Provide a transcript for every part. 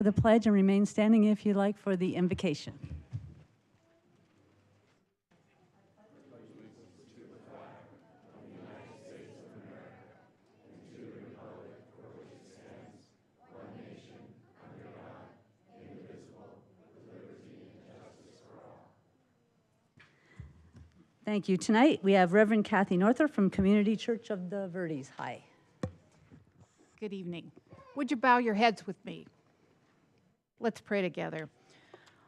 The pledge and remain standing if you like for the invocation. Thank you. Tonight we have Reverend Kathy Norther from Community Church of the Verdes. Hi. Good evening. Would you bow your heads with me? Let's pray together.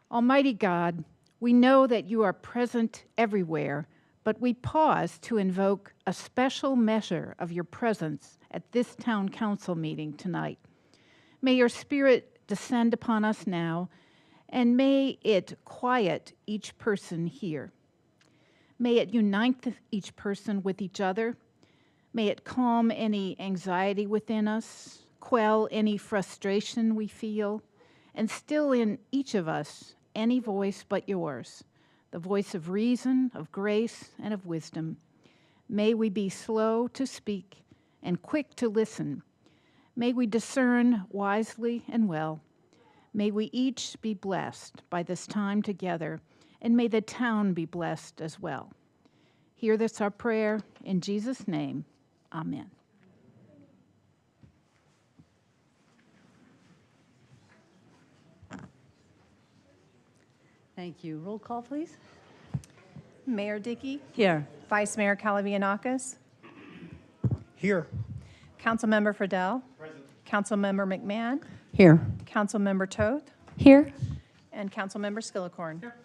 Almighty God, we know that you are present everywhere, but we pause to invoke a special measure of your presence at this town council meeting tonight. May your spirit descend upon us now, and may it quiet each person here. May it unite each person with each other. May it calm any anxiety within us, quell any frustration we feel, and still in each of us any voice but yours, the voice of reason, of grace, and of wisdom. May we be slow to speak and quick to listen. May we discern wisely and well. May we each be blessed by this time together, and may the town be blessed as well. Hear this our prayer in Jesus' name. Amen. Thank you. Roll call, please. Mayor Dickey. Here. Vice Mayor Calavianakis. Here. Councilmember Friedel. Present. Councilmember McMahon. Here. Councilmember Toth. Here. And Councilmember Skillicorn. Here.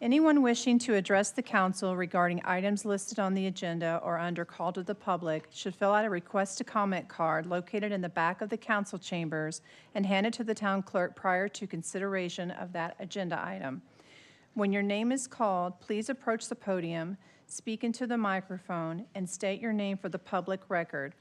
Anyone wishing to address the council regarding items listed on the agenda or under call to the public should fill out a request to comment card located in the back of the council chambers and hand it to the town clerk prior to consideration of that agenda item. When your name is called, please approach the podium, speak into the microphone, and state your name for the public record.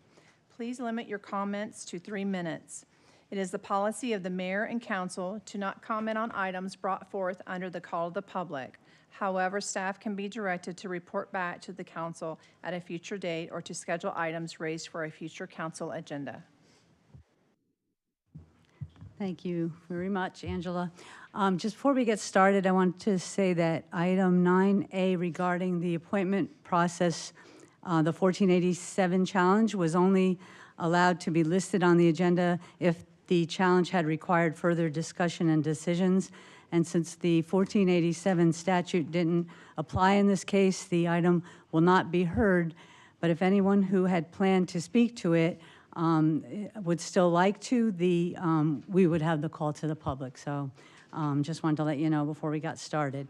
Please limit your comments to 3 minutes. It is the policy of the mayor and council to not comment on items brought forth under the call of the public. However, staff can be directed to report back to the council at a future date or to schedule items raised for a future council agenda. Thank you very much, Angela. Just before we get started, I want to say that item 9A regarding the appointment process, the 1487 challenge was only allowed to be listed on the agenda if the challenge had required further discussion and decisions. And since the 1487 statute didn't apply in this case, the item will not be heard. But if anyone who had planned to speak to it would still like to, we would have the call to the public. So just wanted to let you know before we got started.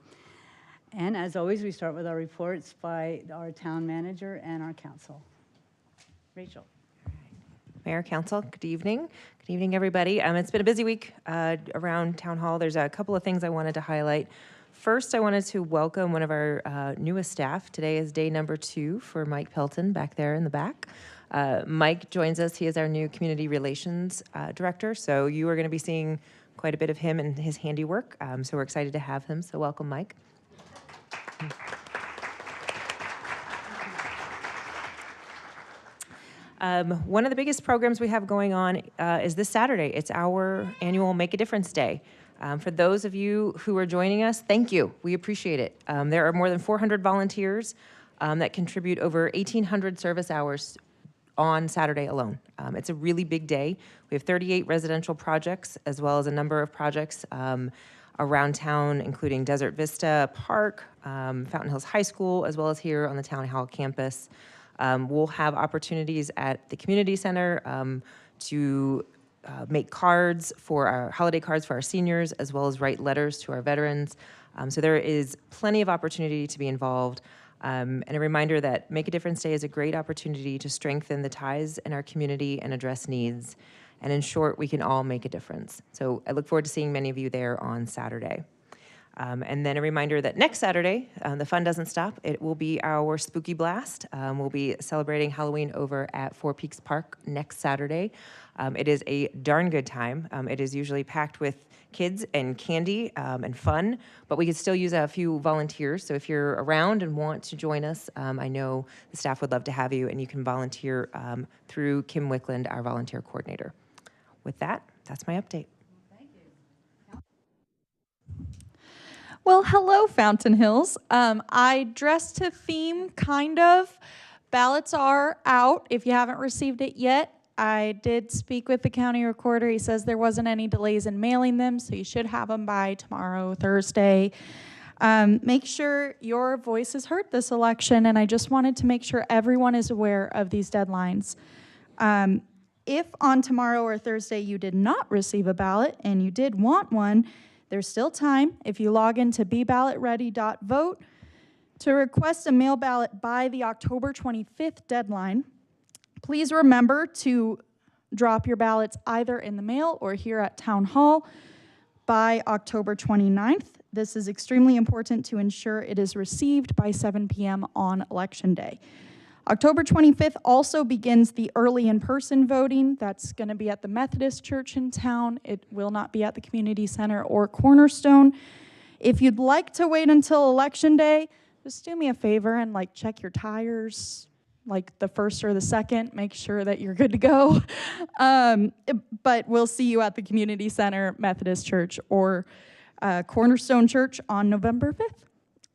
And as always, we start with our reports by our town manager and our council. Rachel. Mayor, Council, good evening. Good evening, everybody. It's been a busy week around Town Hall. There's a couple of things I wanted to highlight. First, I wanted to welcome one of our newest staff. Today is day number 2 for Mike Pelton back there in the back. Mike joins us. He is our new Community Relations Director, so you are going to be seeing quite a bit of him and his handiwork, so we're excited to have him. So welcome, Mike. One of the biggest programs we have going on is this Saturday. It's our annual Make a Difference Day. For those of you who are joining us, thank you. We appreciate it. There are more than 400 volunteers that contribute over 1,800 service hours on Saturday alone. It's a really big day. We have 38 residential projects as well as a number of projects around town, including Desert Vista Park, Fountain Hills High School, as well as here on the Town Hall campus. We'll have opportunities at the community center to make cards for our holiday cards for our seniors, as well as write letters to our veterans. So there is plenty of opportunity to be involved. And a reminder that Make a Difference Day is a great opportunity to strengthen the ties in our community and address needs. And in short, we can all make a difference. So I look forward to seeing many of you there on Saturday. And then a reminder that next Saturday, the fun doesn't stop. It will be our Spooky Blast. We'll be celebrating Halloween over at Four Peaks Park next Saturday. It is a darn good time. It is usually packed with kids and candy and fun, but we could still use a few volunteers. So if you're around and want to join us, I know the staff would love to have you, and you can volunteer through Kim Wickland, our volunteer coordinator. With that, that's my update. Well, hello, Fountain Hills. I dressed to theme, kind of. Ballots are out if you haven't received it yet. I did speak with the county recorder. He says there wasn't any delays in mailing them, so you should have them by tomorrow, Thursday. Make sure your voice is heard this election, and I just wanted to make sure everyone is aware of these deadlines. If on tomorrow or Thursday you did not receive a ballot and you did want one, there's still time if you log into beballotready.vote to request a mail ballot by the October 25th deadline. Please remember to drop your ballots either in the mail or here at Town Hall by October 29th. This is extremely important to ensure it is received by 7 p.m. on Election Day. October 25th also begins the early in-person voting. That's going to be at the Methodist Church in town. It will not be at the Community Center or Cornerstone. If you'd like to wait until Election Day, just do me a favor and check your tires, like the first or the second, make sure that you're good to go. But we'll see you at the Community Center, Methodist Church, or Cornerstone Church on November 5th.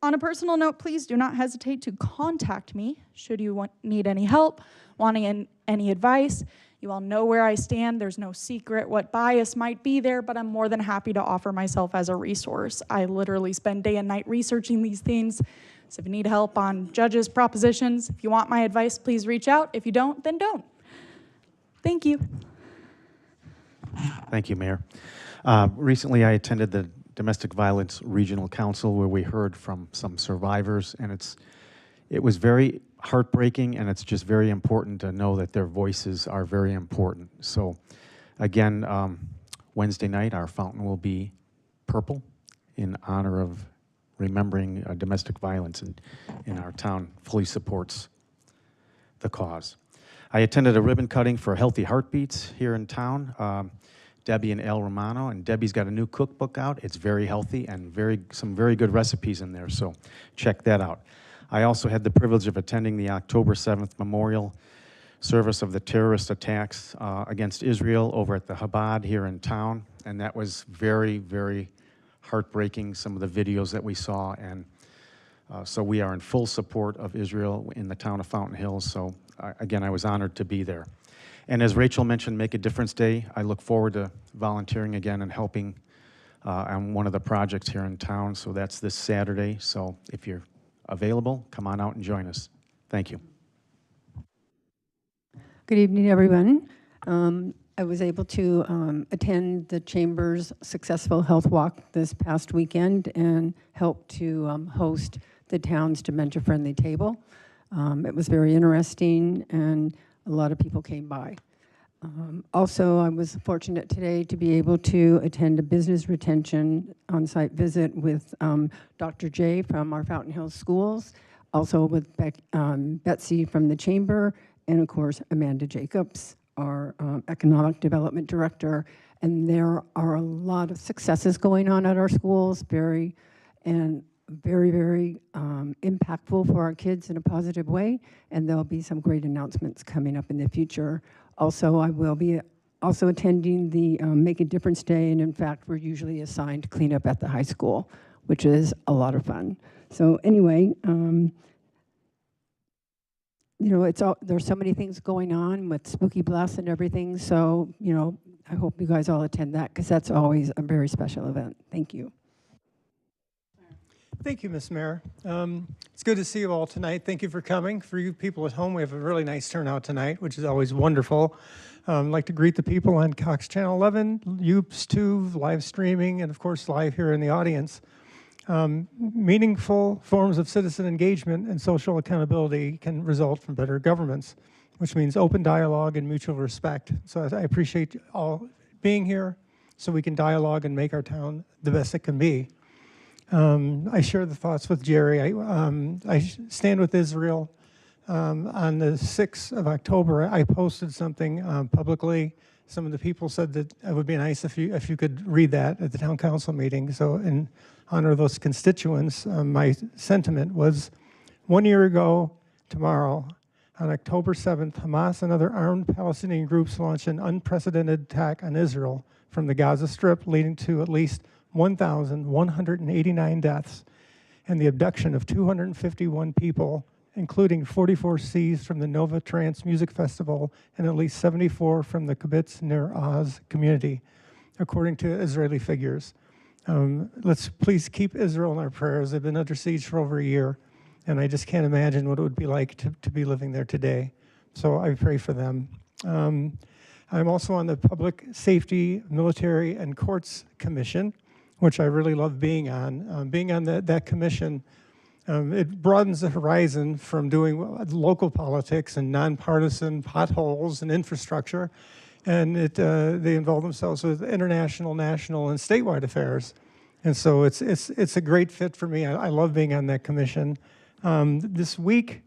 On a personal note, please do not hesitate to contact me should you need any help, wanting any advice. You all know where I stand. There's no secret what bias might be there, but I'm more than happy to offer myself as a resource. I literally spend day and night researching these things. So if you need help on judges' propositions, if you want my advice, please reach out. If you don't, then don't. Thank you. Thank you, Mayor. Recently, I attended the Domestic Violence Regional Council where we heard from some survivors, and it was very heartbreaking, and it's just very important to know that their voices are very important. So again, Wednesday night, our fountain will be purple in honor of remembering domestic violence in our town. Fully supports the cause. I attended a ribbon cutting for Healthy Heartbeats here in town. Debbie and El Romano, and Debbie's got a new cookbook out. It's very healthy and some very good recipes in there, so check that out. I also had the privilege of attending the October 7th memorial service of the terrorist attacks against Israel over at the Chabad here in town, and that was very, very heartbreaking, some of the videos that we saw, and so we are in full support of Israel in the town of Fountain Hills, so again, I was honored to be there. And as Rachel mentioned, Make a Difference Day, I look forward to volunteering again and helping on one of the projects here in town. So that's this Saturday. So if you're available, come on out and join us. Thank you. Good evening, everyone. I was able to attend the Chamber's successful health walk this past weekend and help to host the town's dementia-friendly table. It was very interesting, and a lot of people came by. Also, I was fortunate today to be able to attend a business retention on-site visit with Dr. J from our Fountain Hills schools, also with Betsy from the Chamber, and of course, Amanda Jacobs, our Economic Development Director. And there are a lot of successes going on at our schools, very impactful for our kids in a positive way, and there'll be some great announcements coming up in the future. Also, I will be also attending the Make a Difference Day, and in fact, we're usually assigned cleanup at the high school, which is a lot of fun. So anyway, there's so many things going on with Spooky Blast and everything, so, I hope you guys all attend that, because that's always a very special event. Thank you. Thank you, Ms. Mayor. It's good to see you all tonight. Thank you for coming. For you people at home, we have a really nice turnout tonight, which is always wonderful. I'd like to greet the people on Cox Channel 11, UPS 2, live streaming, and of course live here in the audience. Meaningful forms of citizen engagement and social accountability can result from better governments, which means open dialogue and mutual respect. So I appreciate you all being here so we can dialogue and make our town the best it can be. I share the thoughts with Jerry. I stand with Israel. On the 6th of October, I posted something publicly. Some of the people said that it would be nice if you could read that at the town council meeting. So in honor of those constituents, my sentiment was 1 year ago tomorrow, on October 7th, Hamas and other armed Palestinian groups launched an unprecedented attack on Israel from the Gaza Strip, leading to at least 1,189 deaths and the abduction of 251 people, including 44 seized from the Nova Trance Music Festival and at least 74 from the Kibbutz Nir Oz community, according to Israeli figures. Let's please keep Israel in our prayers. They've been under siege for over a year, and I just can't imagine what it would be like to be living there today. So I pray for them. I'm also on the Public Safety, Military, and Courts Commission, which I really love being on. Being on that commission, it broadens the horizon from doing local politics and nonpartisan potholes and infrastructure, and they involve themselves with international, national, and statewide affairs. And so it's a great fit for me. I love being on that commission. This week,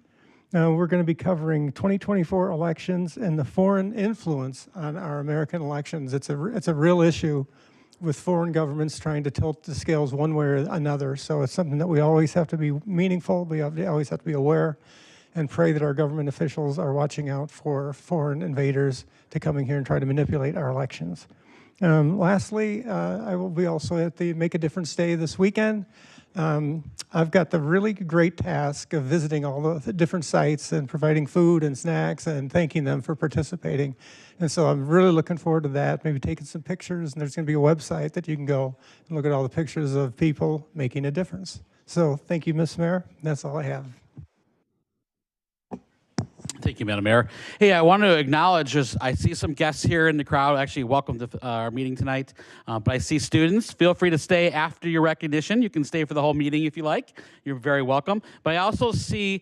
we're going to be covering 2024 elections and the foreign influence on our American elections. It's a real issue with foreign governments trying to tilt the scales one way or another. So it's something that we always have to be meaningful. We always have to be aware and pray that our government officials are watching out for foreign invaders to coming here and try to manipulate our elections. Lastly, I will be also at the Make a Difference Day this weekend. I've got the really great task of visiting all the different sites and providing food and snacks and thanking them for participating. And so I'm really looking forward to that, maybe taking some pictures, and there's going to be a website that you can go and look at all the pictures of people making a difference. So thank you, Ms. Mayor. That's all I have. Thank you, Madam Mayor. Hey, I want to acknowledge, I see some guests here in the crowd. Actually, welcome to our meeting tonight. But I see students. Feel free to stay after your recognition. You can stay for the whole meeting if you like. You're very welcome. But I also see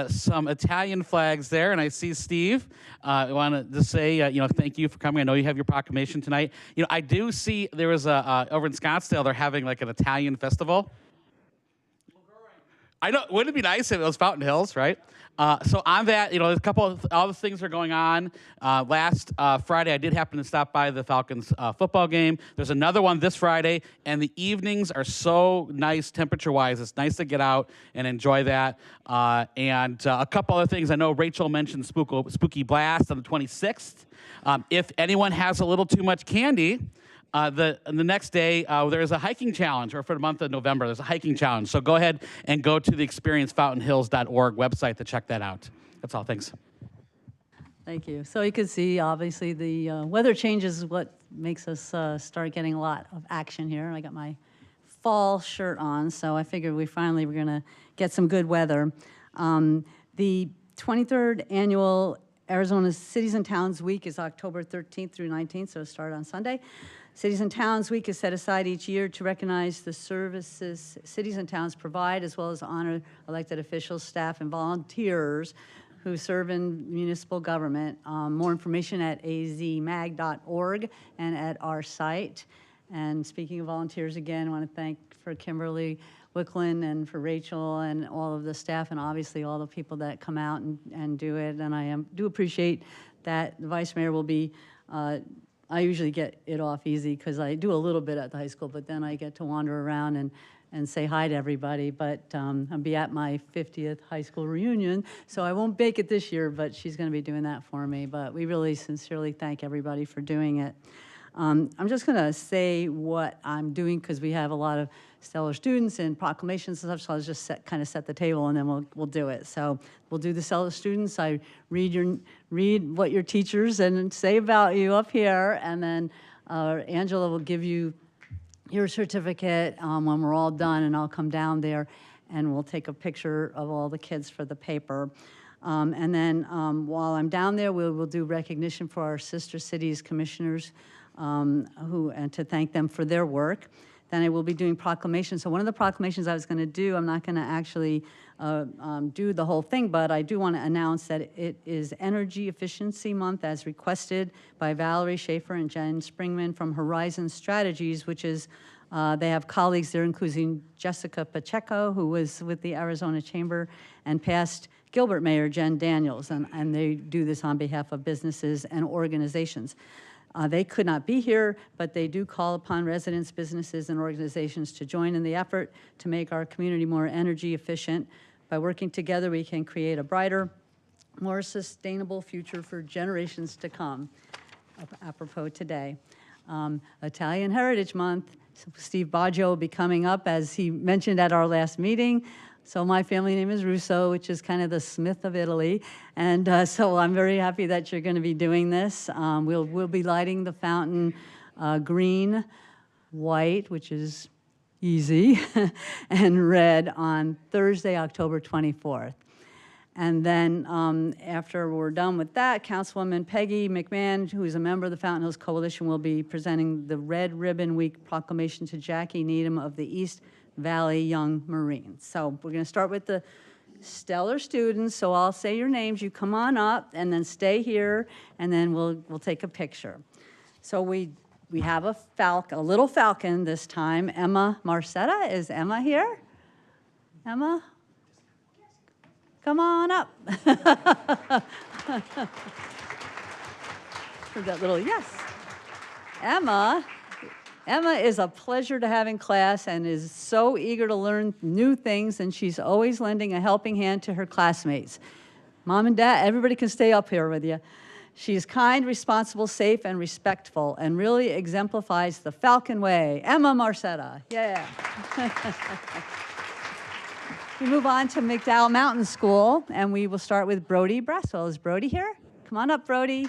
some Italian flags there, and I see Steve. I want to say, thank you for coming. I know you have your proclamation tonight. I do see there was over in Scottsdale, they're having like an Italian festival. I know. Wouldn't it be nice if it was Fountain Hills, right? So on that, there's a couple of other things are going on. Last Friday, I did happen to stop by the Falcons football game. There's another one this Friday, and the evenings are so nice temperature-wise. It's nice to get out and enjoy that. And a couple other things. I know Rachel mentioned Spooky Blast on the 26th. If anyone has a little too much candy, the next day, there is a hiking challenge, or for the month of November, there's a hiking challenge. So go ahead and go to the experiencefountainhills.org website to check that out. That's all. Thanks. Thank you. So you can see, obviously, the weather changes is what makes us start getting a lot of action here. I got my fall shirt on, so I figured we're going to get some good weather. The 23rd Annual Arizona Cities and Towns Week is October 13th through 19th, so it started on Sunday. Cities and Towns Week is set aside each year to recognize the services cities and towns provide, as well as honor elected officials, staff, and volunteers who serve in municipal government. More information at azmag.org and at our site. And speaking of volunteers, again, I want to thank for Kimberly Wicklund and for Rachel and all of the staff, and obviously all the people that come out and do it. And I do appreciate that the Vice Mayor will be I usually get it off easy because I do a little bit at the high school, but then I get to wander around and say hi to everybody. But I'll be at my 50th high school reunion, so I won't make it this year, but she's going to be doing that for me. But we really sincerely thank everybody for doing it. I'm just going to say what I'm doing because we have a lot of stellar students and proclamations and stuff, so I'll just kind of set the table and then we'll do it. So we'll do the stellar students. I read what your teachers and say about you up here, and then Angela will give you your certificate when we're all done, and I'll come down there and we'll take a picture of all the kids for the paper. And then while I'm down there, we'll do recognition for our sister cities commissioners and to thank them for their work. Then I will be doing proclamations. So one of the proclamations I was going to do, I'm not going to actually do the whole thing, but I do want to announce that it is Energy Efficiency Month as requested by Valerie Schaefer and Jen Springman from Horizon Strategies, which is, they have colleagues there, including Jessica Pacheco, who was with the Arizona Chamber, and past Gilbert Mayor Jen Daniels, and they do this on behalf of businesses and organizations. They could not be here, but they do call upon residents, businesses, and organizations to join in the effort to make our community more energy efficient. By working together, we can create a brighter, more sustainable future for generations to come, apropos today. Italian Heritage Month. So Steve Baggio will be coming up, as he mentioned at our last meeting. So my family name is Russo, which is kind of the Smith of Italy. And so I'm very happy that you're going to be doing this. We'll be lighting the fountain green, white, which is easy, and red on Thursday, October 24th. And then after we're done with that, Councilwoman Peggy McMahon, who is a member of the Fountain Hills Coalition, will be presenting the Red Ribbon Week proclamation to Jackie Needham of the East Valley Young Marines. So we're going to start with the stellar students. So I'll say your names. You come on up and then stay here, and then we'll take a picture. So we have a little falcon this time. Emma Marcetta. Is Emma here? Emma? Come on up. For that little yes. Emma is a pleasure to have in class and is so eager to learn new things, and she's always lending a helping hand to her classmates. Mom and Dad, everybody can stay up here with you. She's kind, responsible, safe, and respectful, and really exemplifies the Falcon way. Emma Marcetta, yeah. We move on to McDowell Mountain School, and we will start with Brody Braswell. Is Brody here? Come on up, Brody.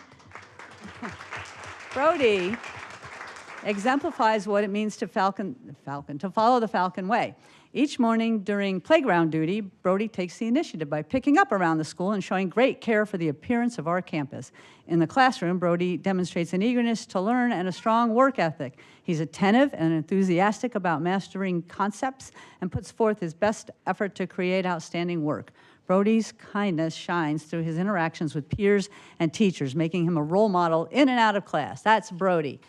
Brody exemplifies what it means to follow the Falcon way. Each morning during playground duty, Brody takes the initiative by picking up around the school and showing great care for the appearance of our campus. In the classroom, Brody demonstrates an eagerness to learn and a strong work ethic. He's attentive and enthusiastic about mastering concepts and puts forth his best effort to create outstanding work. Brody's kindness shines through his interactions with peers and teachers, making him a role model in and out of class. That's Brody.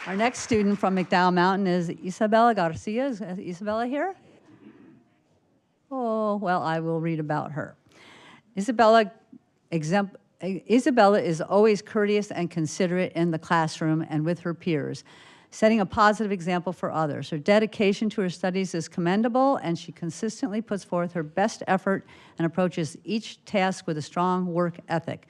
Our next student from McDowell Mountain is Isabella Garcia. Is Isabella here? Oh, well, I will read about her. Isabella is always courteous and considerate in the classroom and with her peers, setting a positive example for others. Her dedication to her studies is commendable, and she consistently puts forth her best effort and approaches each task with a strong work ethic.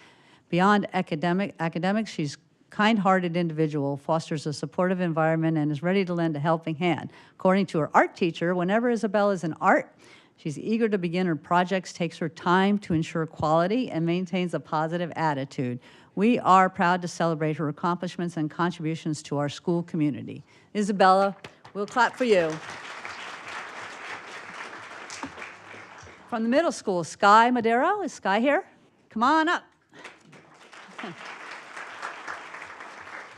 Beyond academics, she's kind-hearted individual, fosters a supportive environment, and is ready to lend a helping hand. According to her art teacher, whenever Isabella is in art, she's eager to begin her projects, takes her time to ensure quality, and maintains a positive attitude. We are proud to celebrate her accomplishments and contributions to our school community. Isabella, we'll clap for you. From the middle school, Sky Madero. Is Sky here? Come on up.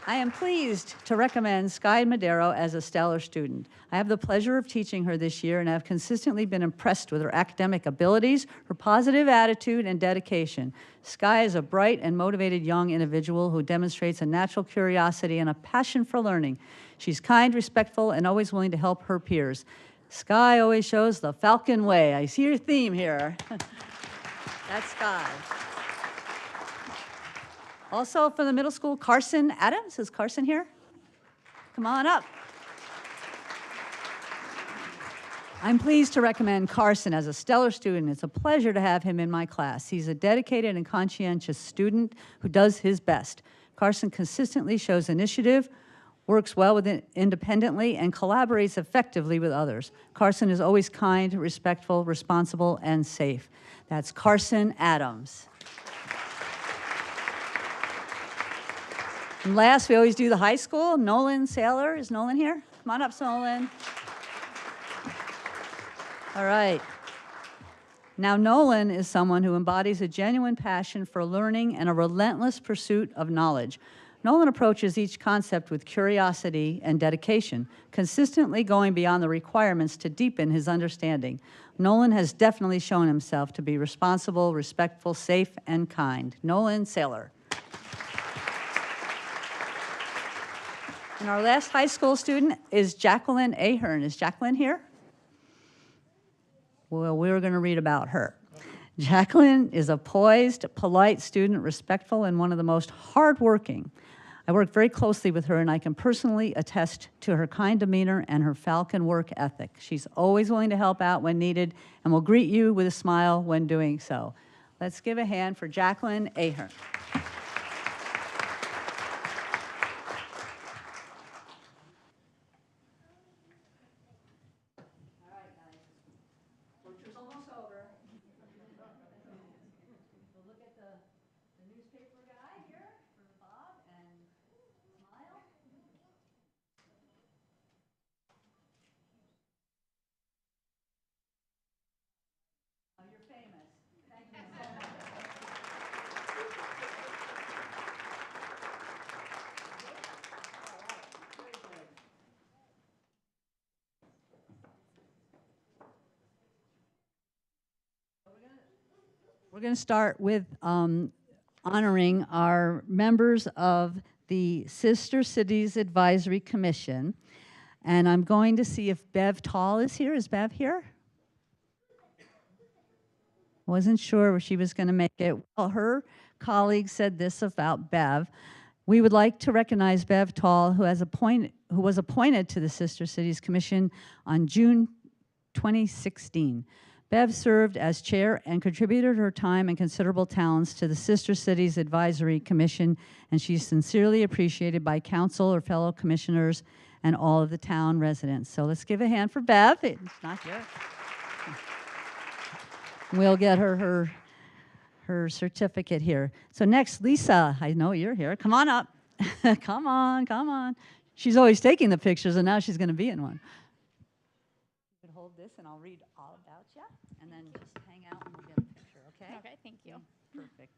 I am pleased to recommend Sky Madero as a stellar student. I have the pleasure of teaching her this year and have consistently been impressed with her academic abilities, her positive attitude, and dedication. Sky is a bright and motivated young individual who demonstrates a natural curiosity and a passion for learning. She's kind, respectful, and always willing to help her peers. Sky always shows the Falcon way. I see your theme here. That's Sky. Also from the middle school, Carson Adams. Is Carson here? Come on up. I'm pleased to recommend Carson as a stellar student. It's a pleasure to have him in my class. He's a dedicated and conscientious student who does his best. Carson consistently shows initiative, works well independently, and collaborates effectively with others. Carson is always kind, respectful, responsible, and safe. That's Carson Adams. And last, we always do the high school. Nolan Saylor. Is Nolan here? Come on up, Nolan. All right. Now, Nolan is someone who embodies a genuine passion for learning and a relentless pursuit of knowledge. Nolan approaches each concept with curiosity and dedication, consistently going beyond the requirements to deepen his understanding. Nolan has definitely shown himself to be responsible, respectful, safe, and kind. Nolan Saylor. And our last high school student is Jacqueline Ahern. Is Jacqueline here? Well, we're going to read about her. Jacqueline is a poised, polite student, respectful, and one of the most hardworking. I work very closely with her, and I can personally attest to her kind demeanor and her Falcon work ethic. She's always willing to help out when needed and will greet you with a smile when doing so. Let's give a hand for Jacqueline Ahern. We're going to start with honoring our members of the Sister Cities Advisory Commission. And I'm going to see if Bev Tall is here. Is Bev here? Wasn't sure if she was going to make it. Well, her colleague said this about Bev. We would like to recognize Bev Tall, who was appointed to the Sister Cities Commission on June 2016. Bev served as chair and contributed her time and considerable talents to the Sister Cities Advisory Commission, and she's sincerely appreciated by council, her fellow commissioners, and all of the town residents. So let's give a hand for Bev. It's not here. We'll get her certificate here. So next, Lisa, I know you're here. Come on up. Come on. She's always taking the pictures, and now she's going to be in one. You can hold this, and I'll read all about you, and then just hang out, and we'll get a picture, okay? Okay, thank you. Perfect.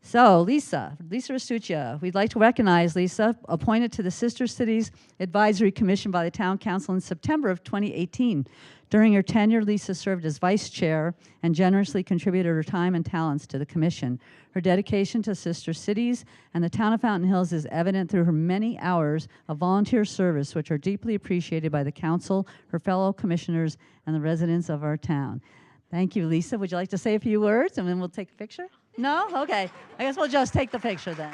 So Lisa Rastuccia, we'd like to recognize Lisa, appointed to the Sister Cities Advisory Commission by the Town Council in September of 2018. During her tenure, Lisa served as vice chair and generously contributed her time and talents to the commission. Her dedication to Sister Cities and the town of Fountain Hills is evident through her many hours of volunteer service, which are deeply appreciated by the council, her fellow commissioners, and the residents of our town. Thank you, Lisa. Would you like to say a few words, and then we'll take a picture? No? Okay. I guess we'll just take the picture then.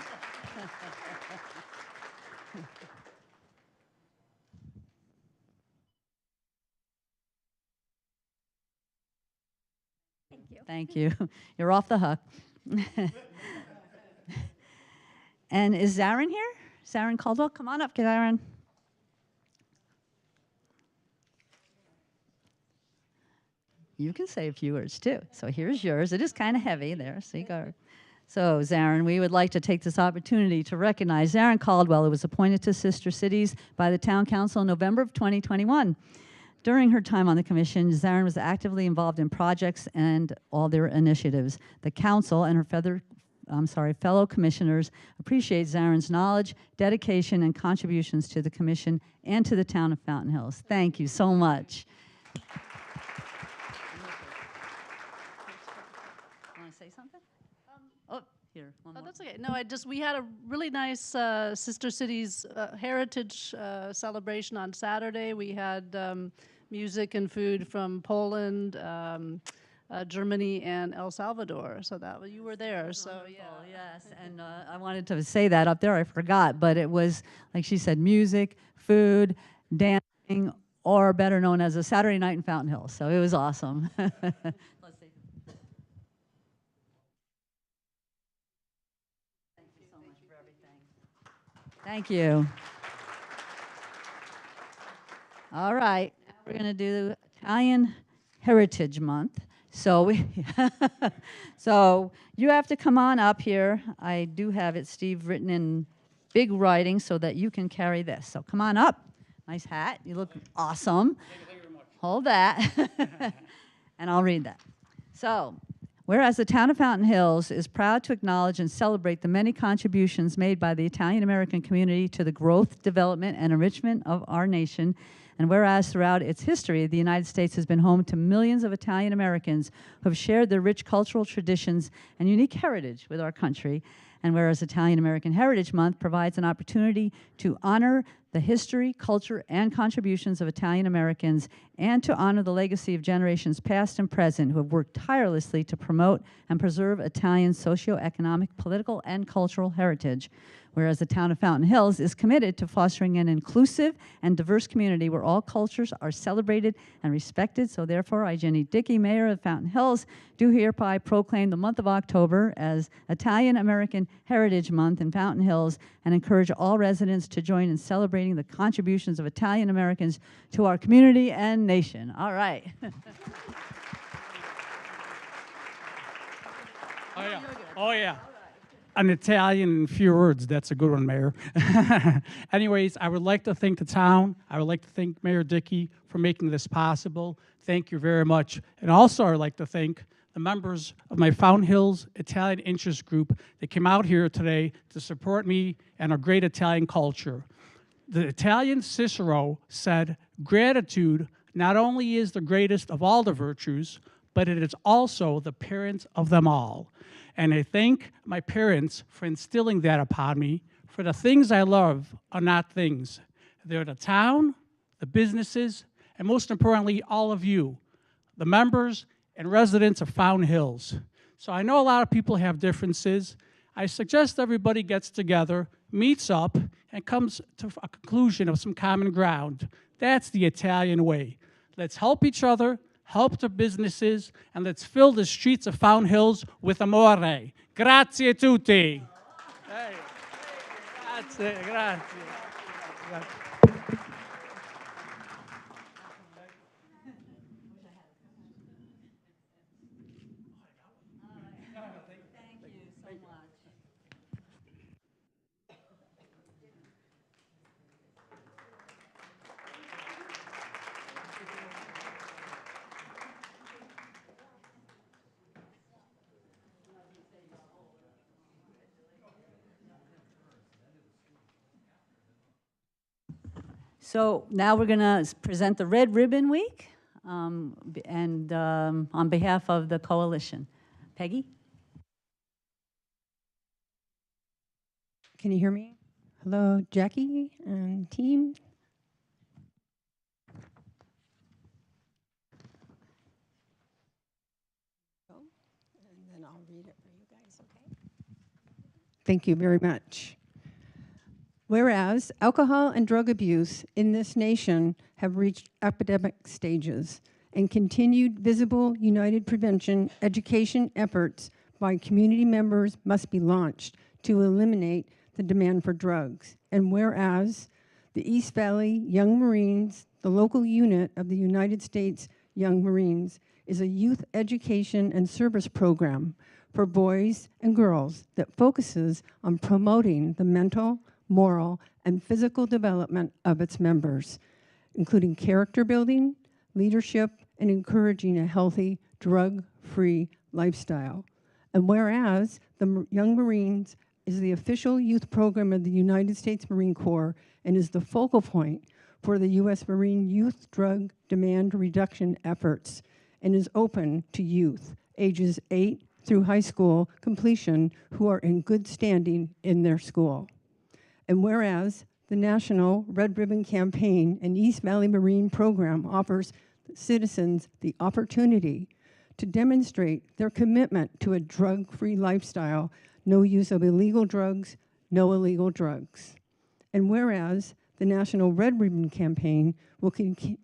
Thank you. You're off the hook. And is Zarin here? Zarin Caldwell? Come on up, Zarin. You can say a few words too. So here's yours. It is kind of heavy there, so you go. So Zarin, we would like to take this opportunity to recognize Zarin Caldwell, who was appointed to Sister Cities by the Town Council in November of 2021. During her time on the commission, Zarin was actively involved in projects and all their initiatives. The council and her fellow commissioners appreciate Zarin's knowledge, dedication, and contributions to the commission and to the town of Fountain Hills. Thank you so much. Want to say something? Here. One more. That's okay. No, we had a really nice Sister Cities heritage celebration on Saturday. We had music and food from Poland, Germany, and El Salvador. So you were there. So wonderful. Yeah. Yes, and I wanted to say that up there. I forgot, but it was, like she said, music, food, dancing, or better known as a Saturday night in Fountain Hills. So it was awesome. Let's see. Thank you. All right, now we're going to do Italian Heritage Month. So so you have to come on up here. I do have it, Steve, written in big writing so that you can carry this. So come on up. Nice hat. You look awesome. Thank you very much. Hold that. And I'll read that. So, whereas the town of Fountain Hills is proud to acknowledge and celebrate the many contributions made by the Italian-American community to the growth, development, and enrichment of our nation, and whereas throughout its history, the United States has been home to millions of Italian-Americans who have shared their rich cultural traditions and unique heritage with our country, and whereas Italian-American Heritage Month provides an opportunity to honor the history, culture, and contributions of Italian Americans, and to honor the legacy of generations past and present who have worked tirelessly to promote and preserve Italian socioeconomic, political, and cultural heritage. Whereas the town of Fountain Hills is committed to fostering an inclusive and diverse community where all cultures are celebrated and respected. So therefore, I, Jenny Dickey, Mayor of Fountain Hills, do hereby proclaim the month of October as Italian American Heritage Month in Fountain Hills and encourage all residents to join in celebrating the contributions of Italian Americans to our community and nation. All right. Oh, yeah. Oh, yeah. An Italian in few words. That's a good one, Mayor. Anyways, I would like to thank the town. I would like to thank Mayor Dickey for making this possible. Thank you very much. And also, I would like to thank the members of my Fountain Hills Italian Interest Group that came out here today to support me and our great Italian culture. The Italian Cicero said, "Gratitude not only is the greatest of all the virtues, but it is also the parents of them all. And I thank my parents for instilling that upon me, for the things I love are not things. They're the town, the businesses, and most importantly, all of you, the members and residents of Fountain Hills. So I know a lot of people have differences. I suggest everybody gets together, meets up, and comes to a conclusion of some common ground. That's the Italian way. Let's help each other, help the businesses, and let's fill the streets of Fountain Hills with amore. Grazie a tutti. Hey. Grazie, grazie. So now we're going to present the Red Ribbon Week, on behalf of the coalition. Peggy? Can you hear me? Hello, Jackie and team. And then I'll read it for you guys, okay? Thank you very much. Whereas alcohol and drug abuse in this nation have reached epidemic stages, and continued visible united prevention education efforts by community members must be launched to eliminate the demand for drugs. And whereas the East Valley Young Marines, the local unit of the United States Young Marines, is a youth education and service program for boys and girls that focuses on promoting the mental, moral, and physical development of its members, including character building, leadership, and encouraging a healthy, drug-free lifestyle. And whereas the Young Marines is the official youth program of the United States Marine Corps and is the focal point for the U.S. Marine youth drug demand reduction efforts, and is open to youth ages 8 through high school completion who are in good standing in their school. And whereas the National Red Ribbon Campaign and East Valley Marine Program offers citizens the opportunity to demonstrate their commitment to a drug-free lifestyle, no use of illegal drugs, no illegal drugs. And whereas the National Red Ribbon Campaign will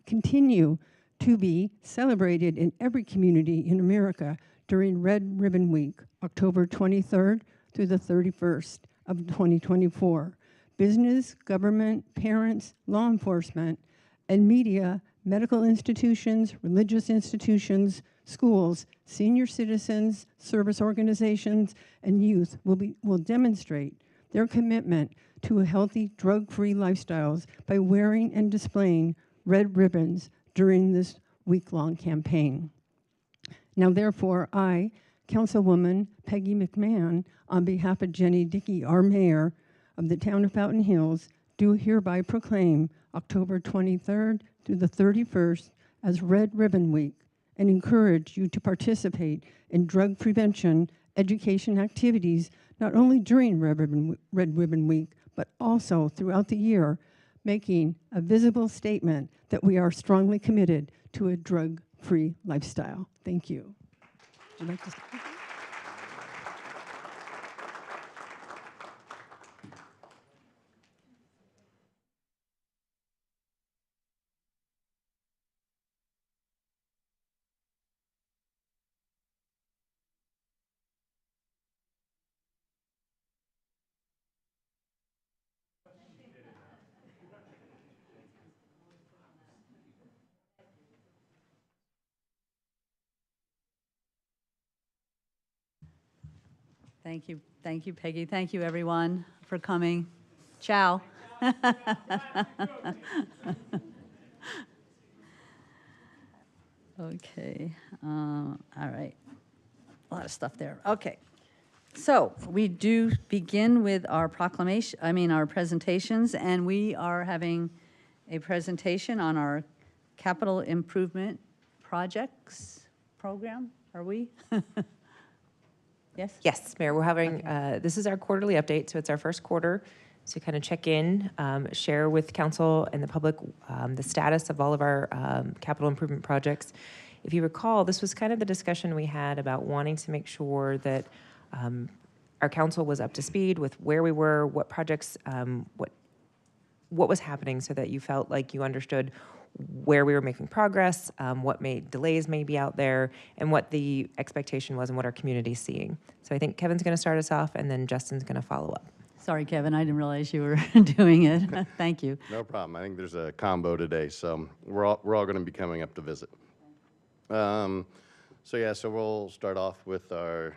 continue to be celebrated in every community in America during Red Ribbon Week, October 23rd through the 31st of 2024. Business, government, parents, law enforcement, and media, medical institutions, religious institutions, schools, senior citizens, service organizations, and youth will demonstrate their commitment to a healthy, drug-free lifestyles by wearing and displaying red ribbons during this week-long campaign. Now, therefore, I, Councilwoman Peggy McMahon, on behalf of Jenny Dickey, our mayor of the town of Fountain Hills, do hereby proclaim October 23rd through the 31st as Red Ribbon Week, and encourage you to participate in drug prevention education activities, not only during Red Ribbon Week, but also throughout the year, making a visible statement that we are strongly committed to a drug-free lifestyle. Thank you. Would you like to start? Thank you, Peggy. Thank you, everyone, for coming. Ciao. Okay, all right. A lot of stuff there. Okay. So we do begin with our our presentations, and we are having a presentation on our capital improvement projects. program, are we? Yes? Yes, Mayor, we're having, this is our quarterly update, so it's our first quarter. So kind of check in, share with council and the public the status of all of our capital improvement projects. If you recall, this was kind of the discussion we had about wanting to make sure that our council was up to speed with where we were, what projects, what was happening, so that you felt like you understood where we were making progress, what delays may be out there, and what the expectation was and what our community's seeing. So I think Kevin's going to start us off, and then Justin's going to follow up. Sorry, Kevin, I didn't realize you were doing it. Thank you. No problem. I think there's a combo today, so we're all going to be coming up to visit. So we'll start off with our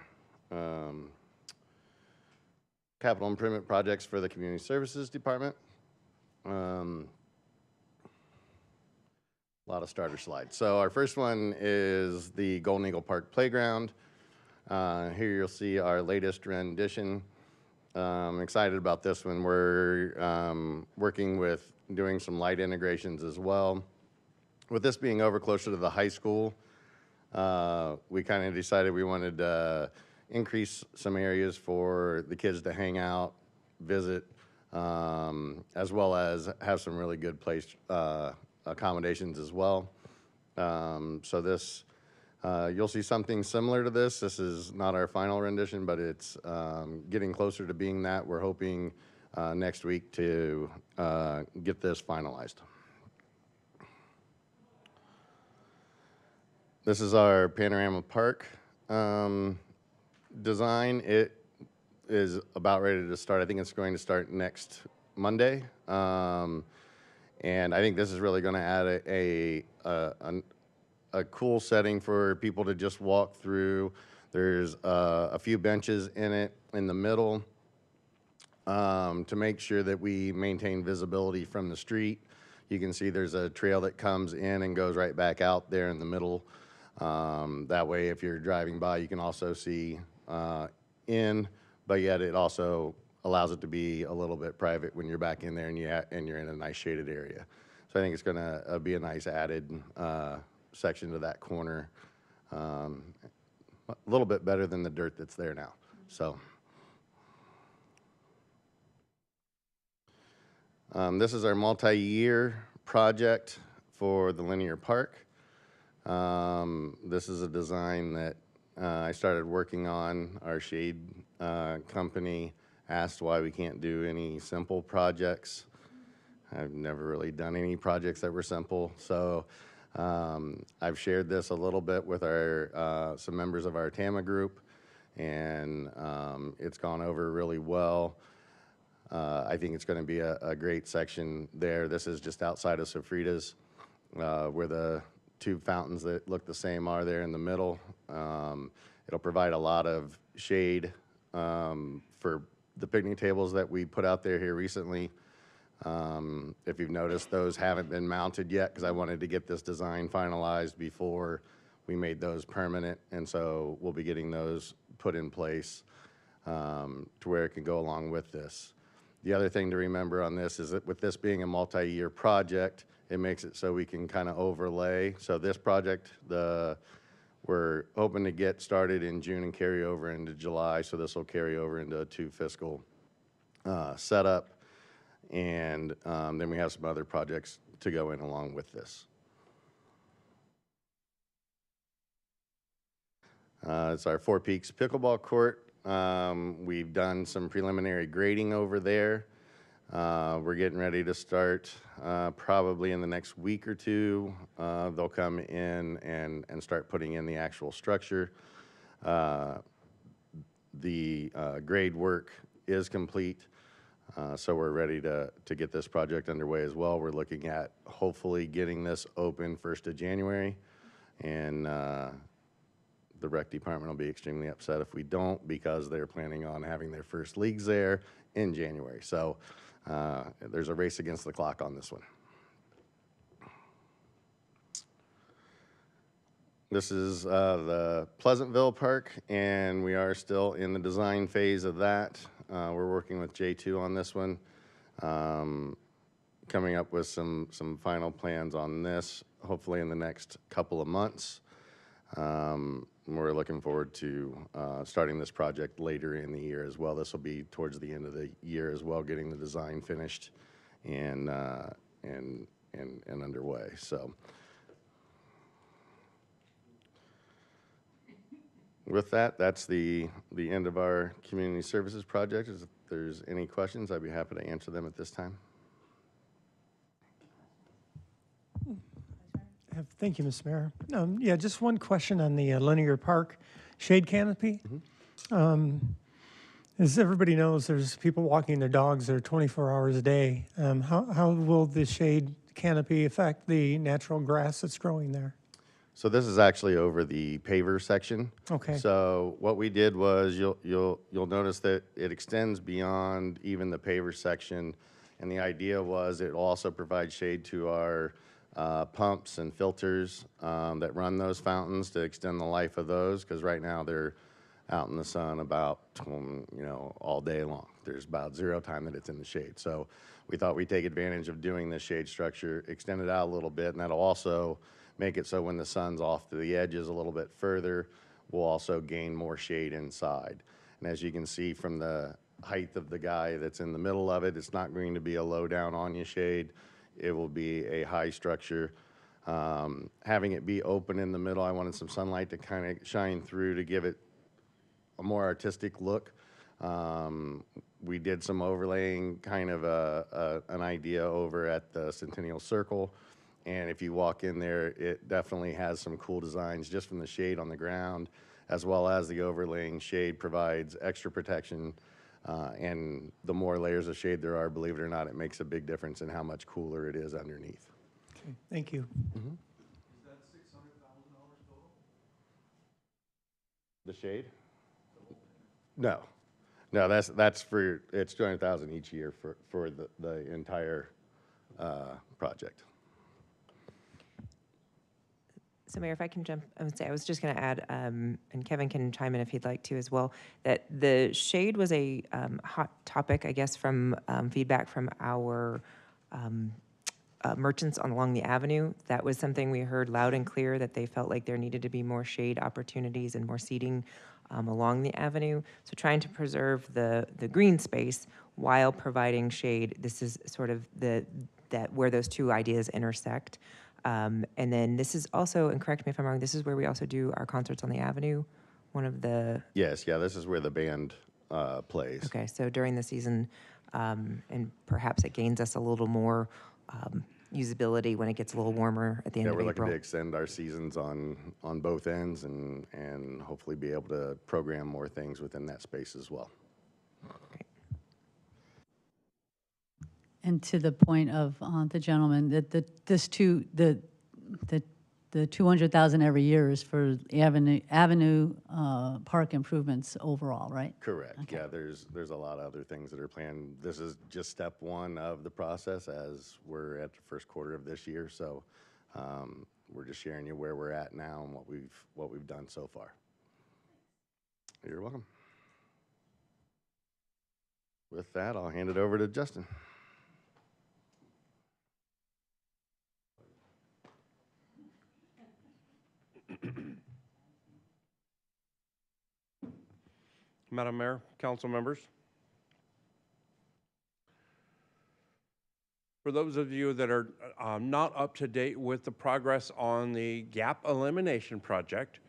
capital improvement projects for the Community Services Department. A lot of starter slides. So our first one is the Golden Eagle Park Playground. Here you'll see our latest rendition. I'm excited about this one. We're working with doing some light integrations as well. With this being over closer to the high school, we kind of decided we wanted to increase some areas for the kids to hang out, visit, as well as have some really good place accommodations as well. So this, you'll see something similar to this. This is not our final rendition, but it's getting closer to being that. We're hoping next week to get this finalized. This is our Panorama Park design. It is about ready to start. I think it's going to start next Monday. And I think this is really going to add a cool setting for people to just walk through. There's a few benches in it in the middle to make sure that we maintain visibility from the street. You can see there's a trail that comes in and goes right back out there in the middle. That way, if you're driving by, you can also see in, but yet it also allows it to be a little bit private when you're back in there and you're in a nice shaded area. So I think it's going to be a nice added section to that corner. A little bit better than the dirt that's there now. So this is our multi-year project for the linear park. This is a design that I started working on. Our shade company asked why we can't do any simple projects. I've never really done any projects that were simple. So I've shared this a little bit with our some members of our TAMA group, and it's gone over really well. I think it's going to be a great section there. This is just outside of Sofritas, where the two fountains that look the same are there in the middle. It'll provide a lot of shade for the picnic tables that we put out there here recently. If you've noticed, those haven't been mounted yet because I wanted to get this design finalized before we made those permanent, and so we'll be getting those put in place to where it can go along with this. The other thing to remember on this is that with this being a multi-year project, it makes it so we can kind of overlay. So this project, we're hoping to get started in June and carry over into July, so this will carry over into a 2 fiscal setup. And then we have some other projects to go in along with this. It's our Four Peaks pickleball court. We've done some preliminary grading over there. We're getting ready to start probably in the next week or two. They'll come in and start putting in the actual structure. The grade work is complete. So we're ready to get this project underway as well. We're looking at hopefully getting this open 1st of January. And the rec department will be extremely upset if we don't, because they're planning on having their first leagues there in January. So there's a race against the clock on this one. This is the Pleasantville Park, and we are still in the design phase of that. We're working with J2 on this one, coming up with some final plans on this, hopefully in the next couple of months. We're looking forward to starting this project later in the year as well. This will be towards the end of the year as well, getting the design finished and underway. So with that, that's the end of our community services project. If there's any questions, I'd be happy to answer them at this time. Thank you, Mr. Mayor. Yeah, just one question on the linear park shade canopy. As everybody knows, there's people walking their dogs there 24 hours a day. How will the shade canopy affect the natural grass that's growing there? So this is actually over the paver section. Okay. So what we did was you'll notice that it extends beyond even the paver section, and the idea was it will also provide shade to our pumps and filters that run those fountains to extend the life of those, because right now they're out in the sun about all day long. There's about zero time that it's in the shade. So we thought we'd take advantage of doing this shade structure, extend it out a little bit, and that'll also make it so when the sun's off to the edges a little bit further, we'll also gain more shade inside. And as you can see from the height of the guy that's in the middle of it, it's not going to be a low down on you shade. It will be a high structure. Having it be open in the middle, I wanted some sunlight to kind of shine through to give it a more artistic look. We did some overlaying, kind of an idea over at the Centennial Circle. And if you walk in there, it definitely has some cool designs just from the shade on the ground, as well as the overlaying shade provides extra protection. And the more layers of shade there are, believe it or not, it makes a big difference in how much cooler it is underneath. Okay, thank you. Is that $600,000 total? The shade? No, that's for, it's $200,000 each year for the entire project. So Mayor, if I can jump, I would say, I was just going to add, and Kevin can chime in if he'd like to as well, that the shade was a hot topic, I guess, from feedback from our merchants along the avenue. That was something we heard loud and clear, that they felt like there needed to be more shade opportunities and more seating along the avenue. So trying to preserve the green space while providing shade, this is sort of where those two ideas intersect. And then this is also, and correct me if I'm wrong, this is where we also do our concerts on the avenue, one of the... Yes, yeah, this is where the band plays. Okay, so during the season, and perhaps it gains us a little more usability when it gets a little warmer at the end of April. Yeah, we're looking to extend our seasons on both ends and hopefully be able to program more things within that space as well. Great. And to the point of the gentleman, that the 200,000 every year is for avenue park improvements overall, right? Correct. Okay. Yeah, there's a lot of other things that are planned. This is just step one of the process as we're at the first quarter of this year. So we're just sharing you where we're at now and what we've done so far. You're welcome. With that, I'll hand it over to Justin. Madam Mayor, council members. For those of you that are not up to date with the progress on the gap elimination project,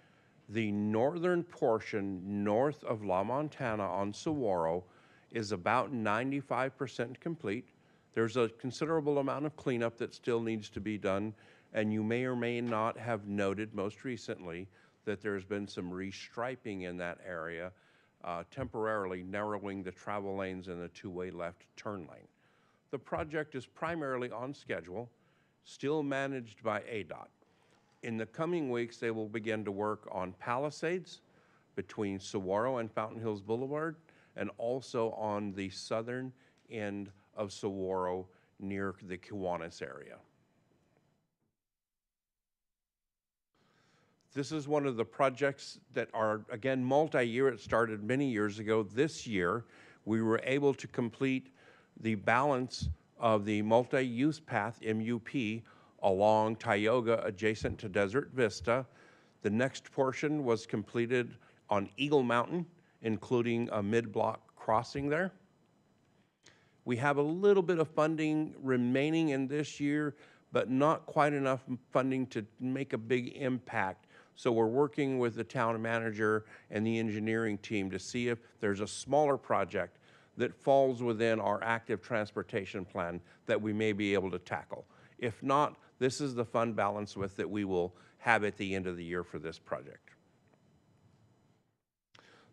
the northern portion north of La Montana on Saguaro is about 95% complete. There's a considerable amount of cleanup that still needs to be done, and you may or may not have noted most recently that there's been some restriping in that area, temporarily narrowing the travel lanes and the two-way left turn lane. The project is primarily on schedule, still managed by ADOT. In the coming weeks, they will begin to work on Palisades between Saguaro and Fountain Hills Boulevard, and also on the southern end of Saguaro near the Kiwanis area. This is one of the projects that are, again, multi-year. It started many years ago. This year, we were able to complete the balance of the multi-use path, MUP, along Tioga adjacent to Desert Vista. The next portion was completed on Eagle Mountain, including a mid-block crossing there. We have a little bit of funding remaining in this year, but not quite enough funding to make a big impact. So we're working with the town manager and the engineering team to see if there's a smaller project that falls within our active transportation plan that we may be able to tackle. If not, this is the fund balance with that we will have at the end of the year for this project.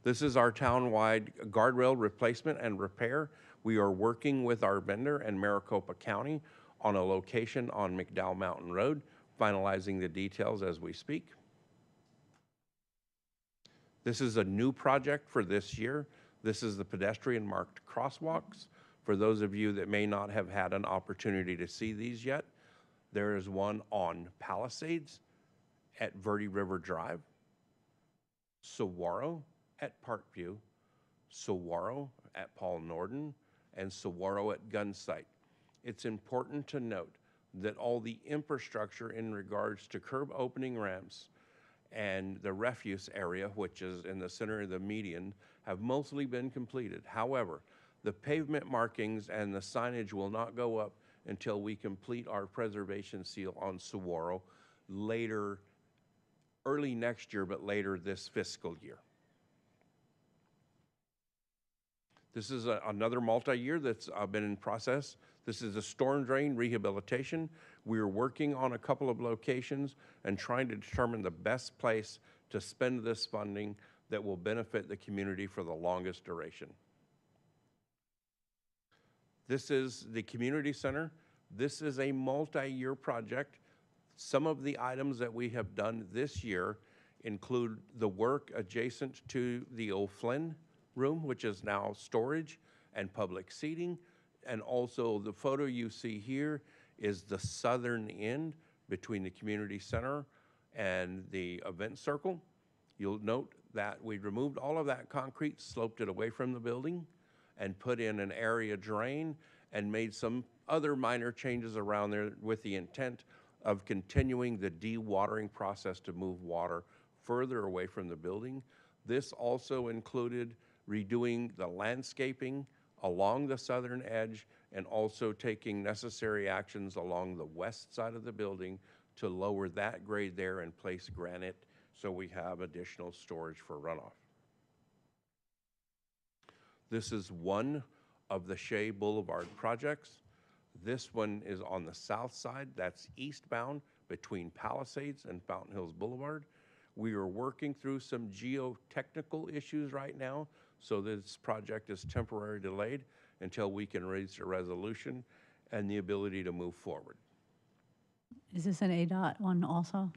This is our town-wide guardrail replacement and repair. We are working with our vendor in Maricopa County on a location on McDowell Mountain Road, finalizing the details as we speak. This is a new project for this year. This is the pedestrian marked crosswalks. For those of you that may not have had an opportunity to see these yet, there is one on Palisades at Verde River Drive, Saguaro at Parkview, Saguaro at Paul Norden, and Saguaro at Gunsight. It's important to note that all the infrastructure in regards to curb opening ramps and the refuse area, which is in the center of the median, have mostly been completed. However, the pavement markings and the signage will not go up until we complete our preservation seal on Saguaro later, early next year, but later this fiscal year. This is another multi-year that's been in process. This is a storm drain rehabilitation. We are working on a couple of locations and trying to determine the best place to spend this funding that will benefit the community for the longest duration. This is the community center. This is a multi-year project. Some of the items that we have done this year include the work adjacent to the O'Flynn room, which is now storage and public seating. And also the photo you see here is the southern end between the community center and the event circle. You'll note that we removed all of that concrete, sloped it away from the building, and put in an area drain and made some other minor changes around there with the intent of continuing the dewatering process to move water further away from the building. This also included redoing the landscaping along the southern edge and also taking necessary actions along the west side of the building to lower that grade there and place granite so we have additional storage for runoff. This is one of the Shea Boulevard projects. This one is on the south side. That's eastbound between Palisades and Fountain Hills Boulevard. We are working through some geotechnical issues right now, so this project is temporarily delayed until we can reach a resolution and the ability to move forward. Is this an ADOT one also?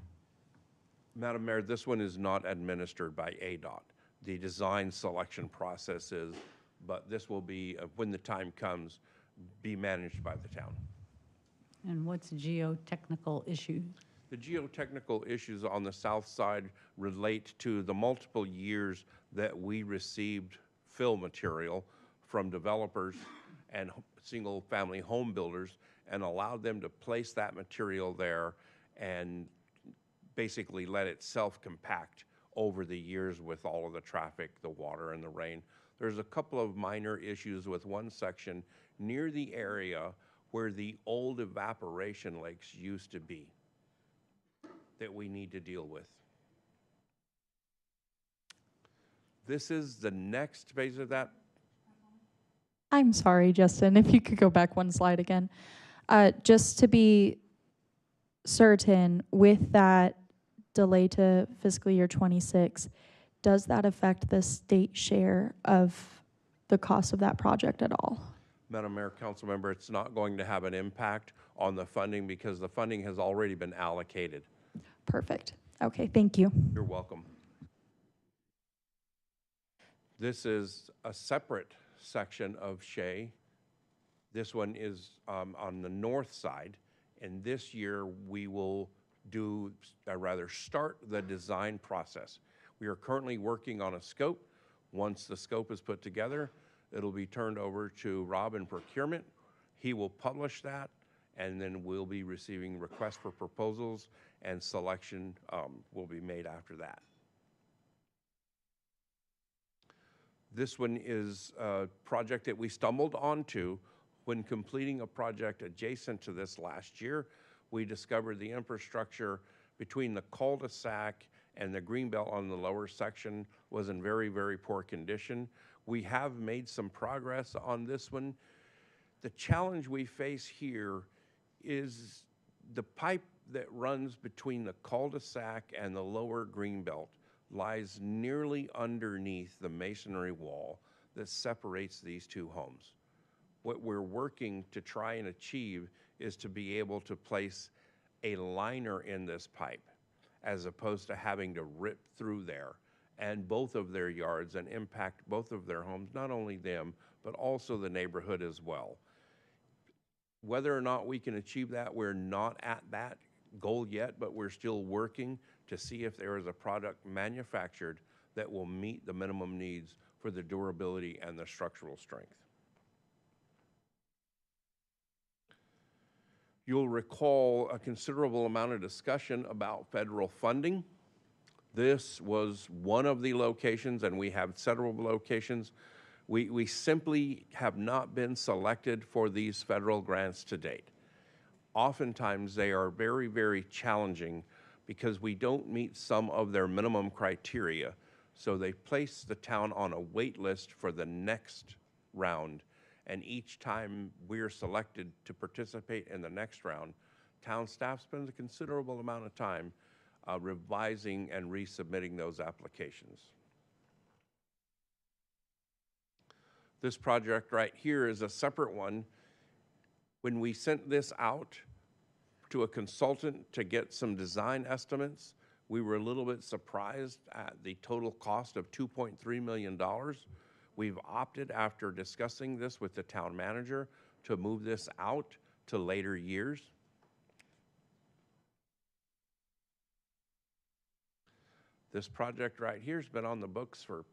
Madam Mayor, this one is not administered by ADOT. The design selection process is, but this will be, when the time comes, be managed by the town. And what's geotechnical issue? The geotechnical issues on the south side relate to the multiple years that we received fill material from developers and single-family home builders and allowed them to place that material there and basically let it self-compact over the years with all of the traffic, the water, and the rain. There's a couple of minor issues with one section near the area where the old evaporation lakes used to be that we need to deal with. This is the next phase of that. I'm sorry, Justin, if you could go back one slide again. Just to be certain, with that delay to fiscal year 26, does that affect the state share of the cost of that project at all? Madam Mayor, Council Member, it's not going to have an impact on the funding because the funding has already been allocated. Perfect. Okay, thank you. You're welcome. This is a separate section of Shea. This one is on the north side, and this year we will start the design process. We are currently working on a scope. Once the scope is put together, it'll be turned over to Rob in procurement. He will publish that, and then we'll be receiving requests for proposals and selection will be made after that. This one is a project that we stumbled onto when completing a project adjacent to this last year. We discovered the infrastructure between the cul-de-sac and the greenbelt on the lower section was in very, very poor condition. We have made some progress on this one. The challenge we face here is the pipe that runs between the cul-de-sac and the lower greenbelt lies nearly underneath the masonry wall that separates these two homes. What we're working to try and achieve is to be able to place a liner in this pipe as opposed to having to rip through there and both of their yards and impact both of their homes, not only them, but also the neighborhood as well. Whether or not we can achieve that, we're not at that goal yet, but we're still working to see if there is a product manufactured that will meet the minimum needs for the durability and the structural strength. You'll recall a considerable amount of discussion about federal funding. This was one of the locations, and we have several locations. We simply have not been selected for these federal grants to date. Oftentimes, they are very, very challenging because we don't meet some of their minimum criteria. So they place the town on a wait list for the next round. And each time we're selected to participate in the next round, town staff spends a considerable amount of time revising and resubmitting those applications. This project right here is a separate one. When we sent this out to a consultant to get some design estimates, we were a little bit surprised at the total cost of $2.3 million. We've opted, after discussing this with the town manager, to move this out to later years. This project right here has been on the books for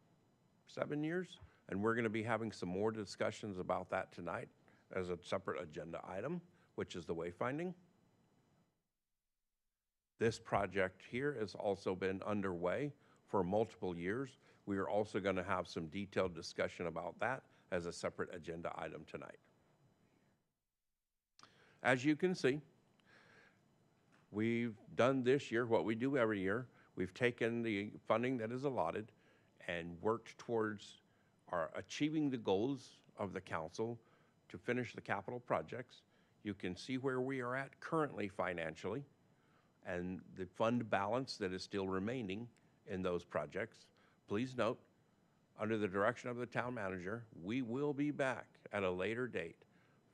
7 years, and we're going to be having some more discussions about that tonight as a separate agenda item, which is the wayfinding. This project here has also been underway for multiple years. We are also going to have some detailed discussion about that as a separate agenda item tonight. As you can see, we've done this year what we do every year. We've taken the funding that is allotted and worked towards achieving the goals of the council to finish the capital projects. You can see where we are at currently financially and the fund balance that is still remaining in those projects. Please note, under the direction of the town manager, we will be back at a later date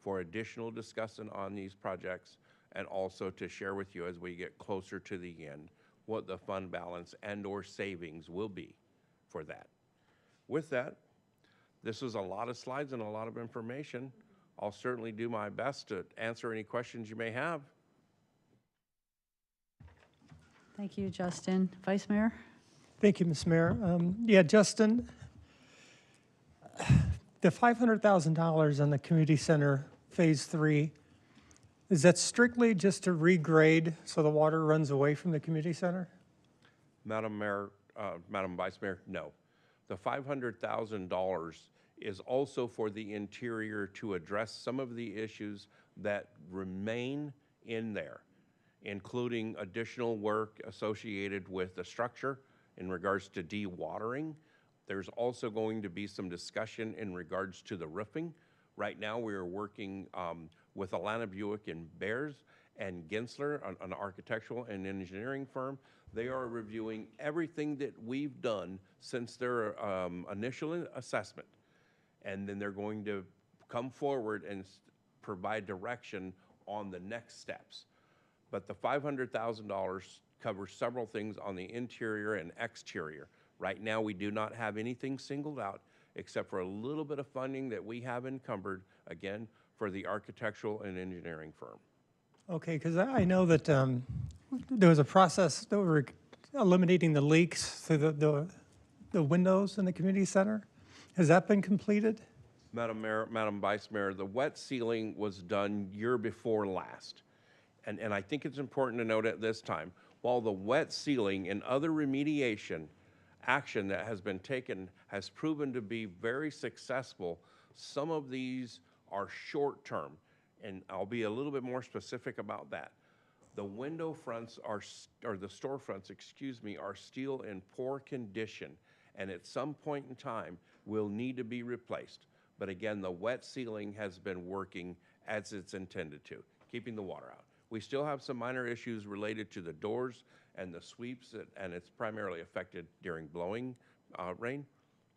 for additional discussion on these projects and also to share with you as we get closer to the end what the fund balance and/or savings will be for that. With that, this is a lot of slides and a lot of information. I'll certainly do my best to answer any questions you may have. Thank you, Justin. Vice Mayor? Thank you, Ms. Mayor. Yeah, Justin, the $500,000 on the community center phase 3, is that strictly just to regrade so the water runs away from the community center? Madam Mayor, Madam Vice Mayor, no. The $500,000 is also for the interior to address some of the issues that remain in there, including additional work associated with the structure in regards to dewatering. There's also going to be some discussion in regards to the roofing. Right now, we are working with Alana Buick and Bears and Gensler, an architectural and engineering firm. They are reviewing everything that we've done since their initial assessment. And then they're going to come forward and provide direction on the next steps. But the $500,000 covers several things on the interior and exterior. Right now, we do not have anything singled out except for a little bit of funding that we have encumbered, again, for the architectural and engineering firm. Okay, because I know that there was a process that were eliminating the leaks through the windows in the community center. Has that been completed? Madam Mayor, Madam Vice Mayor, the wet sealing was done year before last. And I think it's important to note at this time, while the wet sealing and other remediation action that has been taken has proven to be very successful, some of these are short-term, and I'll be a little bit more specific about that. The window fronts are, or the storefronts, excuse me, are still in poor condition, and at some point in time will need to be replaced. But again, the wet sealing has been working as it's intended to, keeping the water out. We still have some minor issues related to the doors and the sweeps, and it's primarily affected during blowing rain,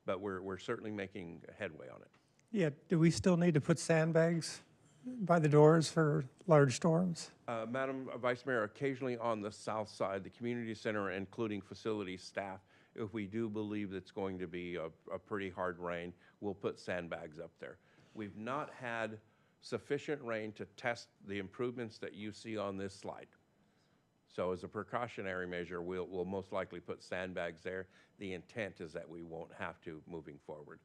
but we're certainly making headway on it. Yeah, do we still need to put sandbags by the doors for large storms? Madam Vice Mayor, occasionally on the south side, the community center, including facility staff, if we do believe it's going to be a pretty hard rain, we'll put sandbags up there. We've not had sufficient rain to test the improvements that you see on this slide. So as a precautionary measure, we'll most likely put sandbags there. The intent is that we won't have to moving forward.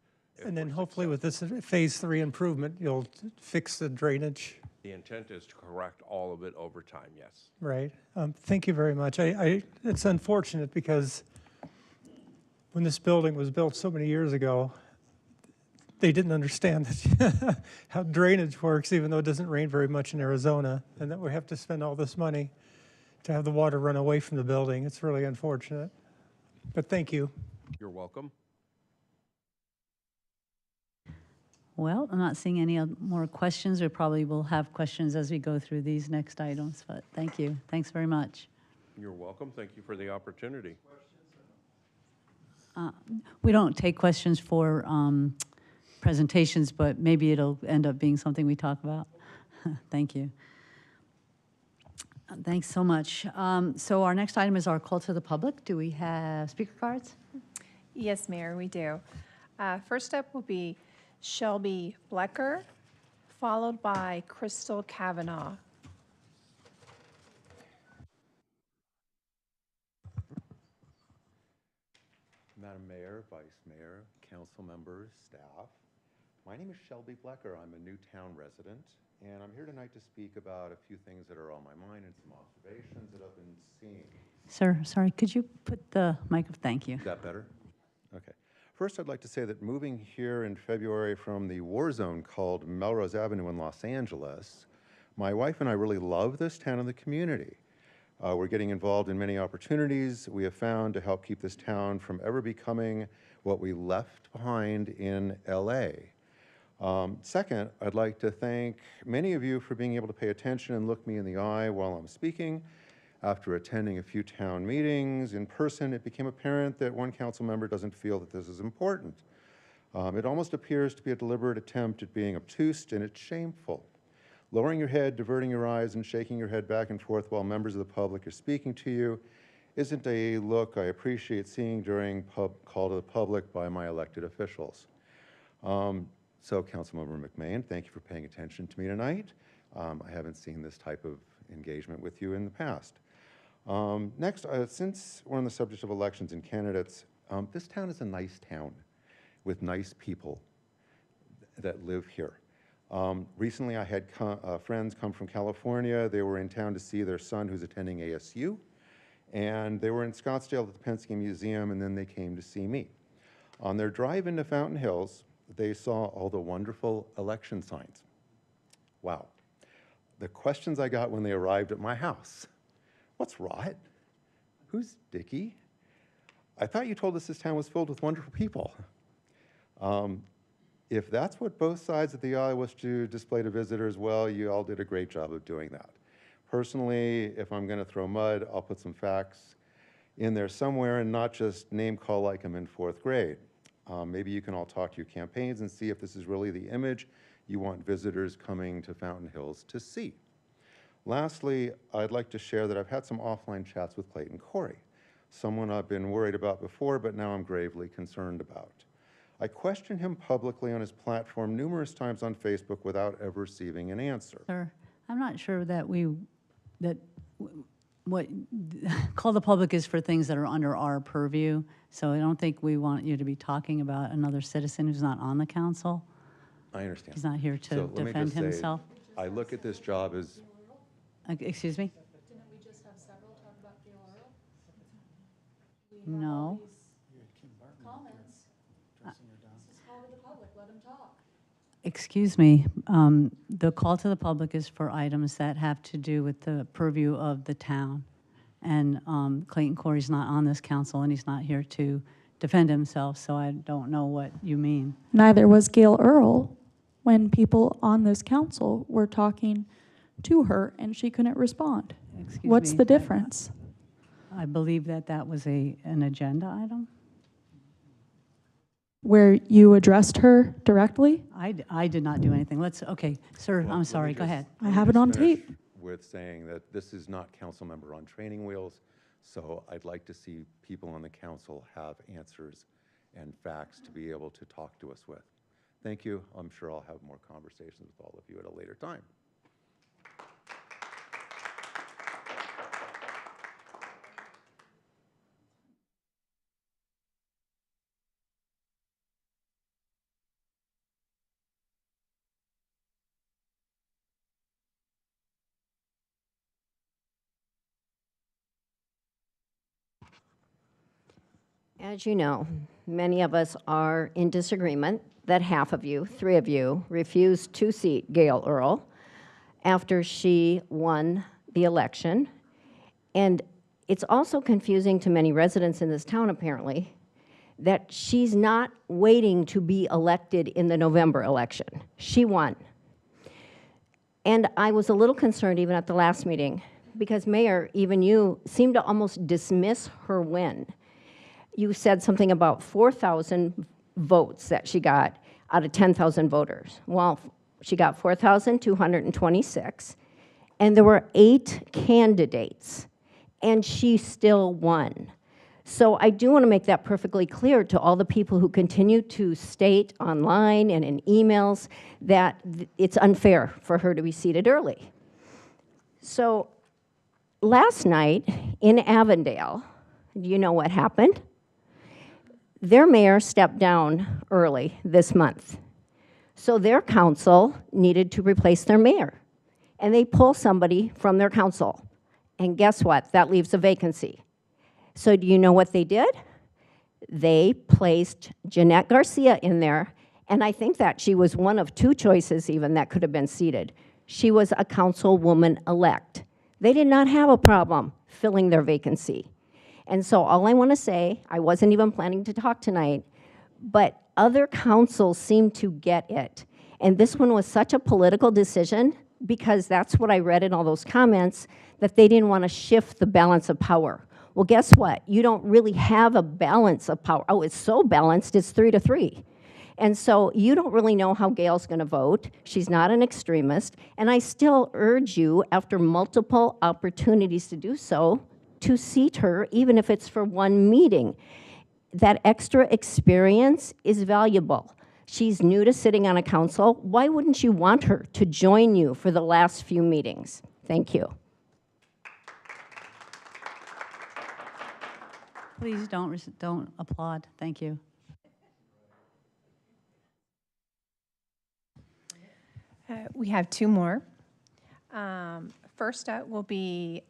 And then hopefully with this phase 3 improvement, you'll fix the drainage. The intent is to correct all of it over time, yes. Right. Thank you very much. It's unfortunate because when this building was built so many years ago, they didn't understand that how drainage works, even though it doesn't rain very much in Arizona, and that we have to spend all this money to have the water run away from the building. It's really unfortunate. But thank you. You're welcome. Well, I'm not seeing any more questions. We probably will have questions as we go through these next items, but thank you. Thanks very much. You're welcome. Thank you for the opportunity. We don't take questions for presentations, but maybe it'll end up being something we talk about. Thank you. Thanks so much. So our next item is our call to the public. Do we have speaker cards? Yes, Mayor, we do. First up will be Shelby Blecker, followed by Crystal Kavanaugh. Madam Mayor, Vice Mayor, council members, staff, my name is Shelby Blecker. I'm a Newtown resident, and I'm here tonight to speak about a few things that are on my mind and some observations that I've been seeing. Sir, sorry, could you put the mic up? Thank you. Is that better? Okay. First, I'd like to say that moving here in February from the war zone called Melrose Avenue in Los Angeles, my wife and I really love this town and the community. We're getting involved in many opportunities we have found to help keep this town from ever becoming what we left behind in LA. Second, I'd like to thank many of you for being able to pay attention and look me in the eye while I'm speaking. After attending a few town meetings in person, it became apparent that one council member doesn't feel that this is important. It almost appears to be a deliberate attempt at being obtuse, and it's shameful. Lowering your head, diverting your eyes, and shaking your head back and forth while members of the public are speaking to you isn't a look I appreciate seeing during call to the public by my elected officials. So, Councilmember McMahon, thank you for paying attention to me tonight. I haven't seen this type of engagement with you in the past. Next, since we're on the subject of elections and candidates, this town is a nice town with nice people that live here. Recently, I had friends come from California. They were in town to see their son who's attending ASU, and they were in Scottsdale at the Penske Museum, and then they came to see me. On their drive into Fountain Hills, they saw all the wonderful election signs. Wow. The questions I got when they arrived at my house. What's Rot? Who's Dickie? I thought you told us this town was filled with wonderful people. If that's what both sides of the aisle wish to display to visitors, well, you all did a great job of doing that. Personally, if I'm going to throw mud, I'll put some facts in there somewhere and not just name call like I'm in 4th grade. Maybe you can all talk to your campaigns and see if this is really the image you want visitors coming to Fountain Hills to see. Lastly, I'd like to share that I've had some offline chats with Clayton Corey, someone I've been worried about before, but now I'm gravely concerned about. I questioned him publicly on his platform numerous times on Facebook without ever receiving an answer. Sir, I'm not sure that what call the public is for things that are under our purview. So I don't think we want you to be talking about another citizen who's not on the council. I understand. He's not here to So let me defend just say, himself. I look at this job as, Excuse me? Didn't we just have several talk about No. Excuse me, the call to the public is for items that have to do with the purview of the town. And Clayton Corey's not on this council, and he's not here to defend himself, so I don't know what you mean. Neither was Gail Earl when people on this council were talking to her and she couldn't respond. Excuse What's me, the difference? I believe that that was an agenda item. Where you addressed her directly? I did not do anything. Okay, sir, I'm sorry, go ahead. I have it on tape. With saying that this is not council member on training wheels, so I'd like to see people on the council have answers and facts to be able to talk to us with. Thank you. I'm sure I'll have more conversations with all of you at a later time. As you know, many of us are in disagreement that half of you, 3 of you, refused to seat Gail Earl after she won the election. And it's also confusing to many residents in this town, apparently, that she's not waiting to be elected in the November election. She won. And I was a little concerned even at the last meeting because, Mayor, even you seemed to almost dismiss her win. You said something about 4,000 votes that she got out of 10,000 voters. Well, she got 4,226, and there were 8 candidates, and she still won. So I do want to make that perfectly clear to all the people who continue to state online and in emails that it's unfair for her to be seated early. So last night in Avondale, do you know what happened? Their mayor stepped down early this month. So their council needed to replace their mayor. And they pull somebody from their council. And guess what? That leaves a vacancy. So do you know what they did? They placed Jeanette Garcia in there. And I think that she was one of 2 choices even that could have been seated. She was a councilwoman-elect. They did not have a problem filling their vacancy. And so all I want to say, I wasn't even planning to talk tonight, but other councils seem to get it. And this one was such a political decision because that's what I read in all those comments, that they didn't want to shift the balance of power. Well, guess what? You don't really have a balance of power. Oh, it's so balanced, it's 3-3. And so you don't really know how Gail's going to vote. She's not an extremist. And I still urge you, after multiple opportunities to do so, to seat her, even if it's for 1 meeting. That extra experience is valuable. She's new to sitting on a council. Why wouldn't you want her to join you for the last few meetings? Thank you. Please don't applaud. Thank you. We have 2 more. First up will be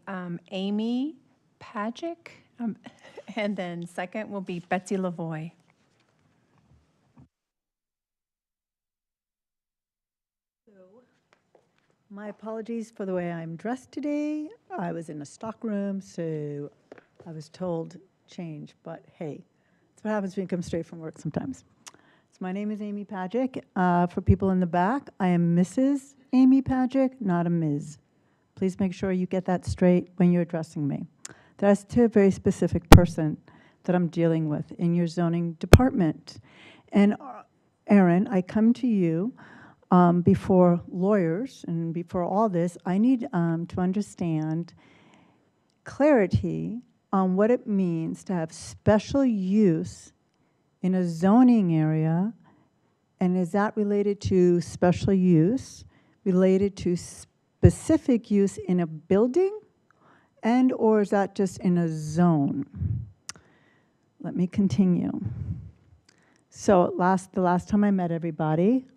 Amy Pajic, and then second will be Betsy Lavoie. My apologies for the way I'm dressed today. I was in a stock room, so I was told change, but hey, that's what happens when you come straight from work sometimes. So my name is Amy Pajic. For people in the back, I am Mrs. Amy Pajic, not a Ms. Please make sure you get that straight when you're addressing me. That's to a very specific person that I'm dealing with in your zoning department. And Aaron, I come to you before lawyers and before all this. I need to understand clarity on what it means to have special use in a zoning area, and is that related to special use, related to specific use in a building, and or is that just in a zone? Let me continue. So the last time I met everybody,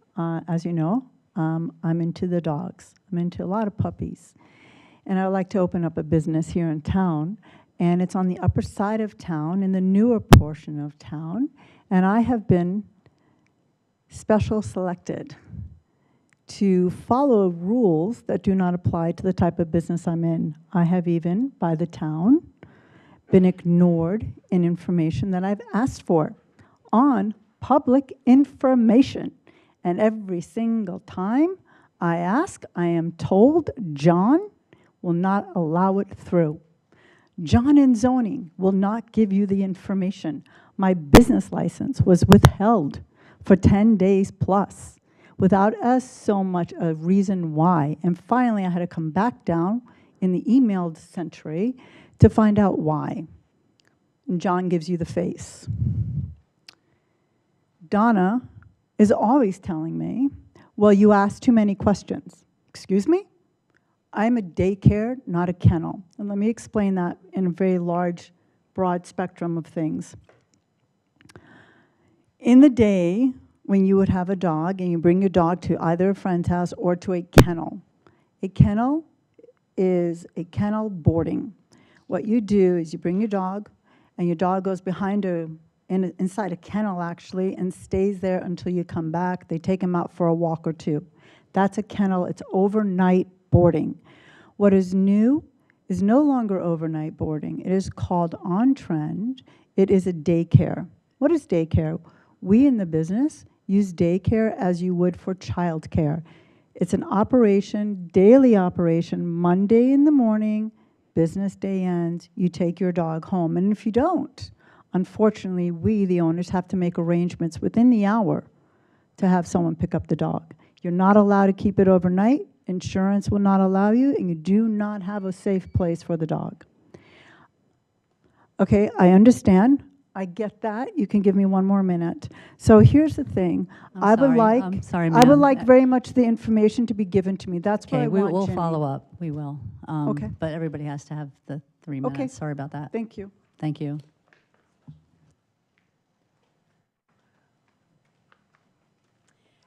as you know, I'm into the dogs. I'm into a lot of puppies. And I would like to open up a business here in town. and it's on the upper side of town, in the newer portion of town, and I have been special selected to follow rules that do not apply to the type of business I'm in. I have even, by the town, been ignored in information that I've asked for on public information. And every single time I ask, I am told John will not allow it through. John in zoning will not give you the information. My business license was withheld for 10 days plus without so much a reason why. And finally, I had to come back down in the emailed century to find out why. And John gives you the face. Donna is always telling me, well, you asked too many questions. Excuse me? I'm a daycare, not a kennel. And let me explain that in a very large, broad spectrum of things. In the day, when you would have a dog and you bring your dog to either a friend's house or to a kennel is a kennel boarding. What you do is you bring your dog, and your dog goes inside a kennel actually, and stays there until you come back. They take him out for a walk or two. That's a kennel. It's overnight boarding. What is new is no longer overnight boarding. It is called on trend. It is a daycare. What is daycare? We in the business use daycare as you would for childcare. It's an operation, daily operation, Monday in the morning, business day ends, you take your dog home. And if you don't, unfortunately, we, the owners, have to make arrangements within the hour to have someone pick up the dog. You're not allowed to keep it overnight. Insurance will not allow you, and you do not have a safe place for the dog. Okay, I understand. I get that. You can give me one more minute. So here's the thing. I would like very much the information to be given to me. That's what I want, we'll Jenny. follow up. We will. Okay. But everybody has to have the 3 minutes. Okay. Sorry about that. Thank you. Thank you.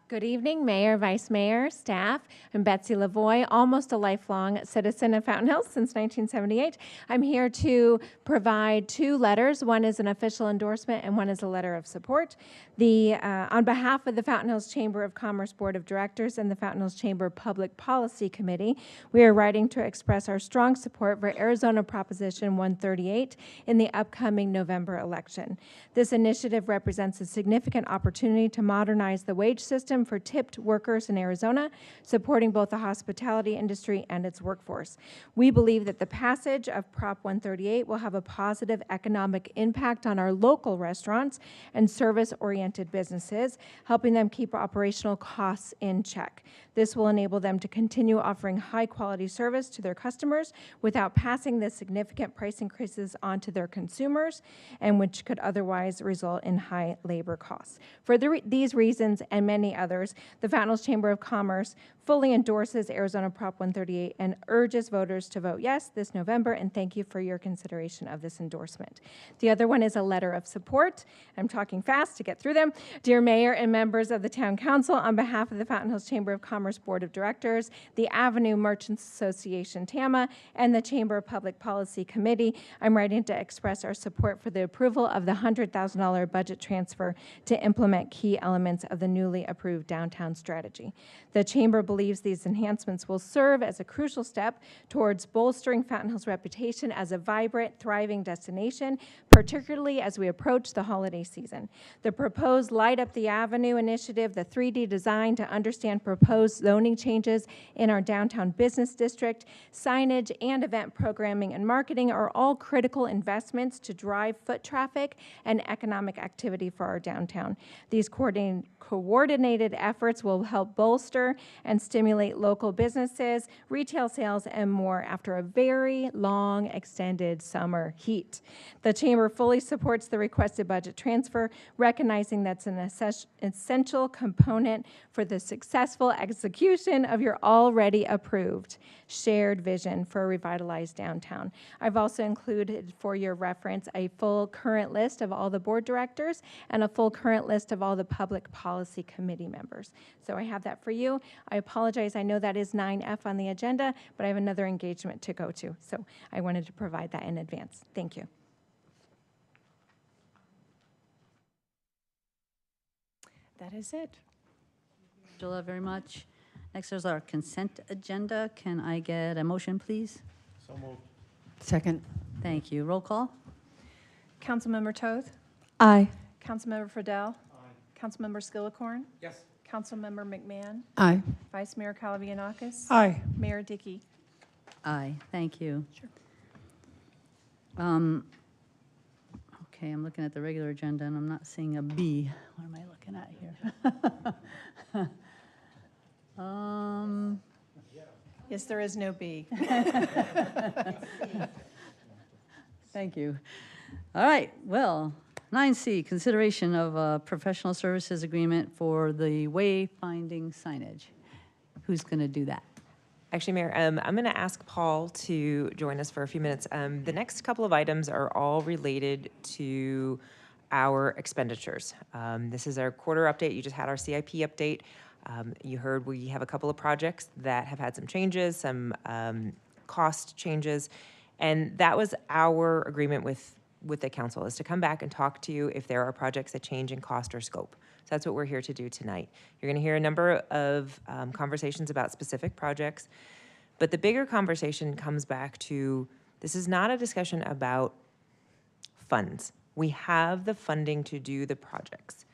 Good evening, Mayor, Vice Mayor, staff. I'm Betsy Lavoie, almost a lifelong citizen of Fountain Hills since 1978. I'm here to provide 2 letters. One is an official endorsement and one is a letter of support. On behalf of the Fountain Hills Chamber of Commerce Board of Directors and the Fountain Hills Chamber Public Policy Committee, we are writing to express our strong support for Arizona Proposition 138 in the upcoming November election. This initiative represents a significant opportunity to modernize the wage system for tipped workers in Arizona, supporting both the hospitality industry and its workforce. We believe that the passage of Prop 138 will have a positive economic impact on our local restaurants and service-oriented businesses, helping them keep operational costs in check. This will enable them to continue offering high-quality service to their customers without passing the significant price increases onto their consumers, and which could otherwise result in high labor costs. For these reasons and many others, the Fountain Hills Chamber of Commerce fully endorses Arizona Prop 138 and urges voters to vote yes this November, and thank you for your consideration of this endorsement. The other one is a letter of support. I'm talking fast to get through them. Dear Mayor and members of the Town Council, on behalf of the Fountain Hills Chamber of Commerce Board of Directors, the Avenue Merchants Association, TAMA, and the Chamber of Public Policy Committee, I'm writing to express our support for the approval of the $100,000 budget transfer to implement key elements of the newly approved downtown strategy. The Chamber believes these enhancements will serve as a crucial step towards bolstering Fountain Hills' reputation as a vibrant, thriving destination, particularly as we approach the holiday season. The proposed Light Up the Avenue initiative, the 3D design to understand proposed zoning changes in our downtown business district, signage and event programming and marketing are all critical investments to drive foot traffic and economic activity for our downtown. These coordinated efforts will help bolster and stimulate local businesses, retail sales, and more after a very long, extended summer heat. The Chamber fully supports the requested budget transfer, recognizing that's an essential component for the successful execution of your already approved shared vision for a revitalized downtown. I've also included for your reference a full current list of all the board directors and a full current list of all the public policy committee members. So I have that for you. I apologize. I know that is 9F on the agenda, but I have another engagement to go to. So I wanted to provide that in advance. Thank you. That is it. Angela, very much. Next is our consent agenda. Can I get a motion, please? So moved. Second. Thank you. Roll call. Councilmember Toth? Aye. Councilmember Friedel? Aye. Councilmember Skillicorn? Yes. Councilmember McMahon? Aye. Vice Mayor Calavianakis? Aye. Mayor Dickey? Aye. Thank you. Sure. Okay, I'm looking at the regular agenda and I'm not seeing a B. What am I looking at here? Yes, there is no B. Thank you. All right, well, 9C, consideration of a professional services agreement for the wayfinding signage. Who's going to do that? Actually, Mayor, I'm going to ask Paul to join us for a few minutes. The next couple of items are all related to our expenditures. This is our quarter update. You just had our CIP update. You heard we have a couple of projects that have had some changes, some cost changes, and that was our agreement with the council, is to come back and talk to you if there are projects that change in cost or scope. So that's what we're here to do tonight. You're going to hear a number of conversations about specific projects, but the bigger conversation comes back to, this is not a discussion about funds. We have the funding to do the projects.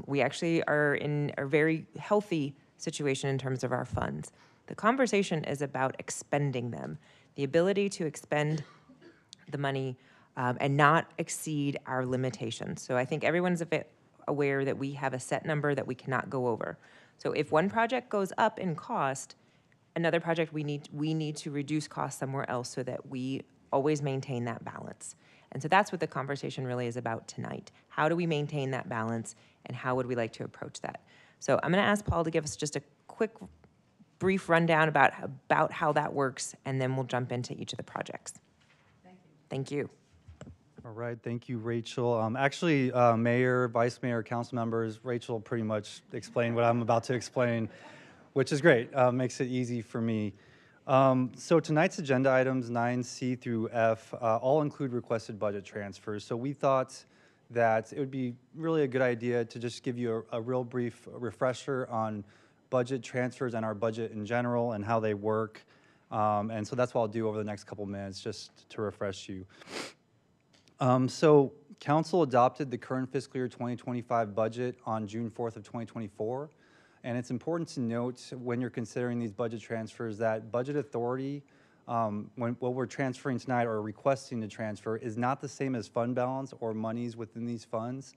We actually are in a very healthy situation in terms of our funds. The conversation is about expending them, the ability to expend the money and not exceed our limitations. So I think everyone's a bit aware that we have a set number that we cannot go over. So if one project goes up in cost, another project we need to reduce costs somewhere else so that we always maintain that balance. And so that's what the conversation really is about tonight. How do we maintain that balance, and how would we like to approach that? So I'm going to ask Paul to give us just a quick, brief rundown about how that works, and then we'll jump into each of the projects. Thank you. All right, thank you, Rachel. Actually, Mayor, Vice Mayor, council members, Rachel pretty much explained what I'm about to explain, which is great. Makes it easy for me. So tonight's agenda items 9C through F all include requested budget transfers. So we thought that it would be really a good idea to just give you a real brief refresher on budget transfers and our budget in general and how they work. And so that's what I'll do over the next couple minutes, just to refresh you. So council adopted the current fiscal year 2025 budget on June 4th of 2024. And it's important to note when you're considering these budget transfers that budget authority, what we're transferring tonight or requesting to transfer, is not the same as fund balance or monies within these funds.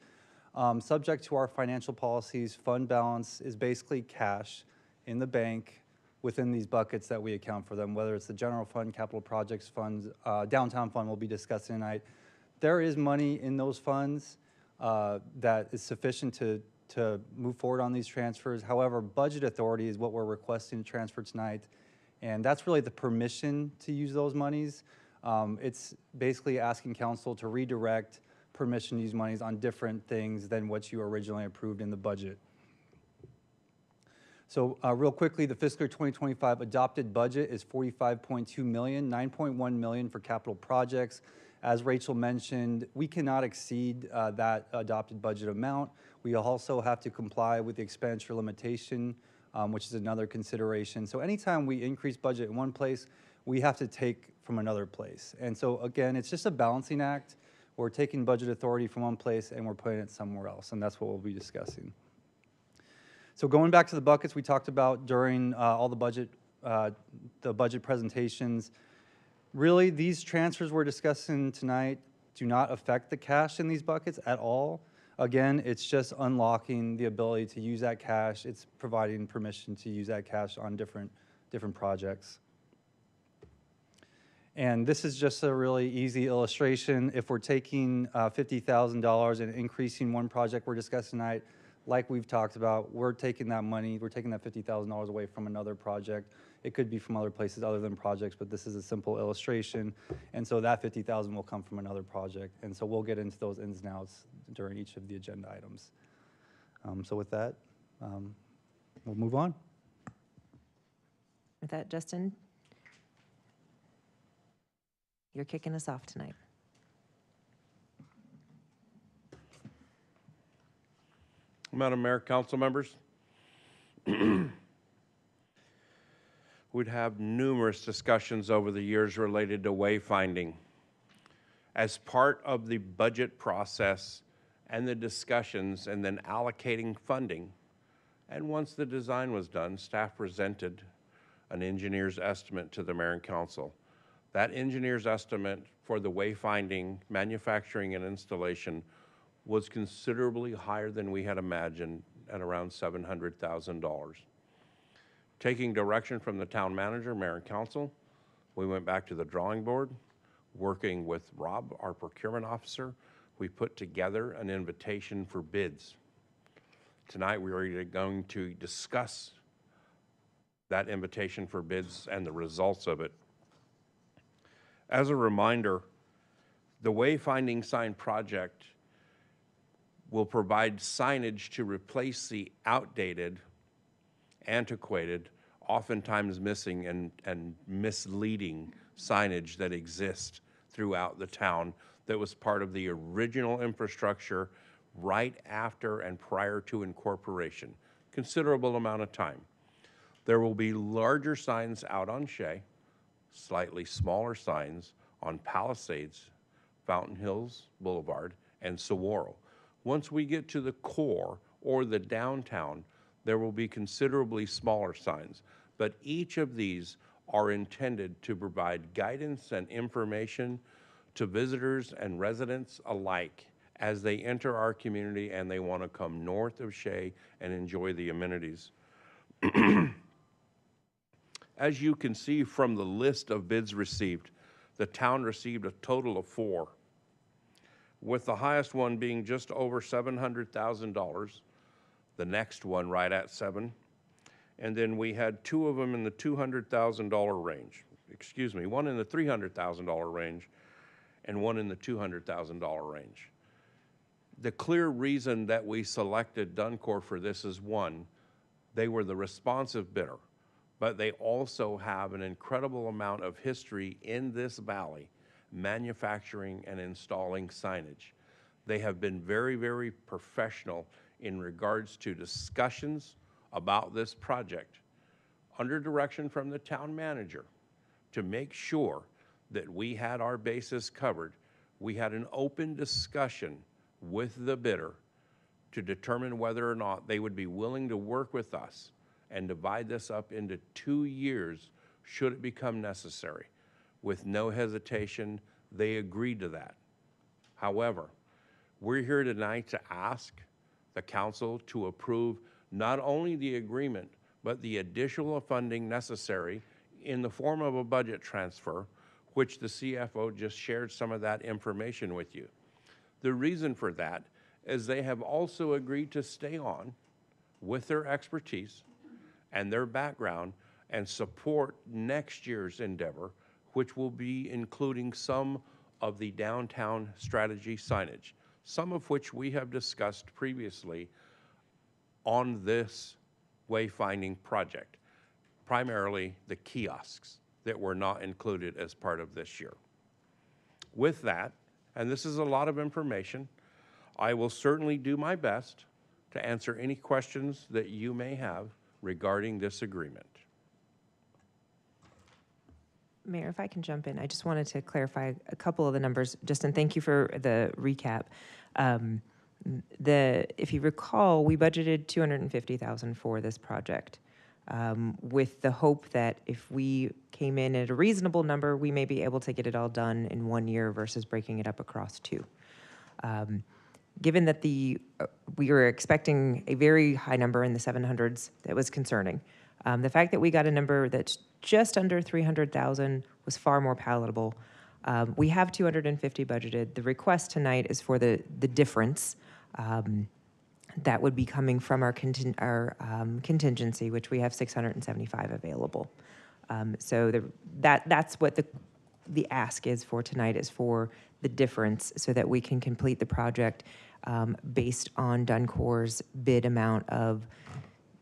Subject to our financial policies, fund balance is basically cash in the bank within these buckets that we account for them, whether it's the General Fund, Capital Projects Fund, Downtown Fund we'll be discussing tonight. There is money in those funds that is sufficient to move forward on these transfers. However, budget authority is what we're requesting to transfer tonight, and that's really the permission to use those monies. It's basically asking council to redirect permission to use monies on different things than what you originally approved in the budget. So real quickly, the fiscal year 2025 adopted budget is $45.2 million, $9.1 million for capital projects. As Rachel mentioned, we cannot exceed that adopted budget amount. We also have to comply with the expenditure limitation, which is another consideration. So anytime we increase budget in one place, we have to take from another place. And so again, it's just a balancing act. We're taking budget authority from one place and we're putting it somewhere else, and that's what we'll be discussing. So going back to the buckets we talked about during all the budget presentations, really these transfers we're discussing tonight do not affect the cash in these buckets at all. Again, it's just unlocking the ability to use that cash. It's providing permission to use that cash on different projects. And this is just a really easy illustration. If we're taking $50,000 and increasing one project we're discussing tonight, like we've talked about, we're taking that money, we're taking that $50,000 away from another project. It could be from other places other than projects, but this is a simple illustration. And so that $50,000 will come from another project. And so we'll get into those ins and outs during each of the agenda items. So with that, we'll move on. With that, Justin, you're kicking us off tonight. Madam Mayor, council members, we'd have numerous discussions over the years related to wayfinding. As part of the budget process and the discussions and then allocating funding, and once the design was done, staff presented an engineer's estimate to the mayor and council. That engineer's estimate for the wayfinding, manufacturing, and installation was considerably higher than we had imagined at around $700,000. Taking direction from the town manager, mayor, and council, we went back to the drawing board. Working with Rob, our procurement officer, we put together an invitation for bids. Tonight, we're going to discuss that invitation for bids and the results of it. As a reminder, the wayfinding sign project will provide signage to replace the outdated, antiquated, oftentimes missing and misleading signage that exists throughout the town that was part of the original infrastructure right after and prior to incorporation. Considerable amount of time. There will be larger signs out on Shea, slightly smaller signs on Palisades, Fountain Hills Boulevard, and Saguaro. Once we get to the core or the downtown, there will be considerably smaller signs, but each of these are intended to provide guidance and information to visitors and residents alike as they enter our community and they want to come north of Shea and enjoy the amenities. As you can see from the list of bids received, the town received a total of 4, with the highest one being just over $700,000, the next one right at 7, and then we had 2 of them in the $200,000 range. Excuse me, one in the $300,000 range and one in the $200,000 range. The clear reason that we selected Duncor for this is, one, they were the responsive bidder, but they also have an incredible amount of history in this valley, manufacturing and installing signage. They have been very, very professional in regards to discussions about this project under direction from the town manager to make sure that we had our bases covered. We had an open discussion with the bidder to determine whether or not they would be willing to work with us and divide this up into 2 years should it become necessary. With no hesitation, they agreed to that. However, we're here tonight to ask the council to approve not only the agreement, but the additional funding necessary in the form of a budget transfer, which the CFO just shared some of that information with you. The reason for that is they have also agreed to stay on with their expertise and their background and support next year's endeavor, which will be including some of the downtown strategy signage, some of which we have discussed previously on this wayfinding project, primarily the kiosks that were not included as part of this year. With that, and this is a lot of information, I will certainly do my best to answer any questions that you may have regarding this agreement. Mayor, if I can jump in, I just wanted to clarify a couple of the numbers. Justin, thank you for the recap. If you recall, we budgeted $250,000 for this project, with the hope that if we came in at a reasonable number, we may be able to get it all done in 1 year versus breaking it up across 2. Given that we were expecting a very high number in the 700s, that was concerning. The fact that we got a number that's just under 300,000 was far more palatable. We have 250 budgeted. The request tonight is for the difference that would be coming from our contingency, which we have 675 available. So that's what the ask is for tonight, is for the difference so that we can complete the project based on Duncor's bid amount of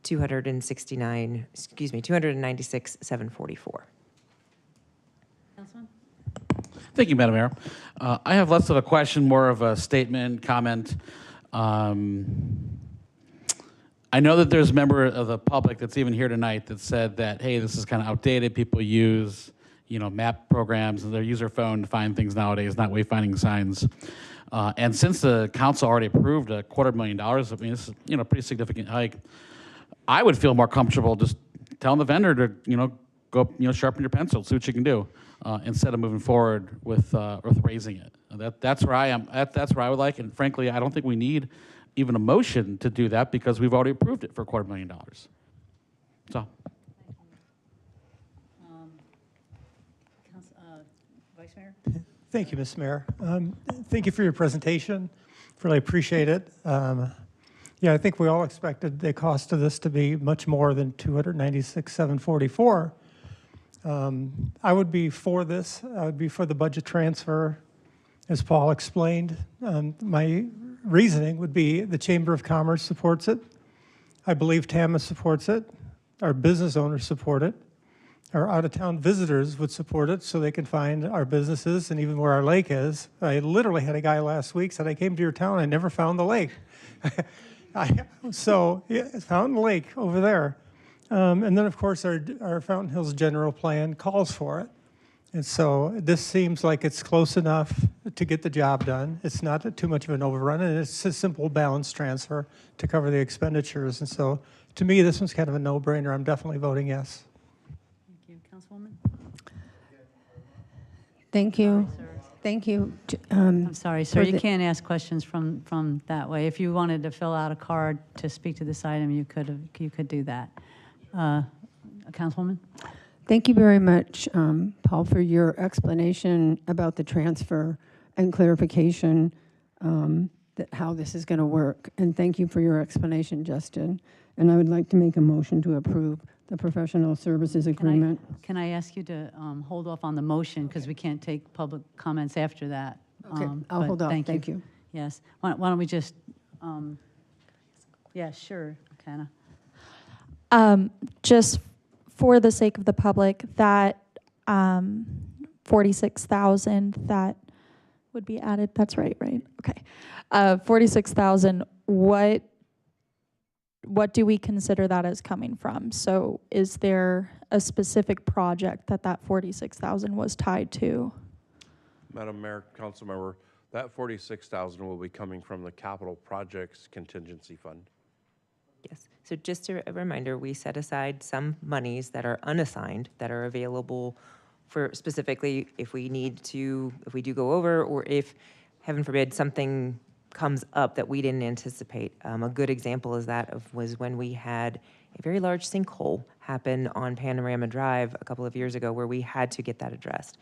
296,744. Councilman? Thank you, Madam Mayor. I have less of a question, more of a statement, comment. I know that there's a member of the public that's even here tonight that said that, hey, this is kind of outdated. People use, map programs and their use their phone to find things nowadays, not wayfinding signs. And since the council already approved $250,000, I mean, this is, a pretty significant hike. I would feel more comfortable just telling the vendor to, go, sharpen your pencil, see what you can do, instead of moving forward with raising it. That's where I am. That's where I would like, and frankly, I don't think we need even a motion to do that because we've already approved it for $250,000. So. Vice Mayor? Thank you, Ms. Mayor. Thank you for your presentation. Really appreciate it. Yeah, I think we all expected the cost of this to be much more than $296,744. I would be for this. I would be for the budget transfer, as Paul explained. My reasoning would be the Chamber of Commerce supports it. I believe TAMA supports it. Our business owners support it. Our out-of-town visitors would support it so they can find our businesses and even where our lake is. I literally had a guy last week said, I came to your town, I never found the lake. So, yeah, found the lake over there. And then, of course, our Fountain Hills general plan calls for it. And so this seems like it's close enough to get the job done. It's not too much of an overrun, and it's a simple balance transfer to cover the expenditures. And so, to me, this one's kind of a no-brainer. I'm definitely voting yes. Thank you. Councilwoman? Thank you. Thank you. I'm sorry, sir. You can't ask questions from that way. If you wanted to fill out a card to speak to this item, you could do that. Councilwoman? Thank you very much, Paul, for your explanation about the transfer and clarification how this is going to work. And thank you for your explanation, Justin. And I would like to make a motion to approve the professional services agreement. Can I ask you to hold off on the motion because we can't take public comments after that? Okay, I'll hold off. Thank you. Yes. Why don't we just, yeah, sure, Kenna. Just for the sake of the public, that 46,000 that would be added, that's right? Okay. 46,000, what do we consider that as coming from? So is there a specific project that 46,000 was tied to? Madam Mayor, Councilmember, that 46,000 will be coming from the Capital Projects Contingency Fund. Yes. So just a reminder, we set aside some monies that are unassigned that are available for specifically if we do go over, or if, heaven forbid, something comes up that we didn't anticipate. A good example is was when we had a very large sinkhole happen on Panorama Drive a couple of years ago where we had to get that addressed.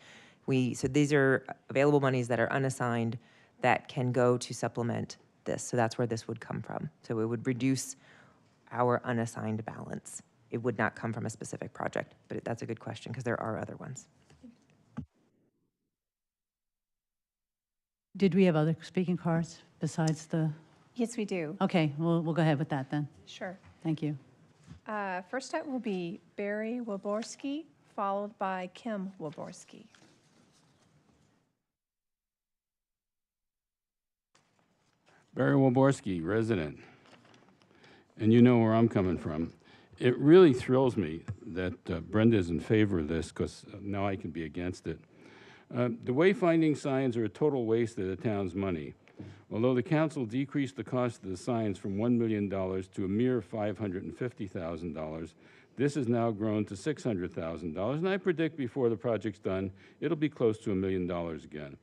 So these are available monies that are unassigned that can go to supplement this. So that's where this would come from. So it would reduce our unassigned balance. It would not come from a specific project, but that's a good question because there are other ones. Did we have other speaking cards besides the? Yes, we do. Okay, we'll go ahead with that then. Sure. Thank you. First up will be Barry Waborski, followed by Kim Waborski. Barry Waborski, resident. And you know where I'm coming from. It really thrills me that Brenda's in favor of this because now I can be against it. The wayfinding signs are a total waste of the town's money. Although the council decreased the cost of the signs from $1 million to a mere $550,000, this has now grown to $600,000, and I predict before the project's done, it'll be close to $1 million again.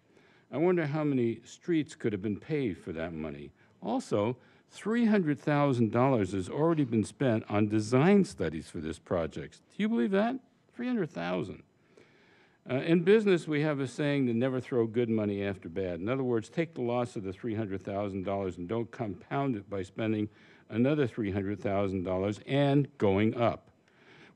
I wonder how many streets could have been paved for that money. Also, $300,000 has already been spent on design studies for this project. Do you believe that? $300,000. In business, we have a saying to never throw good money after bad. In other words, take the loss of the $300,000 and don't compound it by spending another $300,000 and going up.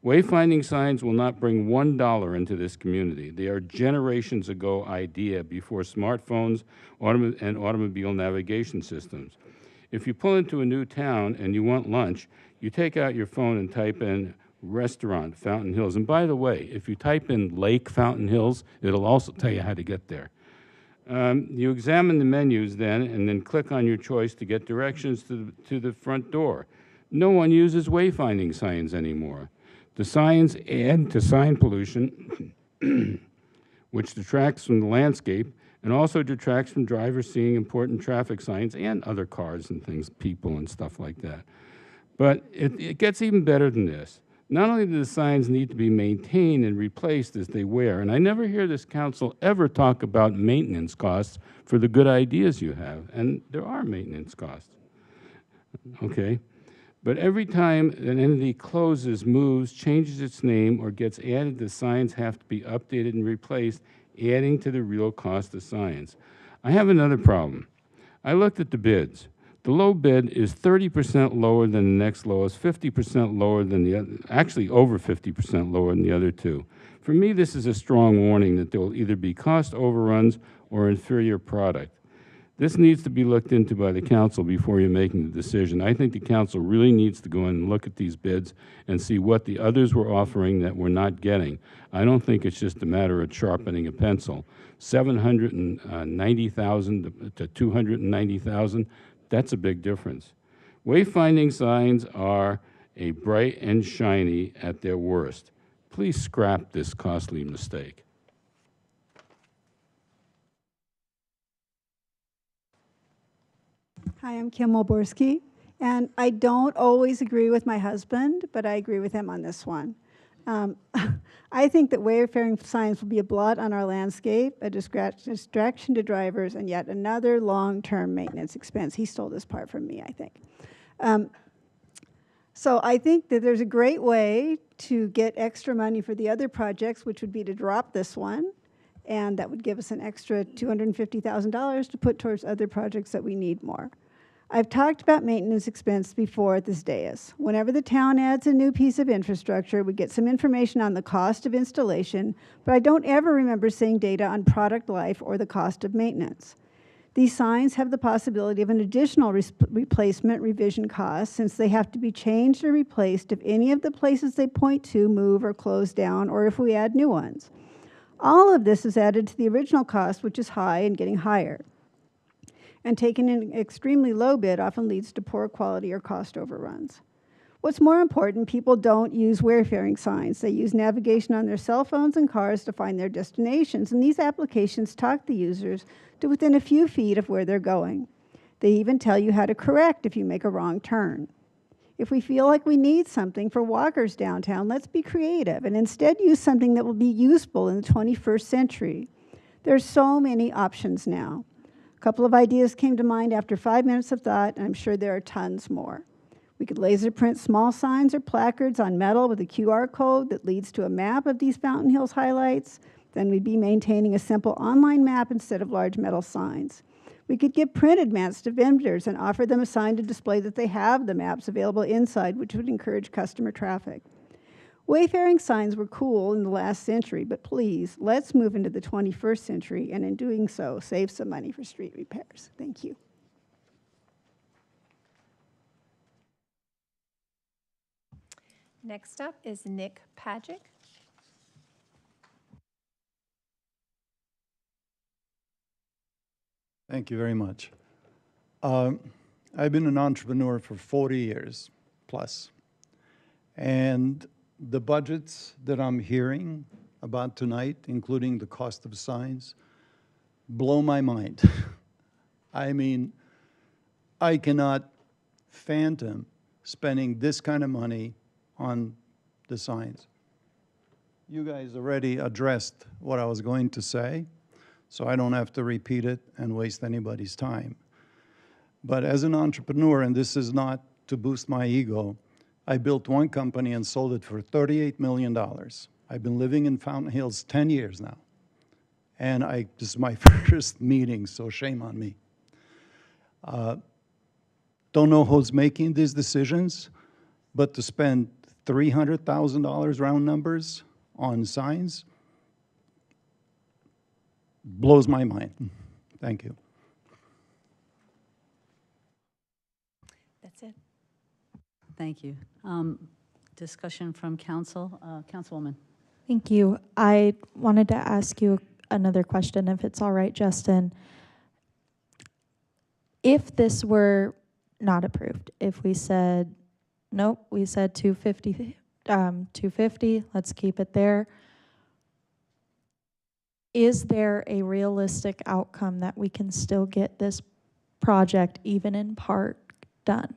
Wayfinding signs will not bring $1 into this community. They are generations ago idea before smartphones and automobile navigation systems. If you pull into a new town and you want lunch, You take out your phone and type in restaurant, Fountain Hills. And by the way, if you type in Lake Fountain Hills, it'll also tell you how to get there. You examine the menus then, and then click on your choice to get directions to the front door. No one uses wayfinding signs anymore. The signs add to sign pollution, which detracts from the landscape, and also detracts from drivers seeing important traffic signs and other cars and things, people and stuff like that. But it gets even better than this. Not only do the signs need to be maintained and replaced as they wear, and I never hear this council ever talk about maintenance costs for the good ideas you have, and there are maintenance costs, okay? But every time an entity closes, moves, changes its name, or gets added, the signs have to be updated and replaced, adding to the real cost of signs. I have another problem. I looked at the bids. The low bid is 30% lower than the next lowest, 50% lower than the other, actually over 50% lower than the other two. For me, this is a strong warning that there will either be cost overruns or inferior product. This needs to be looked into by the council before you're making the decision. I think the council really needs to go in and look at these bids and see what the others were offering that we're not getting. I don't think it's just a matter of sharpening a pencil. 790,000 to 290,000. That's a big difference. Wayfinding signs are a bright and shiny at their worst. Please scrap this costly mistake. Hi, I'm Kim Wolborski, and I don't always agree with my husband, but I agree with him on this one. I think that wayfaring signs will be a blot on our landscape, a distraction to drivers, and yet another long-term maintenance expense. He stole this part from me, I think. So I think that there's a great way to get extra money for the other projects, which would be to drop this one, and that would give us an extra $250,000 to put towards other projects that we need more. I've talked about maintenance expense before at this dais. Whenever the town adds a new piece of infrastructure, we get some information on the cost of installation, but I don't ever remember seeing data on product life or the cost of maintenance. These signs have the possibility of an additional replacement revision cost, since they have to be changed or replaced if any of the places they point to move or close down, or if we add new ones. All of this is added to the original cost, which is high and getting higher. And taking an extremely low bid often leads to poor quality or cost overruns. What's more important, people don't use wayfaring signs. They use navigation on their cell phones and cars to find their destinations, and these applications talk the users to within a few feet of where they're going. They even tell you how to correct if you make a wrong turn. If we feel like we need something for walkers downtown, let's be creative and instead use something that will be useful in the 21st century. There's so many options now. A couple of ideas came to mind after 5 minutes of thought, and I'm sure there are tons more. We could laser print small signs or placards on metal with a QR code that leads to a map of these Fountain Hills highlights. Then we'd be maintaining a simple online map instead of large metal signs. We could give printed maps to vendors and offer them a sign to display that they have the maps available inside, which would encourage customer traffic. Wayfaring signs were cool in the last century, but please, let's move into the 21st century, and in doing so, save some money for street repairs. Thank you. Next up is Nick Pajic. Thank you very much. I've been an entrepreneur for 40 years plus, and the budgets that I'm hearing about tonight, including the cost of signs, blow my mind. I mean, I cannot fathom spending this kind of money on the signs. You guys already addressed what I was going to say, so I don't have to repeat it and waste anybody's time. But as an entrepreneur, and this is not to boost my ego, I built one company and sold it for $38 million. I've been living in Fountain Hills 10 years now. And this is my first meeting, so shame on me. Don't know who's making these decisions, but to spend $300,000 round numbers on signs blows my mind. Thank you. That's it. Thank you. Discussion from council, Councilwoman. Thank you. I wanted to ask you another question, if it's all right, Justin. If this were not approved, if we said, nope, we said 250, let's keep it there. Is there a realistic outcome that we can still get this project, even in part, done?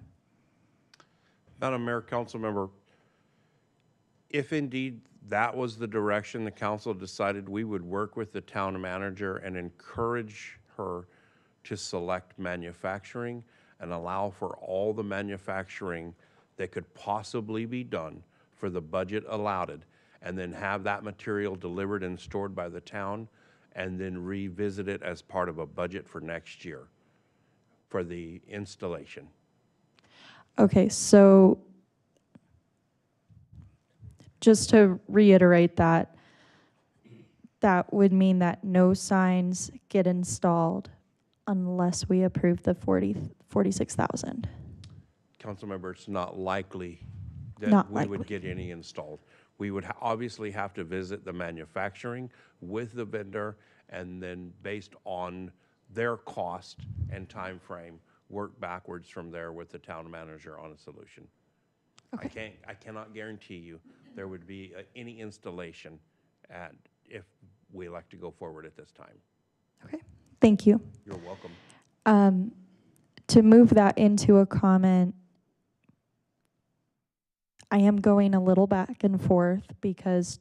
Madam Mayor, council member, if indeed that was the direction the council decided, we would work with the town manager and encourage her to select manufacturing and allow for all the manufacturing that could possibly be done for the budget allotted, and then have that material delivered and stored by the town, and then revisit it as part of a budget for next year for the installation. Okay, so just to reiterate that, that would mean that no signs get installed unless we approve the 46,000. Council member, it's not likely that we would likely. get any installed. We would obviously have to visit the manufacturing with the vendor, and then based on their cost and time frame, work backwards from there with the town manager on a solution. Okay. I cannot guarantee you there would be any installation if we elect to go forward at this time. Okay, thank you. You're welcome. To move that into a comment, I am going a little back and forth because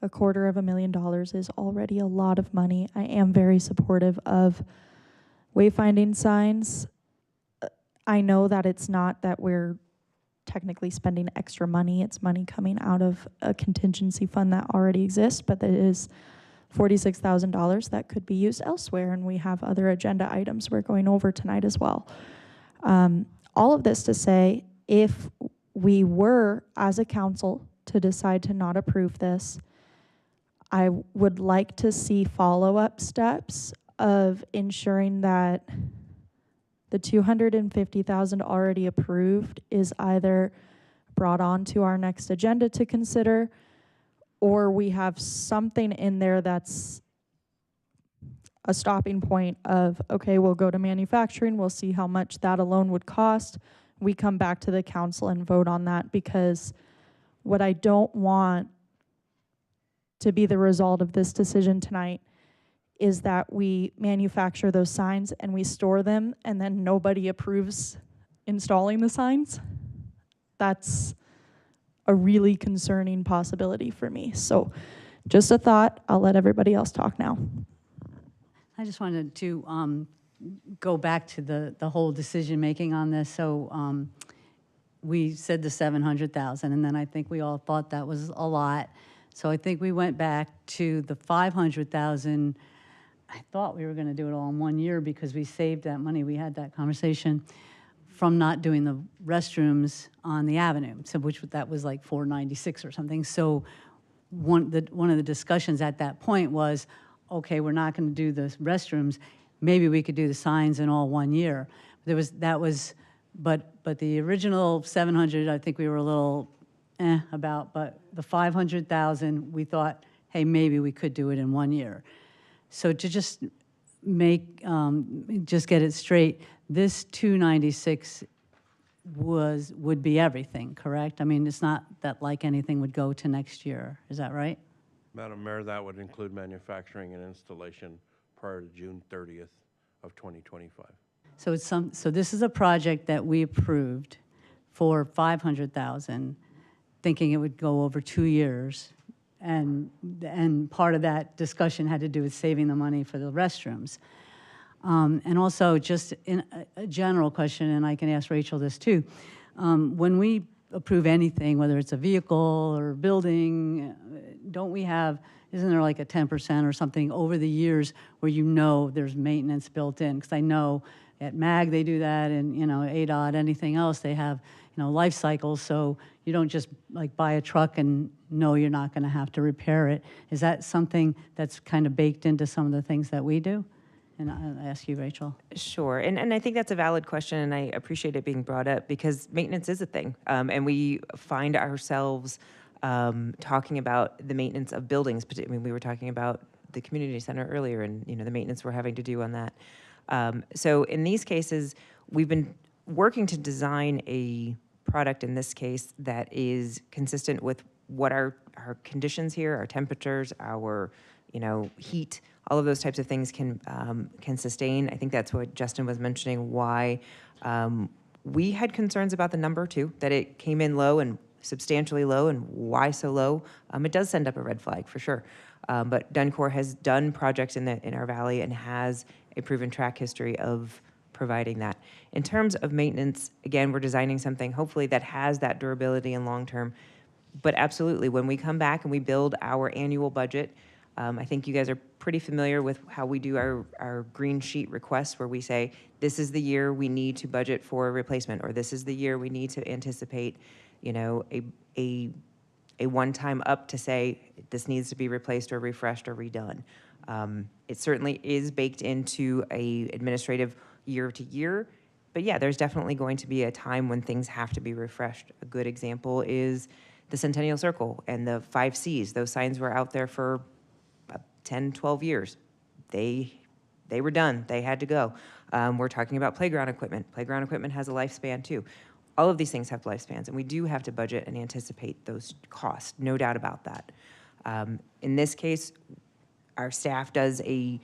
$250,000 is already a lot of money. I am very supportive of wayfinding signs. I know that it's not that we're technically spending extra money. It's money coming out of a contingency fund that already exists, but that is $46,000 that could be used elsewhere, and we have other agenda items we're going over tonight as well. All of this to say, if we were, as a council, to decide to not approve this, I would like to see follow-up steps of ensuring that the $250,000 already approved is either brought on to our next agenda to consider, or we have something in there that's a stopping point of, okay, we'll go to manufacturing, we'll see how much that alone would cost. We come back to the council and vote on that, because what I don't want to be the result of this decision tonight is that we manufacture those signs and we store them and then nobody approves installing the signs. That's a really concerning possibility for me. So just a thought. I'll let everybody else talk now. I just wanted to go back to the whole decision-making on this. So we said the 700,000, and then I think we all thought that was a lot. So I think we went back to the 500,000. I thought we were going to do it all in 1 year because we saved that money. We had that conversation from not doing the restrooms on the avenue, so that was like $496 or something. So one of the discussions at that point was, okay, we're not going to do the restrooms. Maybe we could do the signs in all 1 year. But the original 700, I think we were a little about. But the 500,000, we thought, hey, maybe we could do it in 1 year. So to just just get it straight, this 296 would be everything, correct? I mean, it's not that like anything would go to next year. Is that right? Madam Mayor, that would include manufacturing and installation prior to June 30th of 2025. So so this is a project that we approved for 500,000, thinking it would go over 2 years. And part of that discussion had to do with saving the money for the restrooms. And also, just in a general question, and I can ask Rachel this too, when we approve anything, whether it's a vehicle or a building, isn't there like a 10% or something over the years where there's maintenance built in? Because I know at MAG they do that, and ADOT, anything else, they have life cycles, so you don't just like buy a truck and know you're not going to have to repair it. Is that something that's kind of baked into some of the things that we do? And I'll ask you, Rachel. Sure, and I think that's a valid question, and I appreciate it being brought up because maintenance is a thing, and we find ourselves talking about the maintenance of buildings. I mean, we were talking about the community center earlier, and the maintenance we're having to do on that. So in these cases, we've been working to design a product in this case that is consistent with what our conditions here, our temperatures, our heat, all of those types of things can sustain. I think that's what Justin was mentioning, why we had concerns about the number too, that it came in low and substantially low, and why so low. It does send up a red flag for sure. But Duncor has done projects in our valley and has a proven track history of providing that. In terms of maintenance, again, we're designing something hopefully that has that durability and long-term. But absolutely, when we come back and we build our annual budget, I think you guys are pretty familiar with how we do our green sheet requests, where we say, this is the year we need to budget for a replacement, or this is the year we need to anticipate, a one-time up to say, this needs to be replaced or refreshed or redone. It certainly is baked into a administrative year to year, but yeah, there's definitely going to be a time when things have to be refreshed. A good example is the Centennial Circle and the 5 Cs. Those signs were out there for 10, 12 years. They were done. They had to go. We're talking about playground equipment. Playground equipment has a lifespan too. All of these things have lifespans, and we do have to budget and anticipate those costs, no doubt about that. In this case, our staff does a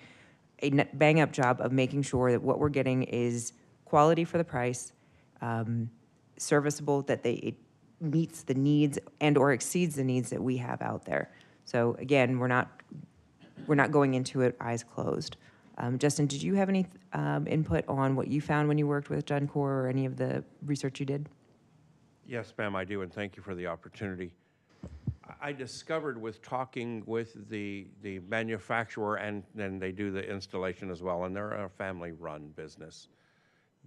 bang-up job of making sure that what we're getting is quality for the price, serviceable, that it meets the needs and or exceeds the needs that we have out there. So again, we're not going into it eyes closed. Justin, did you have any input on what you found when you worked with Duncor or any of the research you did? Yes, ma'am, I do, and thank you for the opportunity. I discovered with talking with the manufacturer, and then they do the installation as well, and they're a family-run business,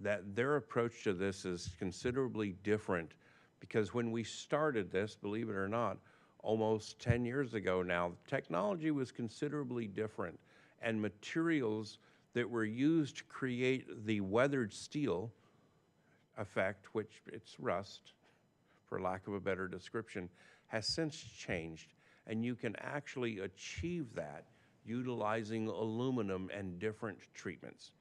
that their approach to this is considerably different, because when we started this, believe it or not, almost 10 years ago now, technology was considerably different, and materials that were used to create the weathered steel effect, which it's rust, for lack of a better description, has since changed, and you can actually achieve that utilizing aluminum and different treatments.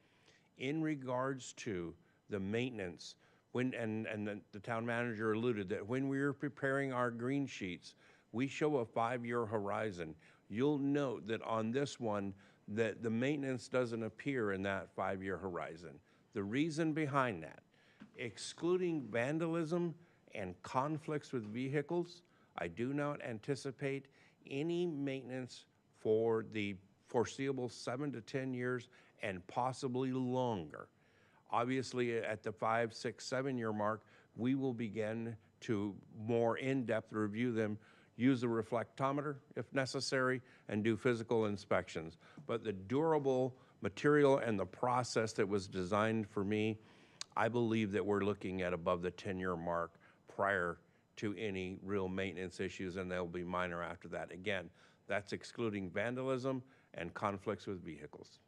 In regards to the maintenance, the town manager alluded that when we were preparing our green sheets, we show a 5-year horizon. You'll note that on this one, that the maintenance doesn't appear in that 5-year horizon. The reason behind that, excluding vandalism and conflicts with vehicles, I do not anticipate any maintenance for the foreseeable 7 to 10 years and possibly longer. Obviously, at the 5, 6, 7-year mark, we will begin to more in-depth review them, use a reflectometer if necessary, and do physical inspections. But the durable material and the process that was designed for me, I believe that we're looking at above the 10-year mark prior to any real maintenance issues, and they'll be minor after that. Again, that's excluding vandalism and conflicts with vehicles.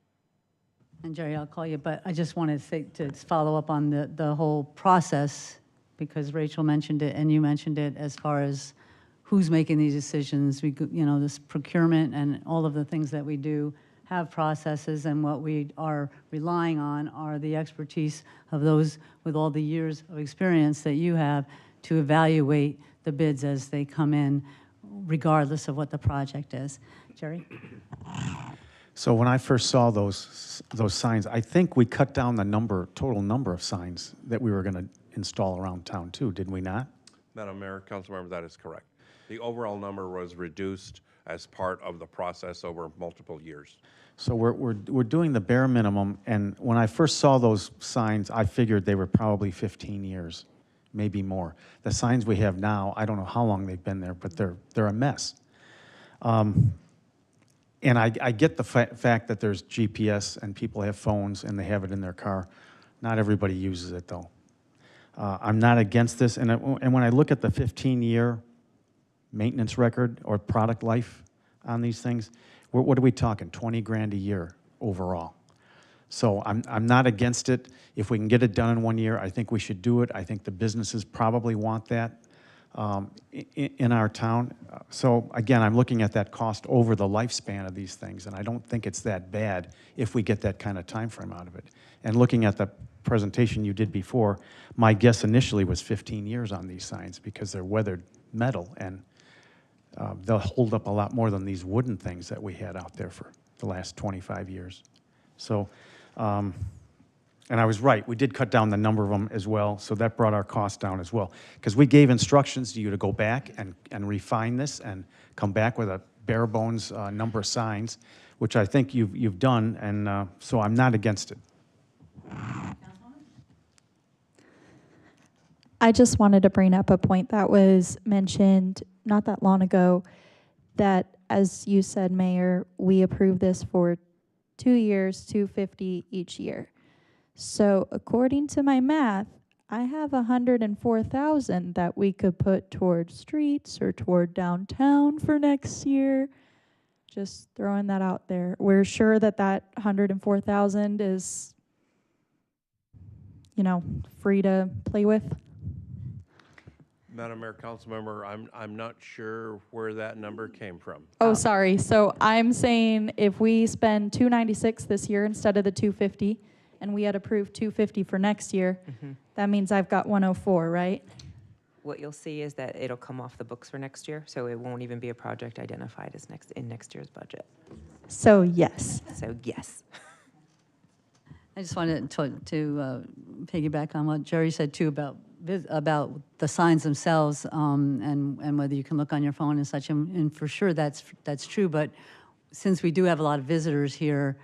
And Jerry, I'll call you, but I just wanted to follow up on the whole process, because Rachel mentioned it and you mentioned it, as far as who's making these decisions. This procurement and all of the things that we do have processes, and what we are relying on are the expertise of those with all the years of experience that you have to evaluate the bids as they come in, regardless of what the project is. Jerry? So when I first saw those signs, I think we cut down the total number of signs that we were going to install around town too, did we not? Madam Mayor, Councilmember, that is correct. The overall number was reduced as part of the process over multiple years. So we're doing the bare minimum, and when I first saw those signs, I figured they were probably 15 years, maybe more. The signs we have now, I don't know how long they've been there, but they're a mess. And I get the fact that there's GPS and people have phones and they have it in their car. Not everybody uses it though. I'm not against this, and when I look at the 15-year maintenance record or product life on these things, what are we talking? 20 grand a year overall. So I'm not against it. If we can get it done in 1 year, I think we should do it. I think the businesses probably want that in our town. So again, I'm looking at that cost over the lifespan of these things, and I don't think it's that bad if we get that kind of time frame out of it. And looking at the presentation you did before, my guess initially was 15 years on these signs because they're weathered metal, and they'll hold up a lot more than these wooden things that we had out there for the last 25 years. So, and I was right, we did cut down the number of them as well, so that brought our cost down as well. Because we gave instructions to you to go back and refine this and come back with a bare bones number of signs, which I think you've done, and so I'm not against it. I just wanted to bring up a point that was mentioned not that long ago, that, as you said, Mayor, we approved this for 2 years, $250 each year. So according to my math, I have $104,000 that we could put toward streets or toward downtown for next year. Just throwing that out there. We're sure that that $104,000 is, you know, free to play with. Madam Mayor, Councilmember, I'm not sure where that number came from. Oh, sorry. So I'm saying if we spend $296 this year instead of the $250, and we had approved $250 for next year, that means I've got $104, right? What you'll see is that it'll come off the books for next year, so it won't even be a project identified as in next year's budget. So yes. So yes. I just wanted to piggyback on what Jerry said too about the signs themselves, and whether you can look on your phone and such, and for sure that's true. But since we do have a lot of visitors here,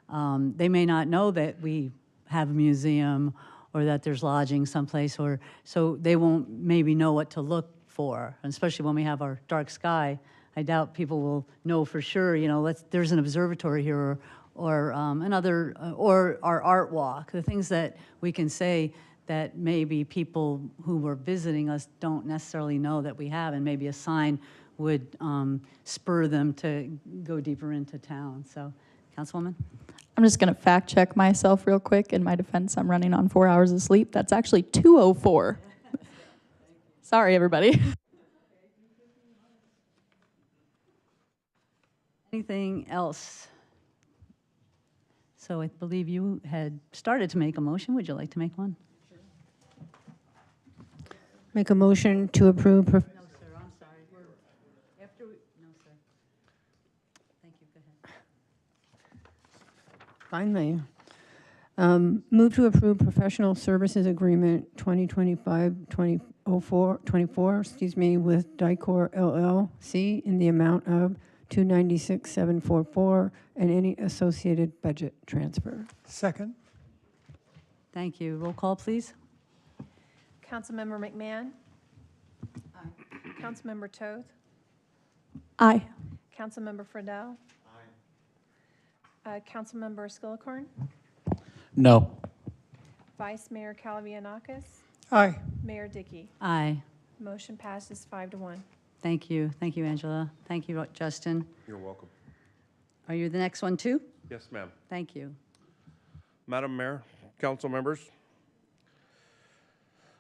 they may not know that we have a museum or that there's lodging someplace, or so they won't maybe know what to look for. And especially when we have our dark sky, I doubt people will know for sure. You know, there's an observatory here, or another, or our art walk. The things that we can say that maybe people who were visiting us don't necessarily know that we have, and maybe a sign would spur them to go deeper into town. So, Councilwoman? I'm just going to fact check myself real quick. In my defense, I'm running on 4 hours of sleep. That's actually 2:04. Sorry, everybody. Anything else? So I believe you had started to make a motion. Would you like to make one? Make a motion to approve. No, sir, I'm sorry. No, sir. Thank you, go ahead. Finally. Move to approve professional services agreement 2025-24, with Duncor LLC in the amount of $296,744 and any associated budget transfer. Second. Thank you. Roll call, please. Councilmember McMahon? Aye. Councilmember Toth? Aye. Councilmember Friedel? Aye. Councilmember Skillicorn? No. Vice Mayor Calavianakis? Aye. Mayor Dickey? Aye. Motion passes 5-1. Thank you. Thank you, Angela. Thank you, Justin. You're welcome. Are you the next one, too? Yes, ma'am. Thank you. Madam Mayor, council members,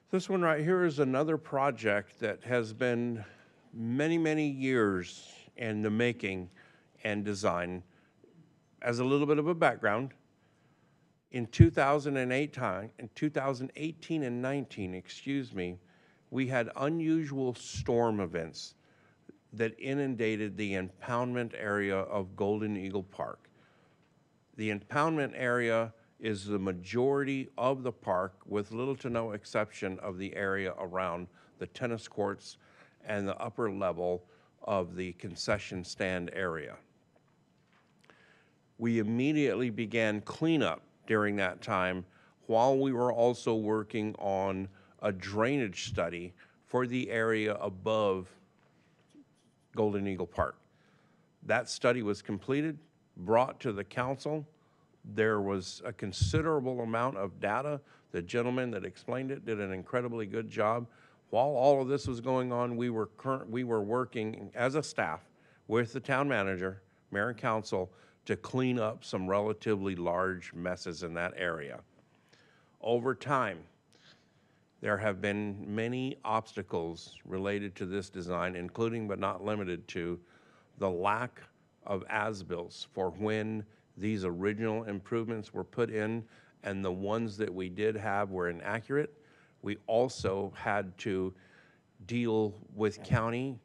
this one right here is another project that has been many, many years in the making and design. As a little bit of a background, in 2018 and 19, we had unusual storm events that inundated the impoundment area of Golden Eagle Park. The impoundment area is the majority of the park, with little to no exception of the area around the tennis courts and the upper level of the concession stand area. We immediately began cleanup during that time, while we were also working on a drainage study for the area above Golden Eagle Park. That study was completed, brought to the council. There was a considerable amount of data. The gentleman that explained it did an incredibly good job. While all of this was going on, we were working as a staff with the town manager, mayor and council, to clean up some relatively large messes in that area. Over time, there have been many obstacles related to this design, including but not limited to the lack of as-bills for when these original improvements were put in, and the ones that we did have were inaccurate. We also had to deal with county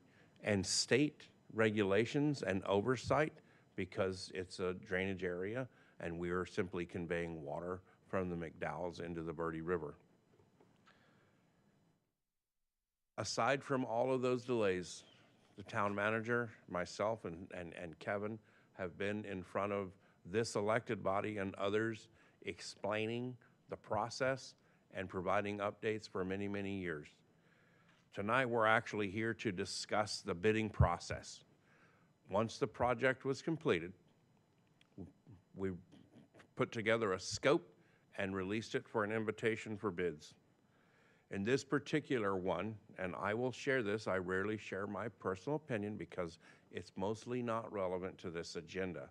and state regulations and oversight because it's a drainage area and we are simply conveying water from the McDowells into the Verde River. Aside from all of those delays, the town manager, myself, and Kevin have been in front of this elected body and others explaining the process and providing updates for many, many years. Tonight, we're actually here to discuss the bidding process. Once the project was completed, we put together a scope and released it for an invitation for bids. In this particular one, and I will share this, I rarely share my personal opinion because it's mostly not relevant to this agenda.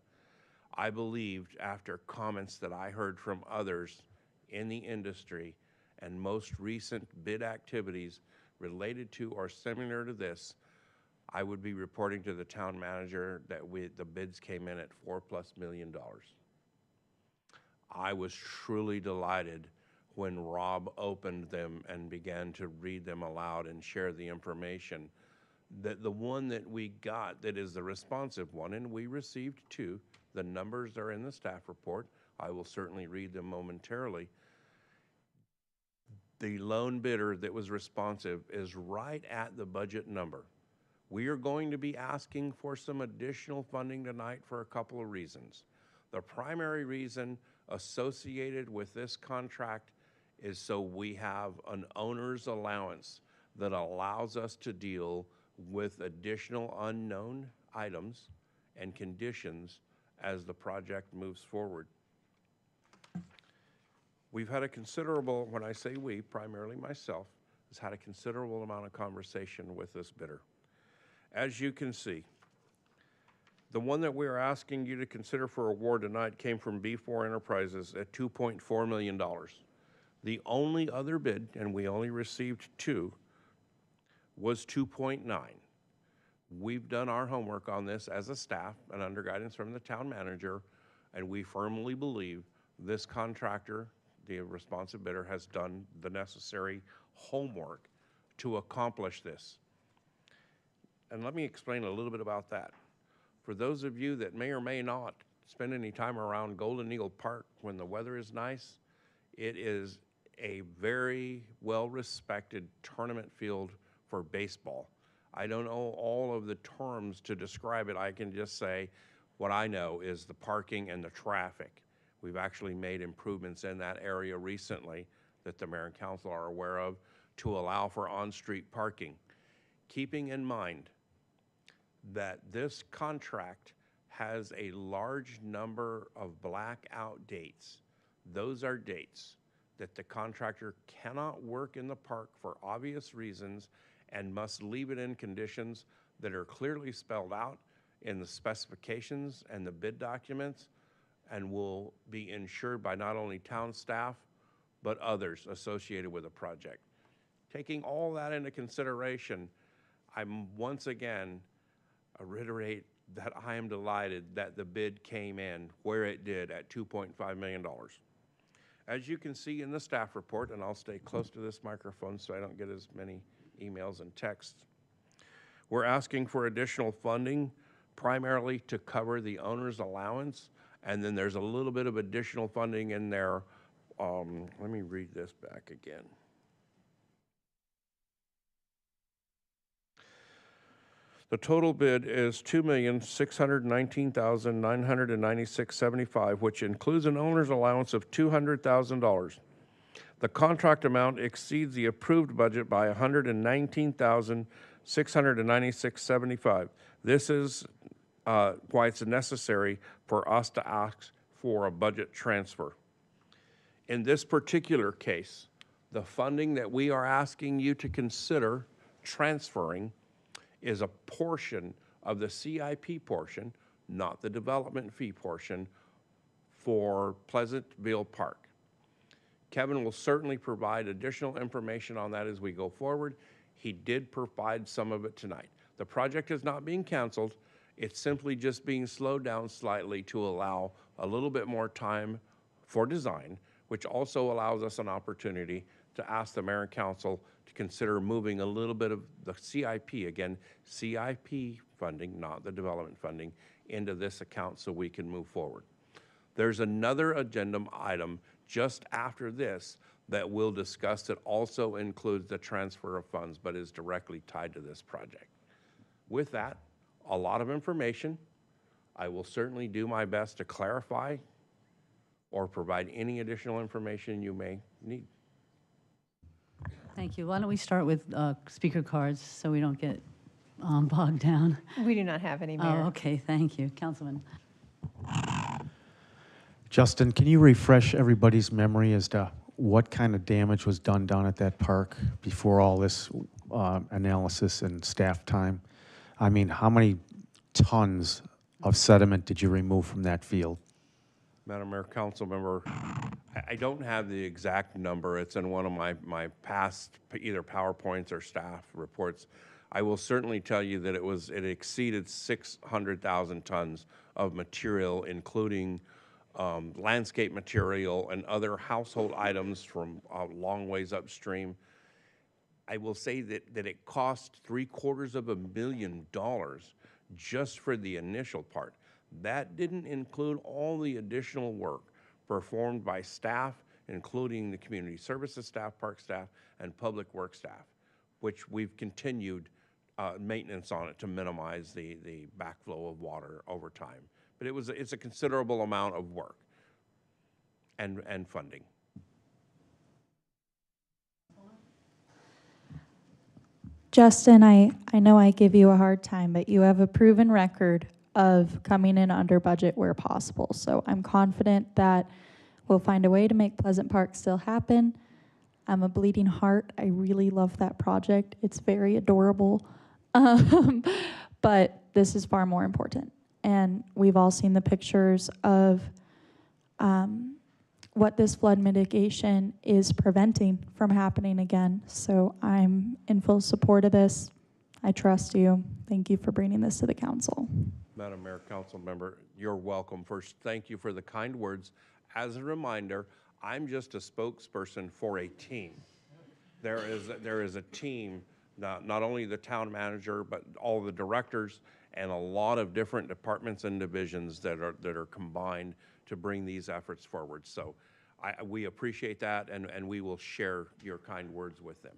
I believed after comments that I heard from others in the industry and most recent bid activities related to or similar to this, I would be reporting to the town manager that the bids came in at $4+ million. I was truly delighted when Rob opened them and began to read them aloud and share the information, that the one that we got that is the responsive one, and we received two, the numbers are in the staff report, I will certainly read them momentarily. The lone bidder that was responsive is right at the budget number. We are going to be asking for some additional funding tonight for a couple of reasons. The primary reason associated with this contract is so we have an owner's allowance that allows us to deal with additional unknown items and conditions as the project moves forward. We've had a considerable, when I say we, primarily myself, has had a considerable amount of conversation with this bidder. As you can see, the one that we are asking you to consider for award tonight came from B4 Enterprises at $2.4 million. The only other bid, and we only received two, was 2.9. We've done our homework on this as a staff and under guidance from the town manager, and we firmly believe this contractor, the responsive bidder, has done the necessary homework to accomplish this. And let me explain a little bit about that. For those of you that may or may not spend any time around Golden Eagle Park when the weather is nice, it is a very well-respected tournament field for baseball. I don't know all of the terms to describe it. I can just say what I know is the parking and the traffic. We've actually made improvements in that area recently that the mayor and council are aware of to allow for on-street parking. Keeping in mind that this contract has a large number of blackout dates. Those are dates that the contractor cannot work in the park for obvious reasons and must leave it in conditions that are clearly spelled out in the specifications and the bid documents and will be ensured by not only town staff, but others associated with the project. Taking all that into consideration, I'm once again reiterate that I am delighted that the bid came in where it did at $2.5 million. As you can see in the staff report, and I'll stay close to this microphone so I don't get as many emails and texts, we're asking for additional funding primarily to cover the owner's allowance, and then there's a little bit of additional funding in there. Let me read this back again. The total bid is $2,619,996.75, which includes an owner's allowance of $200,000. The contract amount exceeds the approved budget by $119,696.75. This is why it's necessary for us to ask for a budget transfer. In this particular case, the funding that we are asking you to consider transferring is a portion of the CIP portion, not the development fee portion, for Pleasantville Park. Kevin will certainly provide additional information on that as we go forward. He did provide some of it tonight. The project is not being canceled. It's simply just being slowed down slightly to allow a little bit more time for design, which also allows us an opportunity to ask the mayor and council to consider moving a little bit of the CIP, again, CIP funding, not the development funding, into this account so we can move forward. There's another agenda item just after this that we'll discuss that also includes the transfer of funds but is directly tied to this project. With that, a lot of information. I will certainly do my best to clarify or provide any additional information you may need. Thank you. Why don't we start with speaker cards so we don't get bogged down? We do not have any, Mayor. Oh, okay, thank you. Councilman. Justin, can you refresh everybody's memory as to what kind of damage was done down at that park before all this analysis and staff time? I mean, how many tons of sediment did you remove from that field? Madam Mayor, council member, I don't have the exact number. It's in one of my past either PowerPoints or staff reports. I will certainly tell you that it exceeded 600,000 tons of material, including landscape material and other household items from a long ways upstream. I will say that it cost $750,000 just for the initial part. That didn't include all the additional work performed by staff, including the community services staff, park staff, and public works staff, which we've continued maintenance on it to minimize the backflow of water over time. But it's a considerable amount of work and funding. Justin, I know I give you a hard time, but you have a proven record of coming in under budget where possible. So I'm confident that we'll find a way to make Pleasant Park still happen. I'm a bleeding heart. I really love that project. It's very adorable. But this is far more important. And we've all seen the pictures of what this flood mitigation is preventing from happening again. So I'm in full support of this. I trust you. Thank you for bringing this to the council. Madam Mayor, council member, you're welcome. First, thank you for the kind words. As a reminder, I'm just a spokesperson for a team. There is a team, not only the town manager, but all the directors and a lot of different departments and divisions that are combined to bring these efforts forward. So we appreciate that, and we will share your kind words with them.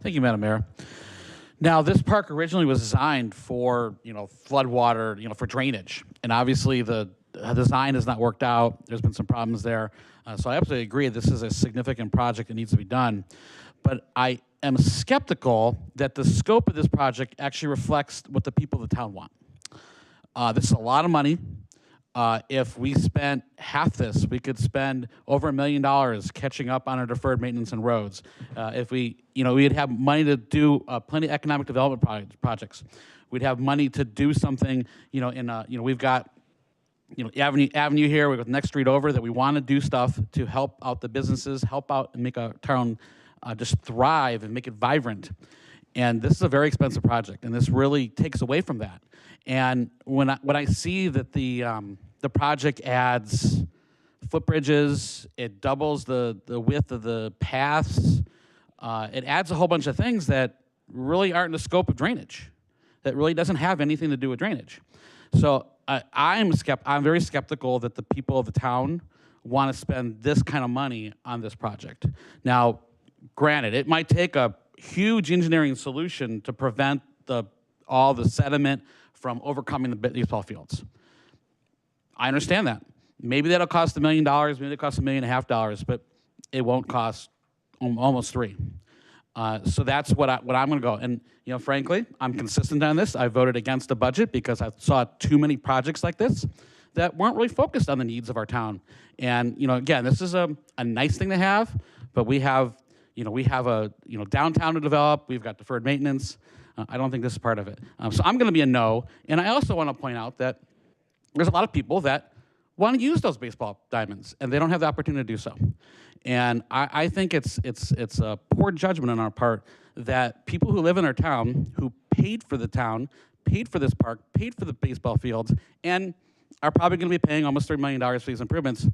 Thank you, Madam Mayor. Now, this park originally was designed for, flood water, for drainage. And obviously the design has not worked out. There's been some problems there. So I absolutely agree this is a significant project that needs to be done. But I am skeptical that the scope of this project actually reflects what the people of the town want. This is a lot of money. If we spent half this, we could spend over $1 million catching up on our deferred maintenance and roads. If we'd have money to do plenty of economic development projects. We'd have money to do something, we've got, Avenue here, we've got the next street over that we want to do stuff to help out the businesses, help out and make our town just thrive and make it vibrant. And this is a very expensive project, and this really takes away from that. And when I see that the project adds footbridges, it doubles the width of the paths, it adds a whole bunch of things that really aren't in the scope of drainage, that really doesn't have anything to do with drainage. So I'm very skeptical that the people of the town want to spend this kind of money on this project. Now, granted, it might take a huge engineering solution to prevent all the sediment from overcoming the baseball fields. I understand that. Maybe that'll cost $1 million, maybe it'll cost $1.5 million, but it won't cost almost $3 million. So that's what I'm going to go. And frankly, I'm consistent on this. I voted against the budget because I saw too many projects like this that weren't really focused on the needs of our town. And again, this is a nice thing to have, but we have a downtown to develop. We've got deferred maintenance. I don't think this is part of it. So I'm going to be a no. And I also want to point out that there's a lot of people that want to use those baseball diamonds, and they don't have the opportunity to do so. And I think it's a poor judgment on our part that people who live in our town, who paid for the town, paid for this park, paid for the baseball fields, and are probably going to be paying almost $3 million for these improvements,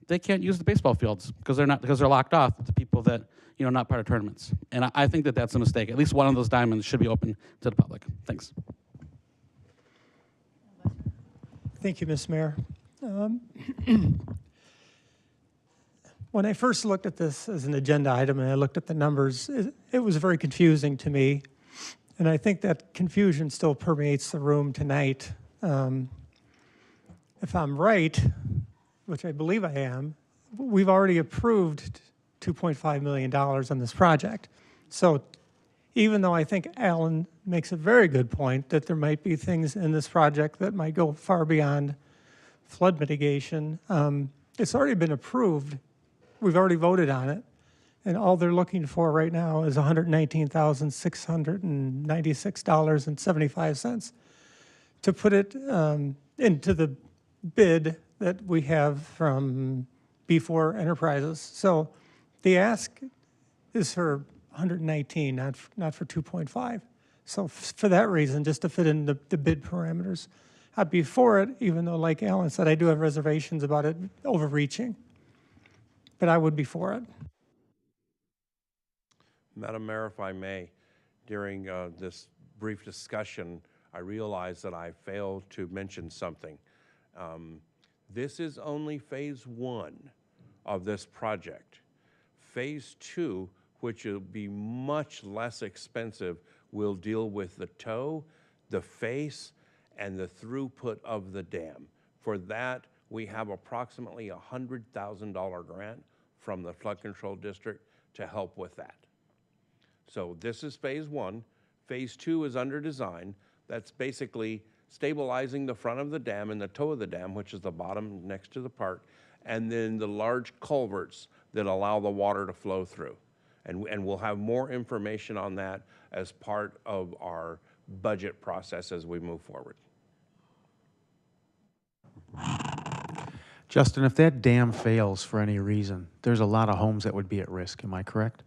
they can't use the baseball fields because they're locked off to people that not part of tournaments. And I think that that's a mistake. At least one of those diamonds should be open to the public. Thanks. Thank you, Ms. Mayor. When I first looked at this as an agenda item and I looked at the numbers, it was very confusing to me. And I think that confusion still permeates the room tonight. If I'm right, which I believe I am, we've already approved $2.5 million on this project. So even though I think Alan makes a very good point that there might be things in this project that might go far beyond flood mitigation, it's already been approved. We've already voted on it. And all they're looking for right now is $119,696.75 to put it into the bid that we have from B4 Enterprises. So the ask is for 119, not for 2.5. So for that reason, just to fit in the bid parameters, I'd be for it, even though, like Alan said, I do have reservations about it overreaching. But I would be for it. Madam Mayor, if I may, during this brief discussion, I realized that I failed to mention something. This is only phase 1 of this project. Phase 2, which will be much less expensive, will deal with the toe, the face, and the throughput of the dam. For that, we have approximately a $100,000 grant from the Flood Control District to help with that. So this is phase 1. Phase 2 is under design. That's basically stabilizing the front of the dam and the toe of the dam, which is the bottom next to the park, and then the large culverts that allow the water to flow through. And we'll have more information on that as part of our budget process as we move forward. Justin, if that dam fails for any reason, there's a lot of homes that would be at risk. Am I correct?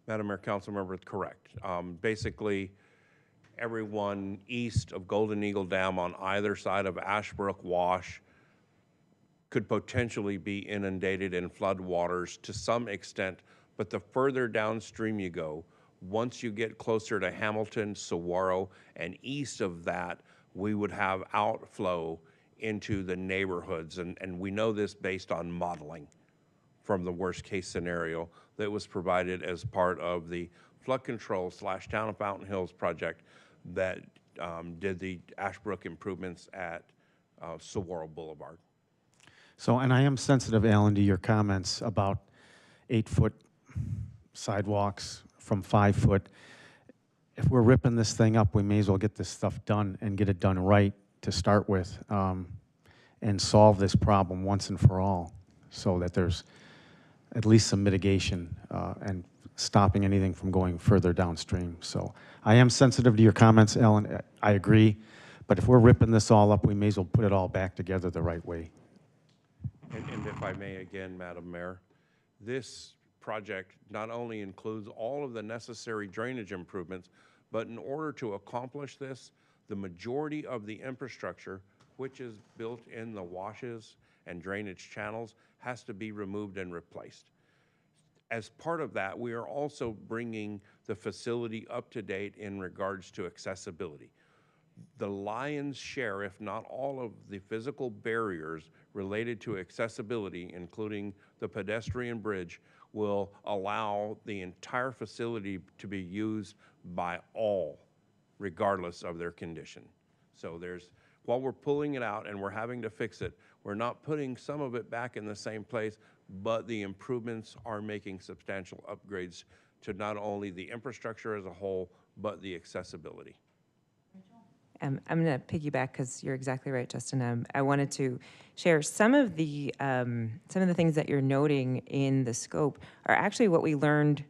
Madam Mayor, Councilmember, correct. Basically, everyone east of Golden Eagle Dam on either side of Ashbrook Wash could potentially be inundated in flood waters to some extent, but the further downstream you go, once you get closer to Hamilton, Saguaro, and east of that, we would have outflow into the neighborhoods. And we know this based on modeling from the worst case scenario that was provided as part of the flood control / Town of Fountain Hills project that did the Ashbrook improvements at Saguaro Boulevard. So, and I am sensitive, Alan, to your comments about 8-foot sidewalks from 5 foot. If we're ripping this thing up, we may as well get this stuff done and get it done right to start with, and solve this problem once and for all, so that there's at least some mitigation and stopping anything from going further downstream. So I am sensitive to your comments, Ellen. I agree. But if we're ripping this all up, we may as well put it all back together the right way. And if I may again, Madam Mayor, this project not only includes all of the necessary drainage improvements, but in order to accomplish this, the majority of the infrastructure, which is built in the washes and drainage channels, has to be removed and replaced. As part of that, we are also bringing the facility up to date in regards to accessibility. The lion's share, if not all of the physical barriers related to accessibility, including the pedestrian bridge, will allow the entire facility to be used by all, regardless of their condition. So while we're pulling it out and we're having to fix it, we're not putting some of it back in the same place, but the improvements are making substantial upgrades to not only the infrastructure as a whole, but the accessibility. I'm going to piggyback because you're exactly right, Justin. I wanted to share some of the things that you're noting in the scope are actually what we learned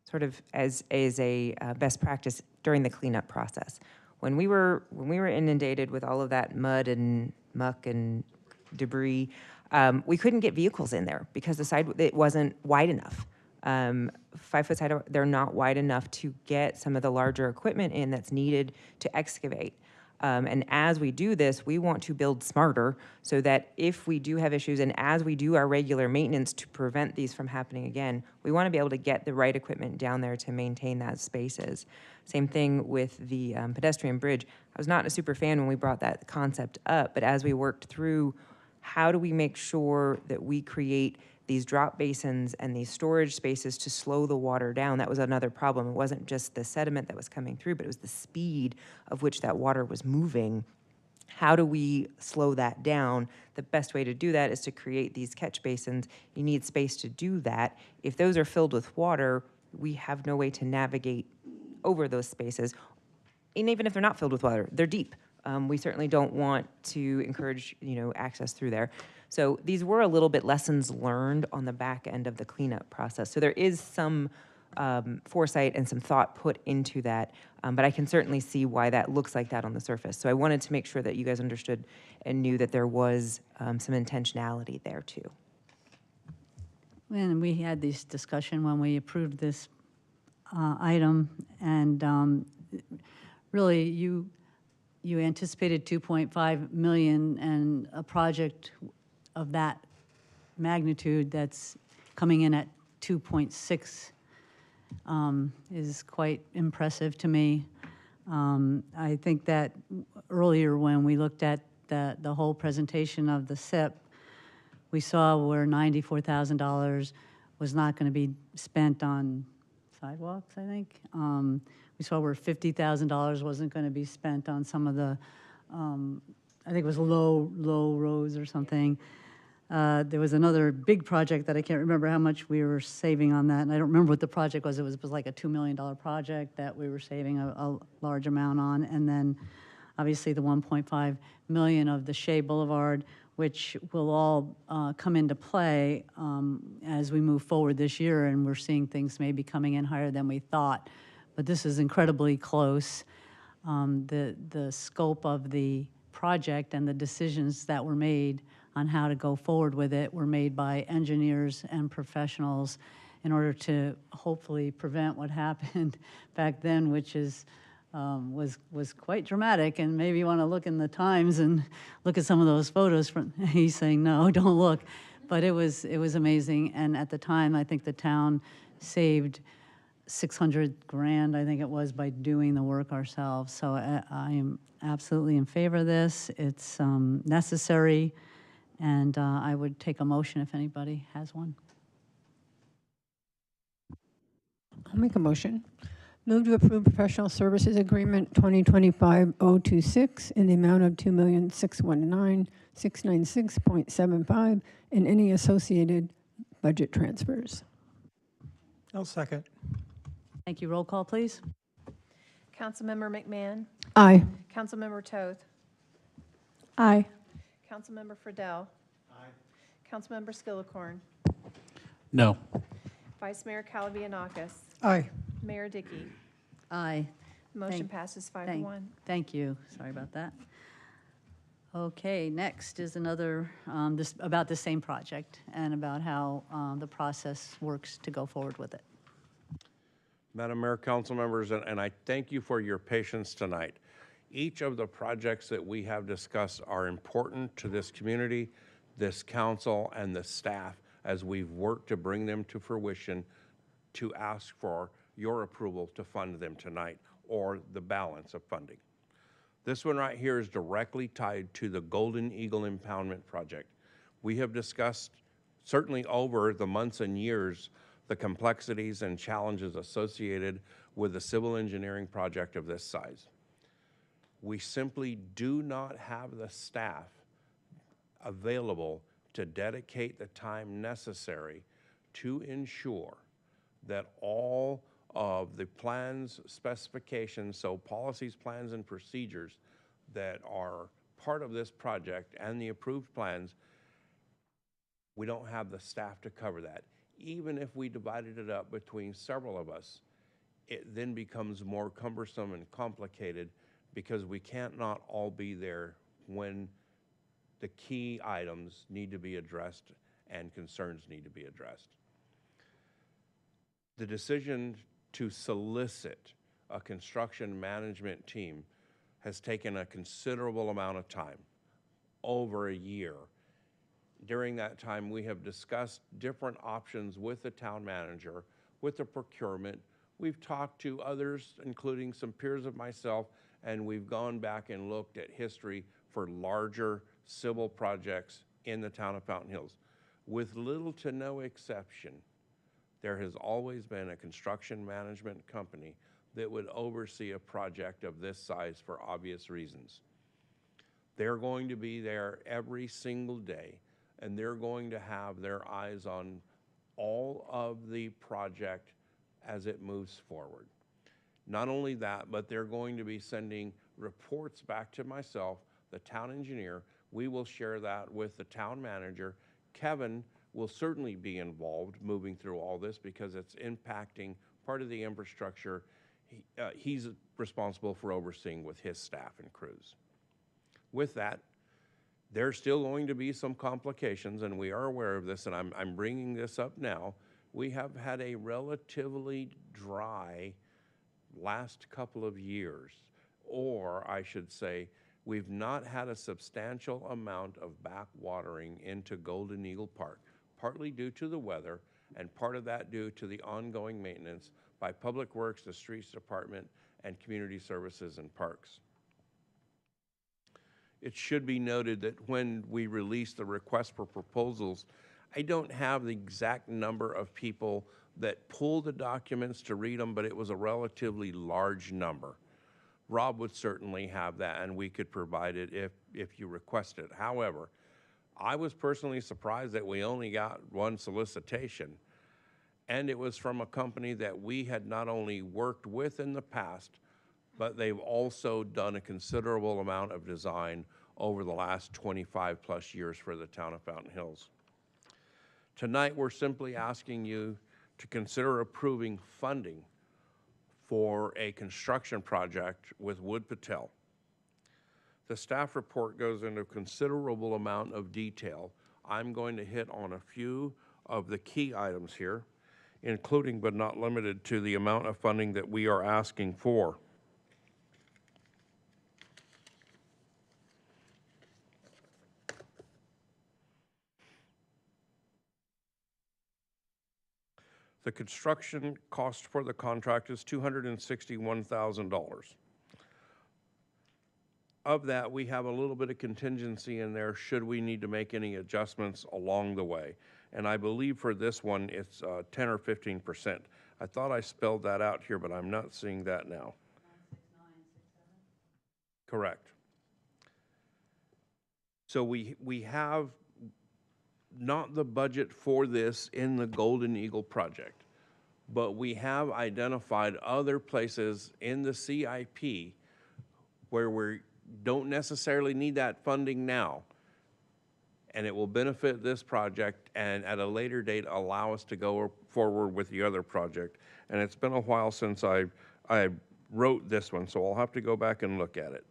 sort of as a best practice during the cleanup process. When we were inundated with all of that mud and muck and debris, we couldn't get vehicles in there because it wasn't wide enough. 5-foot side, they're not wide enough to get some of the larger equipment in that's needed to excavate. And as we do this, we want to build smarter so that if we do have issues and as we do our regular maintenance to prevent these from happening again, we want to be able to get the right equipment down there to maintain that spaces. Same thing with the pedestrian bridge. I was not a super fan when we brought that concept up, but as we worked through how do we make sure that we create these drop basins and these storage spaces to slow the water down, that was another problem. It wasn't just the sediment that was coming through, but it was the speed of which that water was moving. How do we slow that down? The best way to do that is to create these catch basins. You need space to do that. If those are filled with water, we have no way to navigate over those spaces. And even if they're not filled with water, they're deep. We certainly don't want to encourage, access through there. So these were a little bit lessons learned on the back end of the cleanup process. So there is some foresight and some thought put into that, but I can certainly see why that looks like that on the surface. So I wanted to make sure that you guys understood and knew that there was some intentionality there too. And we had this discussion when we approved this item, and really you anticipated 2.5 million, and a project of that magnitude that's coming in at 2.6 is quite impressive to me. I think that earlier when we looked at the whole presentation of the SIP, we saw where $94,000 was not going to be spent on sidewalks, I think. We saw where $50,000 wasn't going to be spent on some of the, I think it was low roads or something. There was another big project that I can't remember how much we were saving on that, and I don't remember what the project was. It was like a $2 million project that we were saving a large amount on, and then obviously the 1.5 million of the Shea Boulevard, which will all come into play as we move forward this year, and we're seeing things maybe coming in higher than we thought. But this is incredibly close. The scope of the project and the decisions that were made on how to go forward with it were made by engineers and professionals in order to hopefully prevent what happened back then, which is was quite dramatic. And maybe you want to look in the Times and look at some of those photos. He's saying, no, don't look. But it was amazing. And at the time, I think the town saved 600 grand, I think it was, by doing the work ourselves. So I am absolutely in favor of this. It's necessary, and I would take a motion if anybody has one. I'll make a motion. Move to approve professional services agreement 2025-026 in the amount of $2,619,696.75 and any associated budget transfers. I'll second. Thank you. Roll call, please. Councilmember McMahon. Aye. Councilmember Toth. Aye. Councilmember Friedel. Aye. Councilmember Skillicorn. No. Vice Mayor Calavianakis. Aye. Mayor Dickey. Aye. Motion passes 5-1. Thank you. Sorry about that. Okay, next is another, about the same project and about how the process works to go forward with it. Madam Mayor, council members, and I thank you for your patience tonight. Each of the projects that we have discussed are important to this community, this council, and the staff as we've worked to bring them to fruition, to ask for your approval to fund them tonight, or the balance of funding. This one right here is directly tied to the Golden Eagle Impoundment Project. We have discussed, certainly over the months and years, the complexities and challenges associated with a civil engineering project of this size. We simply do not have the staff available to dedicate the time necessary to ensure that all of the plans, specifications, so policies, plans, and procedures that are part of this project and the approved plans, we don't have the staff to cover that. even if we divided it up between several of us, it then becomes more cumbersome and complicated because we can't not all be there when the key items need to be addressed and concerns need to be addressed. The decision to solicit a construction management team has taken a considerable amount of time, over a year. During that time, we have discussed different options with the town manager, with the procurement. We've talked to others, including some peers of myself, and we've gone back and looked at history for larger civil projects in the town of Fountain Hills. With little to no exception, there has always been a construction management company that would oversee a project of this size for obvious reasons. They're going to be there every single day, and they're going to have their eyes on all of the project as it moves forward. Not only that, but they're going to be sending reports back to myself, the town engineer. We will share that with the town manager. Kevin will certainly be involved moving through all this because it's impacting part of the infrastructure he's responsible for overseeing with his staff and crews. With that, there's still going to be some complications, and we are aware of this, and I'm bringing this up now. We have had a relatively dry last couple of years, or I should say, we've not had a substantial amount of backwatering into Golden Eagle Park, partly due to the weather, and part of that due to the ongoing maintenance by Public Works, the Streets Department, and Community Services and Parks. It should be noted that when we release the request for proposals, I don't have the exact number of people that pulled the documents to read them, but it was a relatively large number. Rob would certainly have that, and we could provide it if you request it. However, I was personally surprised that we only got one solicitation, and it was from a company that we had not only worked with in the past, but they've also done a considerable amount of design over the last 25 plus years for the town of Fountain Hills. Tonight, we're simply asking you to consider approving funding for a construction project with Wood Patel. The staff report goes into a considerable amount of detail. I'm going to hit on a few of the key items here, including but not limited to the amount of funding that we are asking for. The construction cost for the contract is $261,000. Of that, we have a little bit of contingency in there should we need to make any adjustments along the way. And I believe for this one, it's 10 or 15%. I thought I spelled that out here, but I'm not seeing that now. 96967. Correct. So we have not the budget for this in the Golden Eagle project, but we have identified other places in the CIP where we don't necessarily need that funding now, and it will benefit this project and at a later date allow us to go forward with the other project. And it's been a while since I wrote this one, so I'll have to go back and look at it.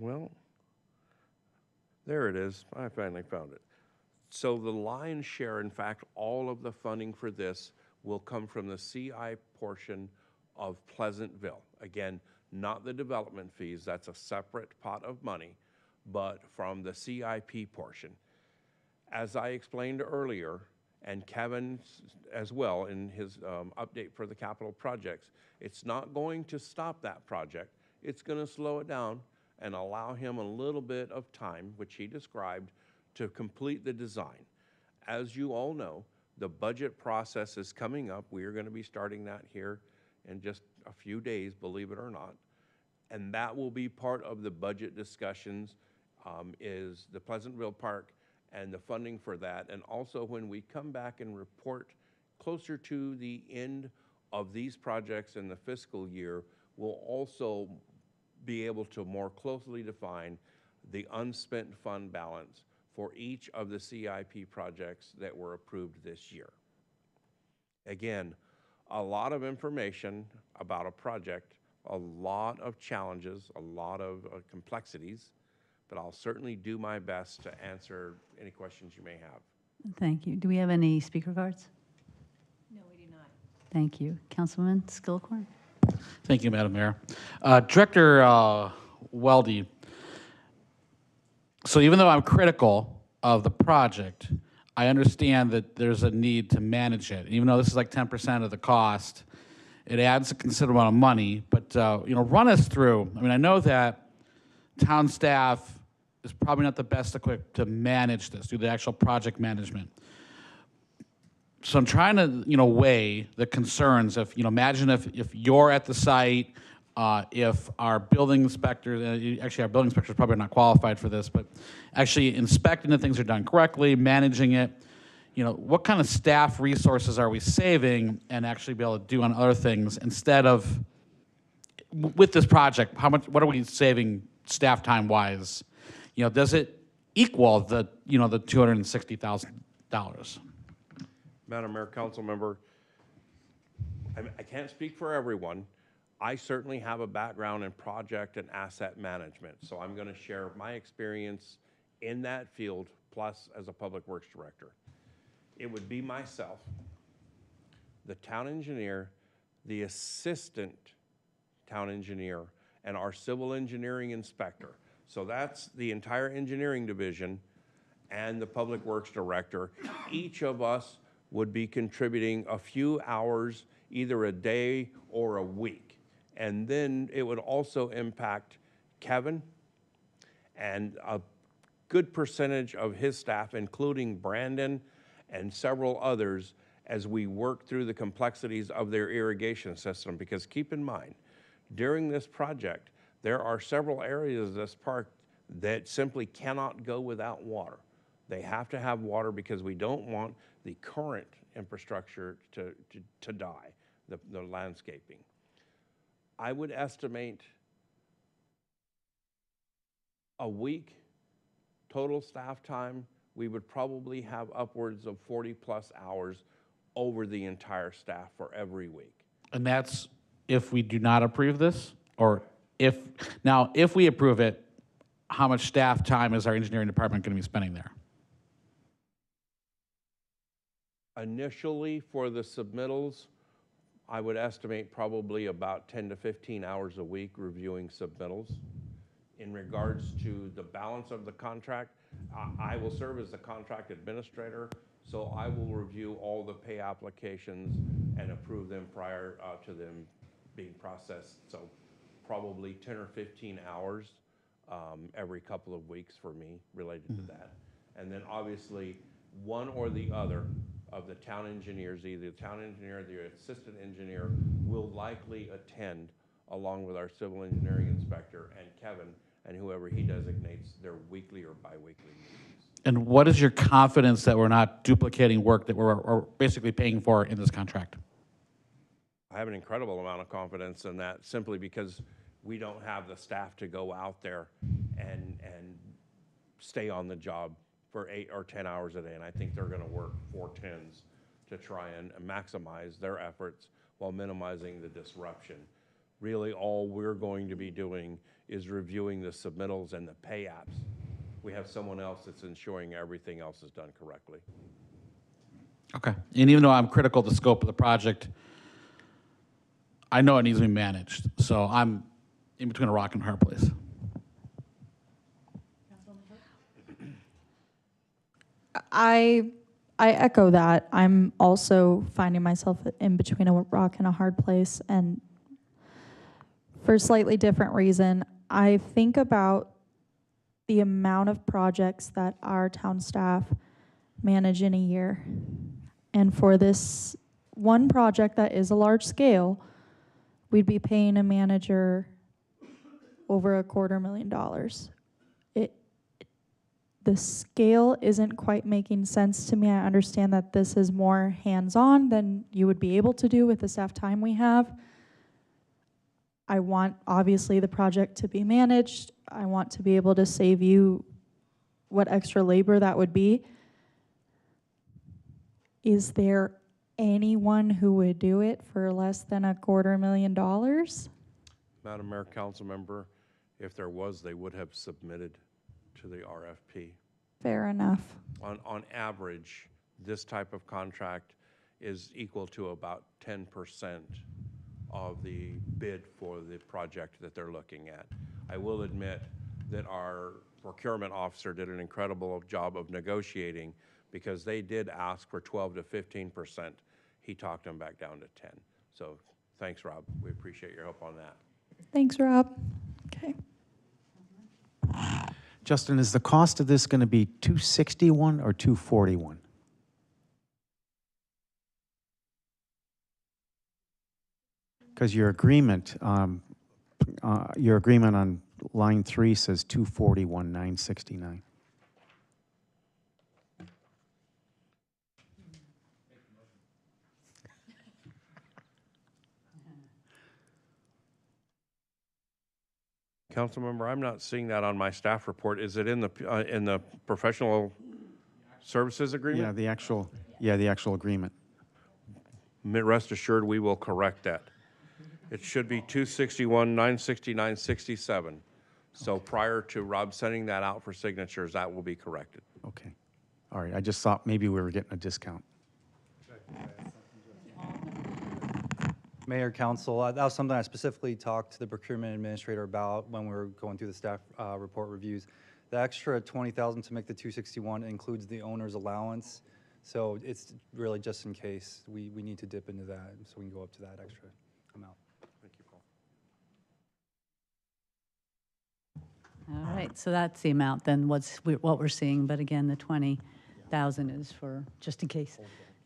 Well, there it is. I finally found it. So the lion's share, in fact, all of the funding for this will come from the CI portion of Pleasantville. Again, not the development fees, that's a separate pot of money, but from the CIP portion. As I explained earlier, and Kevin as well in his update for the capital projects, it's not going to stop that project. It's going to slow it down and allow him a little bit of time, which he described, to complete the design. As you all know, the budget process is coming up. We are going to be starting that here in just a few days, believe it or not. And that will be part of the budget discussions, is the Pleasantville Park and the funding for that. And also when we come back and report closer to the end of these projects in the fiscal year, we'll also be able to more closely define the unspent fund balance for each of the CIP projects that were approved this year. Again, a lot of information about a project, a lot of challenges, a lot of complexities, but I'll certainly do my best to answer any questions you may have. Thank you. Do we have any speaker cards? No, we do not. Thank you. Councilman Skillicorn? Thank you, Madam Mayor. Director Weldy, so even though I'm critical of the project, I understand that there's a need to manage it. Even though this is like 10% of the cost, it adds a considerable amount of money. But run us through. I mean, I know that town staff is probably not the best equipped to manage this, do the actual project management. So I'm trying to, weigh the concerns of, imagine if you're at the site, if our building inspector, actually our building inspector is probably not qualified for this, but actually inspecting that things are done correctly, managing it, what kind of staff resources are we saving and actually be able to do on other things instead of, with this project, what are we saving staff time wise? Does it equal the $260,000? Madam Mayor, Council Member, I can't speak for everyone. I certainly have a background in project and asset management, so I'm going to share my experience in that field, plus as a Public Works Director. It would be myself, the town engineer, the assistant town engineer, and our civil engineering inspector. So that's the entire engineering division and the Public Works Director. Each of us would be contributing a few hours, either a day or a week. And then it would also impact Kevin and a good percentage of his staff, including Brandon and several others, as we work through the complexities of their irrigation system. Because keep in mind, during this project, there are several areas of this park that simply cannot go without water. They have to have water because we don't want the current infrastructure to die, the landscaping. I would estimate a week total staff time. We would probably have upwards of 40+ hours over the entire staff for every week. And that's if we do not approve this? Or if we approve it, how much staff time is our engineering department going to be spending there? Initially, for the submittals, I would estimate probably about 10 to 15 hours a week reviewing submittals. In regards to the balance of the contract, I will serve as the contract administrator, so I will review all the pay applications and approve them prior to them being processed. So probably 10 or 15 hours every couple of weeks for me related to that. And then obviously one or the other of the town engineers, either the town engineer or the assistant engineer, will likely attend along with our civil engineering inspector and Kevin and whoever he designates their weekly or bi-weekly meetings. And what is your confidence that we're not duplicating work that we're basically paying for in this contract? I have an incredible amount of confidence in that, simply because we don't have the staff to go out there and stay on the job for 8 or 10 hours a day. And I think they're going to work 4 10s to try and maximize their efforts while minimizing the disruption. Really, all we're going to be doing is reviewing the submittals and the pay apps. We have someone else that's ensuring everything else is done correctly. Okay. And even though I'm critical of the scope of the project, I know it needs to be managed. So I'm in between a rock and a hard place. I echo that. I'm also finding myself in between a rock and a hard place, and for a slightly different reason. I think about the amount of projects that our town staff manage in a year. And for this one project that is a large scale, we'd be paying a manager over $250,000. the scale isn't quite making sense to me. I understand that this is more hands-on than you would be able to do with the staff time we have. I want, obviously, the project to be managed. I want to be able to save you what extra labor that would be. Is there anyone who would do it for less than $250,000? Madam Mayor, council member, if there was, they would have submitted to the RFP. Fair enough. On average, this type of contract is equal to about 10% of the bid for the project that they're looking at. I will admit that our procurement officer did an incredible job of negotiating, because they did ask for 12 to 15%. He talked them back down to 10. So thanks, Rob. We appreciate your help on that. Thanks, Rob. Okay. Justin, is the cost of this going to be $261 or $241? Because your agreement on line 3 says $241,969. Councilmember, I'm not seeing that on my staff report. Is it in the professional services agreement? Yeah, the actual agreement. Rest assured, we will correct that. It should be 261,969.67. So prior to Rob sending that out for signatures, that will be corrected. Okay. All right. I just thought maybe we were getting a discount. Mayor, Council, that was something I specifically talked to the procurement administrator about when we were going through the staff report reviews. The extra $20,000 to make the 261 includes the owner's allowance, so it's really just in case we need to dip into that, so we can go up to that extra amount. Thank you, Paul. All right, so that's the amount then, what we're seeing, but again, the 20,000 is for just in case.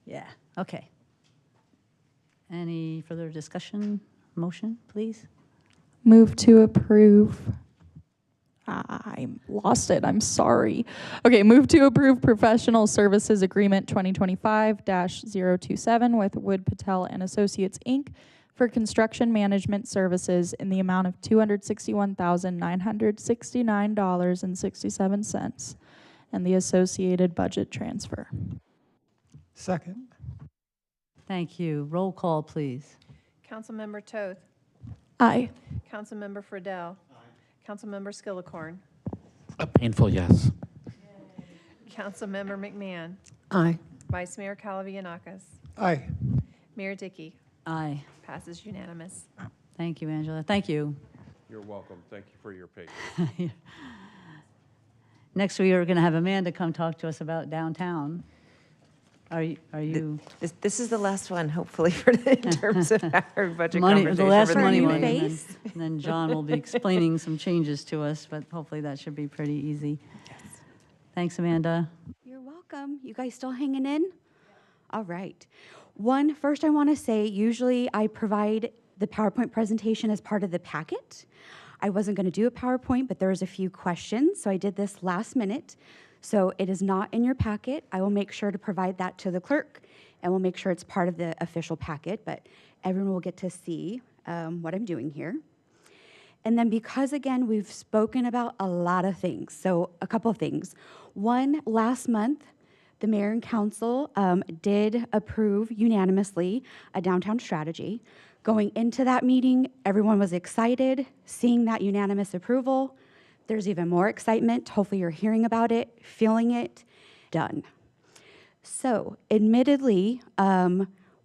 Yeah, okay. Any further discussion? Motion, please? Move to approve. I lost it. I'm sorry. Okay, move to approve professional services agreement 2025-027 with Wood Patel and Associates, Inc. for construction management services in the amount of $261,969.67 and the associated budget transfer. Second. Thank you. Roll call, please. Councilmember Toth. Aye. Councilmember Friedel. Councilmember Skillicorn. A painful yes. Councilmember McMahon. Aye. Vice Mayor Calavianakis. Aye. Mayor Dickey. Aye. Passes unanimous. Thank you, Angela. Thank you. You're welcome. Thank you for your patience. Next, we are going to have Amanda come talk to us about downtown. Are you? This is the last one, hopefully, in terms of our budget conversation. The last for money new one. face. And then John will be explaining some changes to us, but hopefully that should be pretty easy. Yes. Thanks, Amanda. You're welcome. You guys still hanging in? All right. First I want to say, usually I provide the PowerPoint presentation as part of the packet. I wasn't going to do a PowerPoint, but there was a few questions, so I did this last minute. So it is not in your packet. I will make sure to provide that to the clerk, and we'll make sure it's part of the official packet, but everyone will get to see what I'm doing here. And then because, again, we've spoken about a lot of things, so a couple of things. One, last month, the mayor and council did approve unanimously a downtown strategy. Going into that meeting, everyone was excited, seeing that unanimous approval. There's even more excitement. Hopefully you're hearing about it, feeling it, done. So admittedly,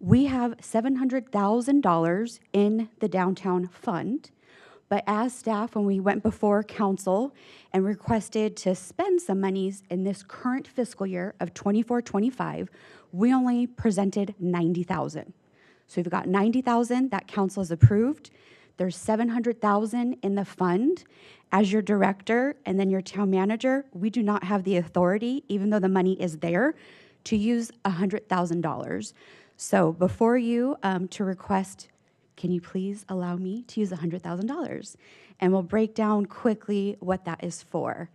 we have $700,000 in the downtown fund, but as staff, when we went before council and requested to spend some monies in this current fiscal year of 24-25, we only presented $90,000. So we've got $90,000 that council has approved. There's $700,000 in the fund. As your director and then your town manager, we do not have the authority, even though the money is there, to use $100,000. So before you to request, can you please allow me to use $100,000? And we'll break down quickly what that is for.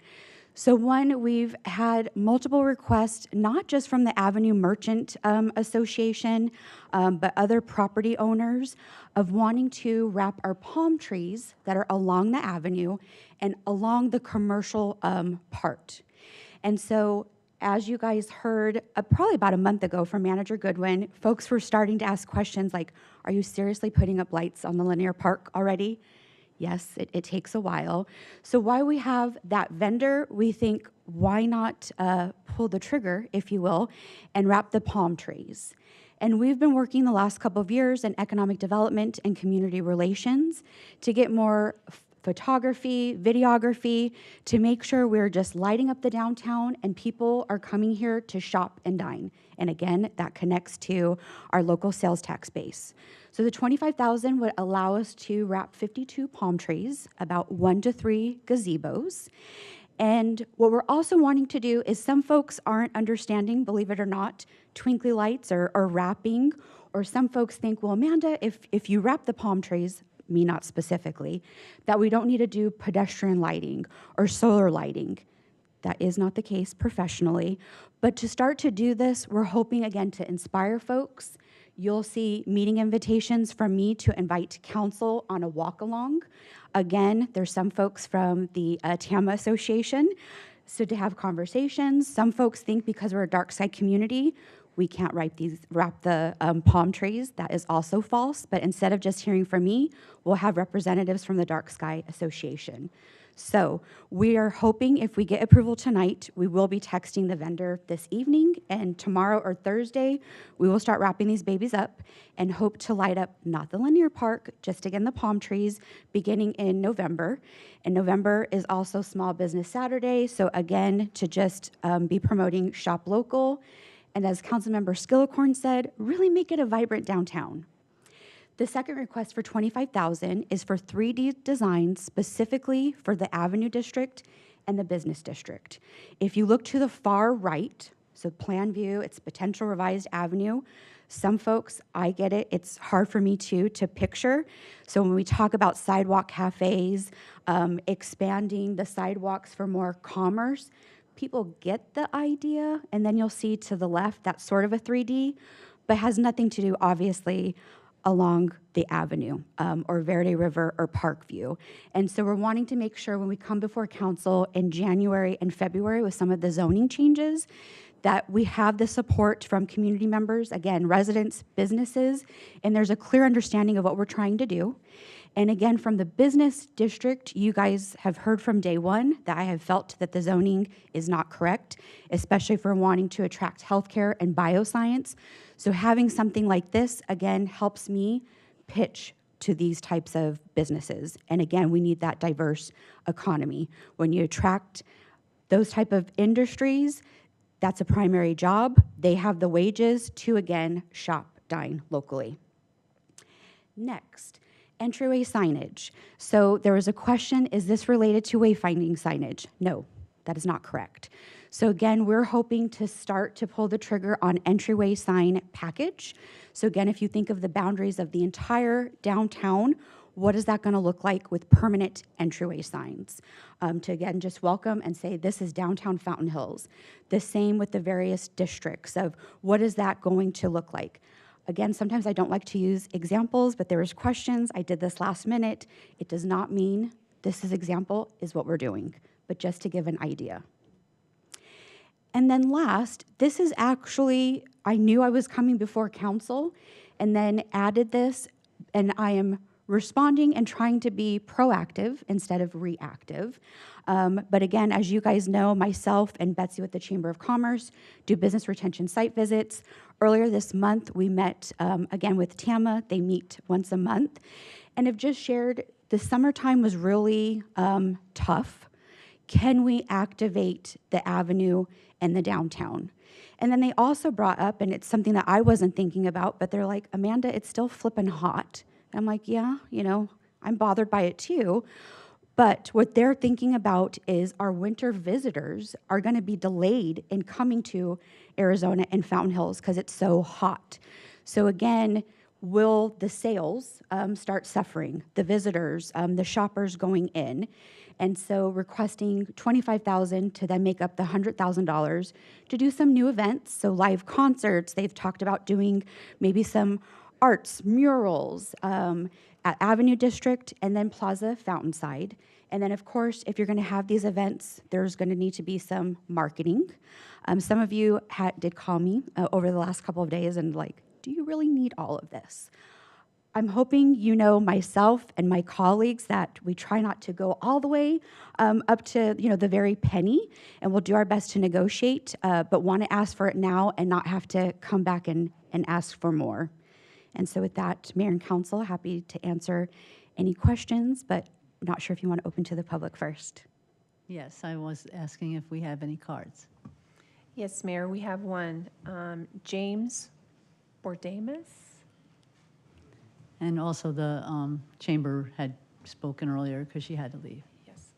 So one, we've had multiple requests, not just from the Avenue Merchant Association, but other property owners of wanting to wrap our palm trees that are along the avenue and along the commercial part. And so as you guys heard probably about a month ago from Manager Goodwin, folks were starting to ask questions like, are you seriously putting up lights on the linear park already? Yes, it takes a while. So while we have that vendor, we think, why not pull the trigger, if you will, and wrap the palm trees? And we've been working the last couple of years in economic development and community relations to get more photography, videography, to make sure we're just lighting up the downtown and people are coming here to shop and dine. And again, that connects to our local sales tax base. So the $25,000 would allow us to wrap 52 palm trees, about 1 to 3 gazebos. And what we're also wanting to do is some folks aren't understanding, believe it or not, twinkly lights or wrapping, or some folks think, well, Amanda, if you wrap the palm trees, me not specifically, that we don't need to do pedestrian lighting or solar lighting. That is not the case professionally. But to start to do this, we're hoping, again, to inspire folks. You'll see meeting invitations from me to invite council on a walk-along. Again, there's some folks from the TAMA Association, so to have conversations. Some folks think because we're a dark side community, we can't wrap the palm trees. That is also false, but instead of just hearing from me, we'll have representatives from the Dark Sky Association. So we are hoping if we get approval tonight, we will be texting the vendor this evening, and tomorrow or Thursday, we will start wrapping these babies up and hope to light up not the linear park, just again the palm trees, beginning in November. And November is also Small Business Saturday, so again, to just be promoting Shop Local. And as Councilmember Skillicorn said, really make it a vibrant downtown. The second request for $25,000 is for 3D designs specifically for the Avenue District and the Business District. If you look to the far right, so plan view, it's potential revised avenue, some folks, I get it, it's hard for me too to picture. So when we talk about sidewalk cafes, expanding the sidewalks for more commerce, people get the idea, and then you'll see to the left, that's sort of a 3D, but has nothing to do, obviously, along the avenue or Verde River or Parkview. And so we're wanting to make sure when we come before council in January and February with some of the zoning changes, that we have the support from community members, again, residents, businesses, and there's a clear understanding of what we're trying to do. And again, from the business district, you guys have heard from day one that I have felt that the zoning is not correct, especially for wanting to attract healthcare and bioscience. So having something like this, again, helps me pitch to these types of businesses. And again, we need that diverse economy. When you attract those type of industries, that's a primary job. They have the wages to, again, shop, dine locally. Next. Entryway signage. So there was a question, is this related to wayfinding signage? No, that is not correct. So again, we're hoping to start to pull the trigger on entryway sign package. So again, if you think of the boundaries of the entire downtown, what is that going to look like with permanent entryway signs? To again, just welcome and say, this is downtown Fountain Hills. The same with the various districts of what is that going to look like? Again, sometimes I don't like to use examples, but there was questions. I did this last minute. It does not mean this example is what we're doing, but just to give an idea. And then last, this is actually, I knew I was coming before council and then added this, and I am responding and trying to be proactive instead of reactive. But again, as you guys know, myself and Betsy with the Chamber of Commerce do business retention site visits. Earlier this month, we met again with TAMA. They meet once a month and have just shared the summertime was really tough. Can we activate the avenue and the downtown? And then they also brought up, and it's something that I wasn't thinking about, but they're like, Amanda, it's still flipping hot. And I'm like, yeah, you know, I'm bothered by it too. But what they're thinking about is our winter visitors are going to be delayed in coming to Arizona and Fountain Hills because it's so hot. So again, will the sales start suffering, the visitors, the shoppers going in? And so requesting $25,000 to then make up the $100,000 to do some new events. So live concerts, they've talked about doing maybe some arts, murals at Avenue District and then Plaza Fountainside. And then, of course, if you're going to have these events, there's going to need to be some marketing. Some of you did call me over the last couple of days and like, do you really need all of this? I'm hoping you know myself and my colleagues that we try not to go all the way up to the very penny, and we'll do our best to negotiate, but want to ask for it now and not have to come back and ask for more. And so with that, Mayor and Council, happy to answer any questions, but not sure if you want to open to the public first. Yes, I was asking if we have any cards. Yes, Mayor, we have one. James Bordamus. And also the chamber had spoken earlier because she had to leave. Yes.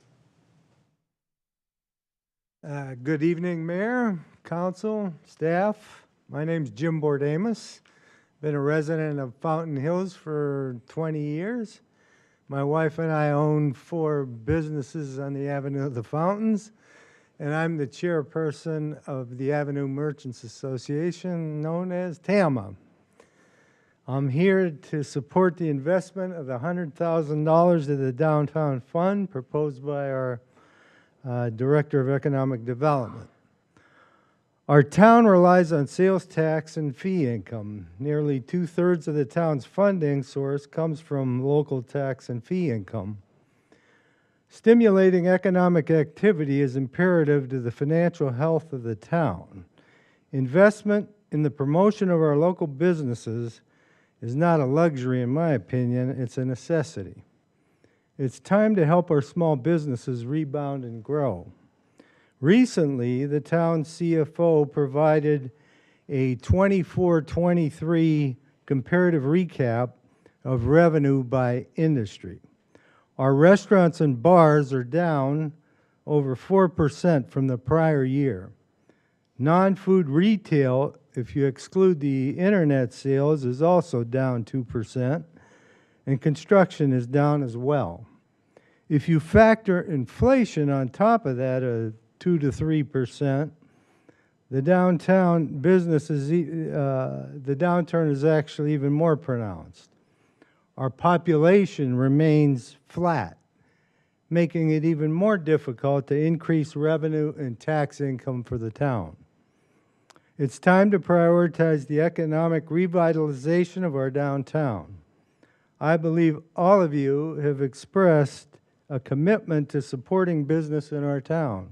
Good evening, Mayor, Council, staff. My name's Jim Bordamus. Been a resident of Fountain Hills for 20 years. My wife and I own 4 businesses on the Avenue of the Fountains, and I'm the chairperson of the Avenue Merchants Association, known as TAMA. I'm here to support the investment of the $100,000 to the Downtown Fund proposed by our Director of Economic Development. Our town relies on sales tax and fee income. Nearly 2/3 of the town's funding source comes from local tax and fee income. Stimulating economic activity is imperative to the financial health of the town. Investment in the promotion of our local businesses is not a luxury, in my opinion, it's a necessity. It's time to help our small businesses rebound and grow. Recently, the town's CFO provided a 24-23 comparative recap of revenue by industry. Our restaurants and bars are down over 4% from the prior year. Non-food retail, if you exclude the internet sales, is also down 2%, and construction is down as well. If you factor inflation on top of that, 2 to 3%, the downtown businesses, the downturn is actually even more pronounced. Our population remains flat, making it even more difficult to increase revenue and tax income for the town. It's time to prioritize the economic revitalization of our downtown. I believe all of you have expressed a commitment to supporting business in our town.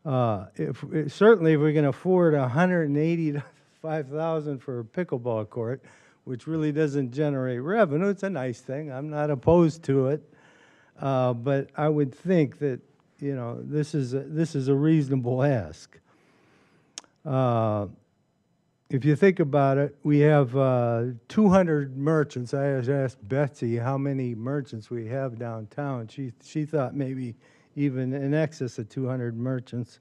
Certainly, if we can afford $185,000 for a pickleball court, which really doesn't generate revenue, it's a nice thing. I'm not opposed to it, but I would think that this is a reasonable ask. If you think about it, we have 200 merchants. I asked Betsy how many merchants we have downtown. She thought maybe even in excess of 200 merchants.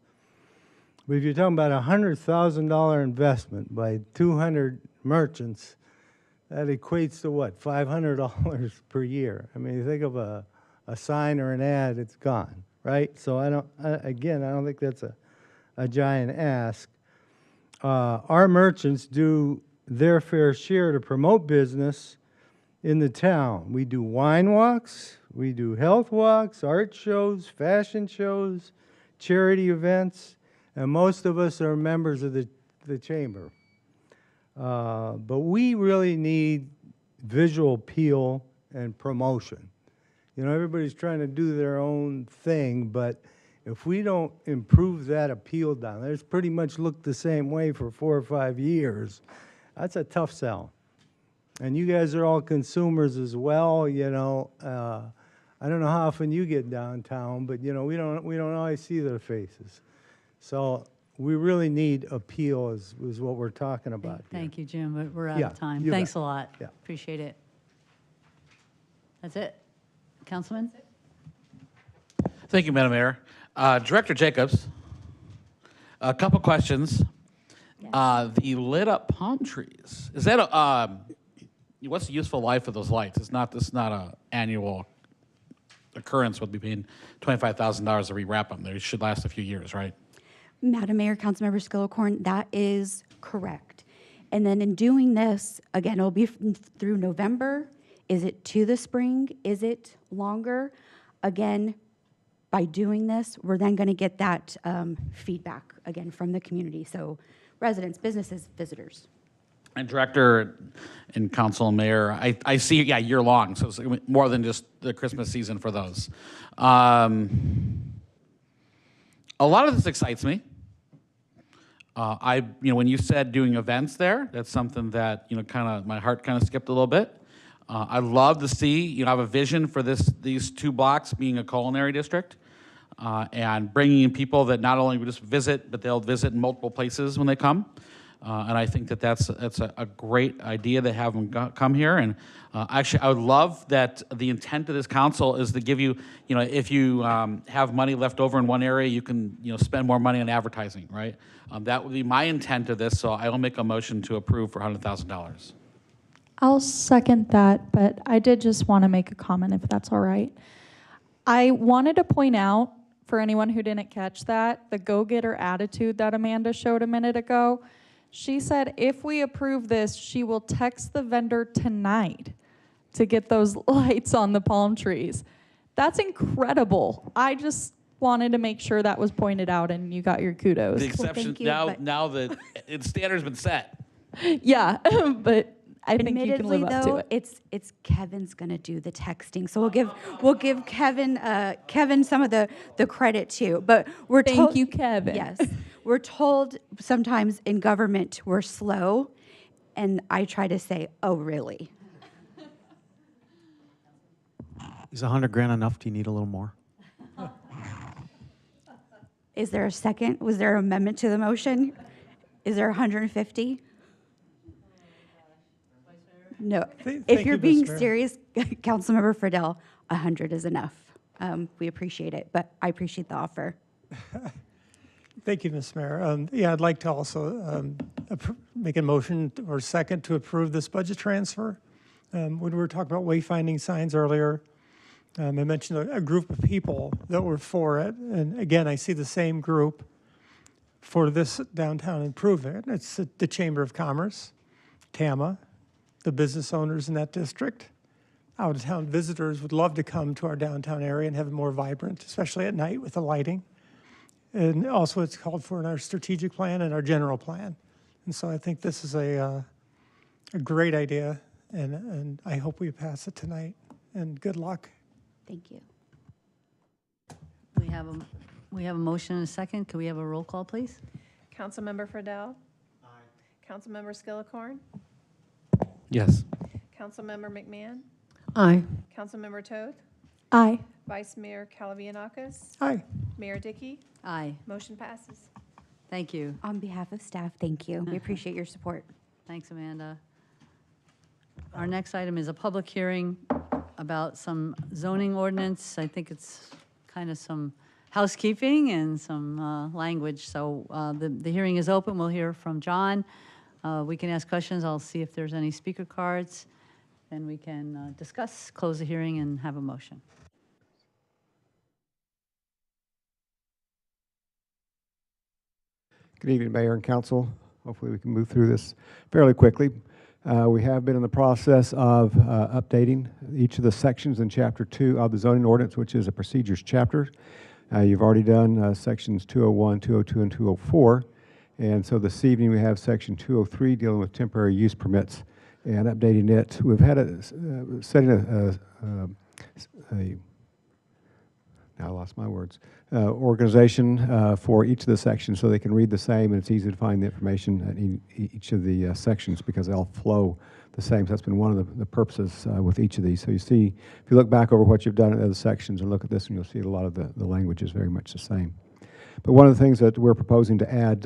But if you're talking about a $100,000 investment by 200 merchants, that equates to what, $500 per year? I mean, you think of a sign or an ad, it's gone, right? So I don't think that's a giant ask. Our merchants do their fair share to promote business in the town. We do wine walks, we do health walks, art shows, fashion shows, charity events, and most of us are members of the chamber. But we really need visual appeal and promotion. Everybody's trying to do their own thing, but if we don't improve that appeal down there, it's pretty much looked the same way for 4 or 5 years. That's a tough sell. And you guys are all consumers as well, I don't know how often you get downtown, but we don't always see their faces. So we really need appeal is what we're talking about. Thank you, Jim, but we're out Yeah, of time. you Thanks bet. a lot. Yeah. Appreciate it. That's it. Councilman? Thank you, Madam Mayor. Director Jacobs, a couple questions. The lit up palm trees, is that what's the useful life of those lights? This is not an annual occurrence, we'll be paying $25,000 to re-wrap them. They should last a few years, right? Madam Mayor, Councilmember Skillicorn, that is correct. And then in doing this, again, it'll be through November. Is it to the spring? Is it longer? Again, by doing this, we're then going to get that feedback again from the community. So residents, businesses, visitors. And Director and Council and Mayor, I see, yeah, year long, so it's more than just the Christmas season for those. A lot of this excites me. When you said doing events there, that's something that, my heart kind of skipped a little bit. I love to see, I have a vision for these 2 blocks being a culinary district, and bringing in people that not only just visit, but they'll visit in multiple places when they come. And I think that's a great idea to have them come here. And actually, I would love that the intent of this council is to give you, if you have money left over in one area, you can, spend more money on advertising, right? That would be my intent of this, so I will make a motion to approve for $100,000. I'll second that, but I did just want to make a comment, if that's all right. I wanted to point out, for anyone who didn't catch that, the go-getter attitude that Amanda showed a minute ago. She said if we approve this, she will text the vendor tonight to get those lights on the palm trees. That's incredible. I just wanted to make sure that was pointed out and you got your kudos. The exception, now that its standard's been set. Yeah, but I think you can live up to it. It's Kevin's gonna do the texting, so we'll give Kevin some of the credit too. But we're Thank you, Kevin. Yes, we're told sometimes in government we're slow, and I try to say, oh really? Is $100,000 enough? Do you need a little more? Is there a second? Was there an amendment to the motion? Is there 150? No, if you're being serious, Councilmember Friedel, 100 is enough. We appreciate it, but I appreciate the offer. Thank you, Ms. Mayor. Yeah, I'd like to also make a motion or second to approve this budget transfer. When we were talking about wayfinding signs earlier, I mentioned a group of people that were for it. And again, I see the same group for this downtown improvement. It's the Chamber of Commerce, TAMA, the business owners in that district. Out-of-town visitors would love to come to our downtown area and have it more vibrant, especially at night with the lighting. And also it's called for in our strategic plan and our general plan. And so I think this is a great idea, and I hope we pass it tonight. And good luck. Thank you. We have a motion and a second. Can we have a roll call, please? Councilmember Friedel? Aye. Councilmember Skillicorn? Yes. Councilmember McMahon? Aye. Councilmember Toth? Aye. Vice Mayor Calavianakis? Aye. Mayor Dickey? Aye. Motion passes. Thank you. On behalf of staff, thank you. We appreciate your support. Thanks, Amanda. Our next item is a public hearing about some zoning ordinance. I think it's kind of some housekeeping and some language. So the hearing is open. We'll hear from John. We can ask questions. I'll see if there's any speaker cards. Then we can discuss, close the hearing, and have a motion. Good evening, Mayor and Council. Hopefully we can move through this fairly quickly. We have been in the process of updating each of the sections in Chapter 2 of the zoning ordinance, which is a procedures chapter. You've already done sections 201, 202, and 204. And so this evening we have section 203 dealing with temporary use permits and updating it. We've had now I lost my words, organization for each of the sections so they can read the same, and it's easy to find the information in each of the sections because they all flow the same. So that's been one of the purposes with each of these. So you see, if you look back over what you've done in other sections and look at this one, you'll see a lot of the language is very much the same. But one of the things that we're proposing to add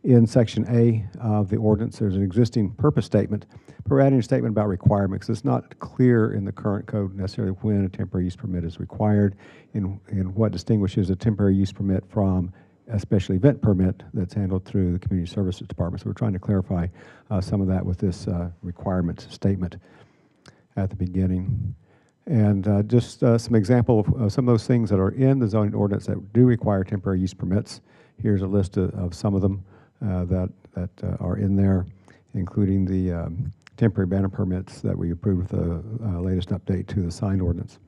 in Section A of the ordinance, there's an existing purpose statement, but we're adding a statement about requirements. It's not clear in the current code necessarily when a temporary use permit is required and what distinguishes a temporary use permit from a special event permit that's handled through the Community Services Department. So we're trying to clarify some of that with this requirement statement at the beginning. And just some example of some of those things that are in the zoning ordinance that do require temporary use permits. Here's a list of some of them that are in there, including the temporary banner permits that we approved with the latest update to the sign ordinance.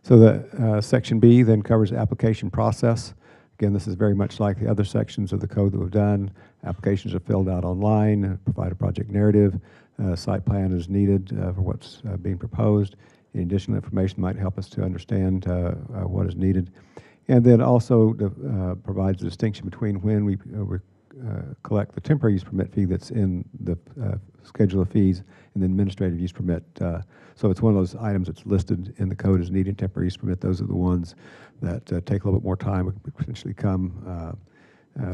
So the section B then covers the application process. Again, this is very much like the other sections of the code that we've done. Applications are filled out online, provide a project narrative, site plan is needed for what's being proposed. Any additional information might help us to understand what is needed. And then also provides a distinction between when we collect the temporary use permit fee that's in the schedule of fees and the administrative use permit. So it's one of those items that's listed in the code as needing temporary use permit. Those are the ones that take a little bit more time, would potentially come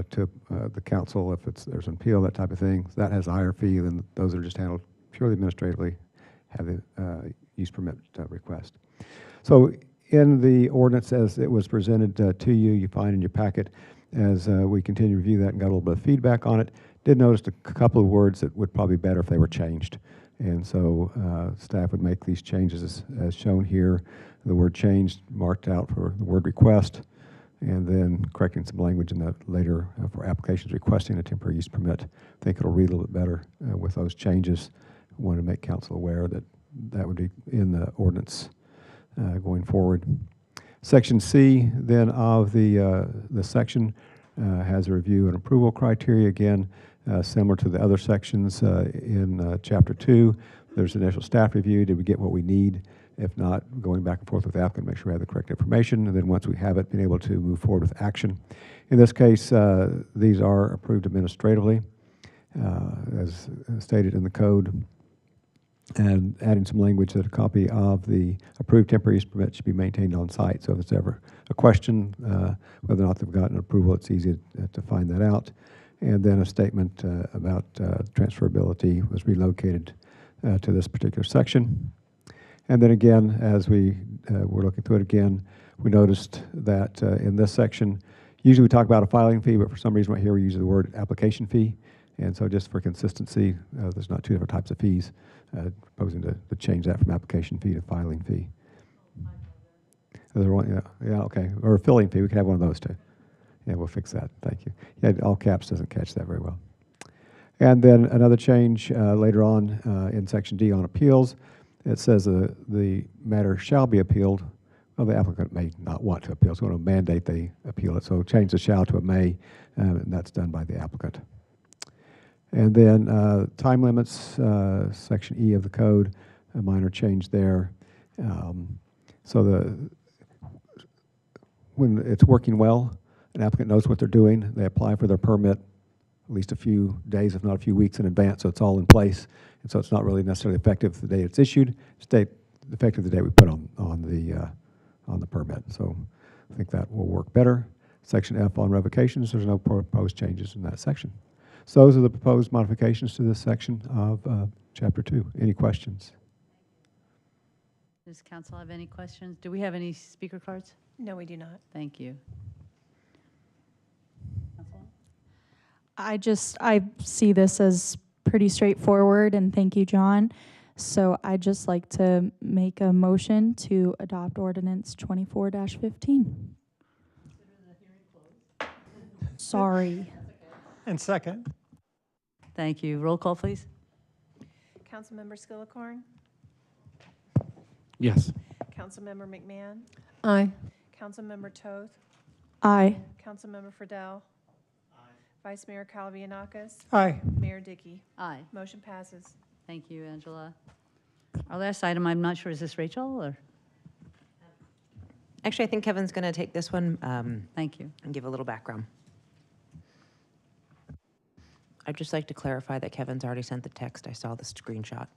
to the council if there's an appeal, that type of thing. So that has a higher fee than those that are just handled purely administratively, have the use permit request. So in the ordinance as it was presented to you, you find in your packet, as we continue to review that and got a little bit of feedback on it, did notice a couple of words that would probably be better if they were changed. And so staff would make these changes as shown here. The word changed marked out for the word request, and then correcting some language in that later for applications requesting a temporary use permit. I think it'll read a little bit better with those changes. I want to make council aware that that would be in the ordinance going forward. Section C then of the section has a review and approval criteria. Again, similar to the other sections in Chapter 2. There's initial staff review. Did we get what we need? If not, going back and forth with the applicant, make sure we have the correct information. And then once we have it, being able to move forward with action. In this case, these are approved administratively, as stated in the code. And adding some language that a copy of the approved temporary use permit should be maintained on site. So if it's ever a question whether or not they've gotten approval, it's easy to find that out. And then a statement about transferability was relocated to this particular section. And then again, as we were looking through it again, we noticed that in this section, usually we talk about a filing fee, but for some reason right here we use the word application fee. And so just for consistency, there's not two different types of fees, proposing to change that from application fee to filing fee. Yeah, okay. Or a filling fee, we could have one of those too. Yeah, we'll fix that, thank you. Yeah, all caps doesn't catch that very well. And then another change later on in section D on appeals. It says the matter shall be appealed. Well, the applicant may not want to appeal, so we're going to mandate they appeal it. So change the shall to a may, and that's done by the applicant. And then time limits, section E of the code, a minor change there. So when it's working well, an applicant knows what they're doing, they apply for their permit at least a few days, if not a few weeks in advance, so it's all in place. And so it's not really necessarily effective the day it's issued, it's effective the day we put on the permit. So I think that will work better. Section F on revocations, there's no proposed changes in that section. So those are the proposed modifications to this section of Chapter 2. Any questions? Does council have any questions? Do we have any speaker cards? No, we do not. Thank you. I see this as pretty straightforward, and thank you, John. So I'd just like to make a motion to adopt Ordinance 24-15. Sorry. And second. Thank you. Roll call, please. Councilmember Skillicorn? Yes. Councilmember McMahon? Aye. Councilmember Toth? Aye. Councilmember Friedel? Vice Mayor Calvianakis? Aye. Mayor Dickey? Aye. Motion passes. Thank you, Angela. Our last item, I'm not sure, is this Rachel or? Actually, I think Kevin's going to take this one. Thank you. And give a little background. I'd just like to clarify that Kevin's already sent the text. I saw the screenshot.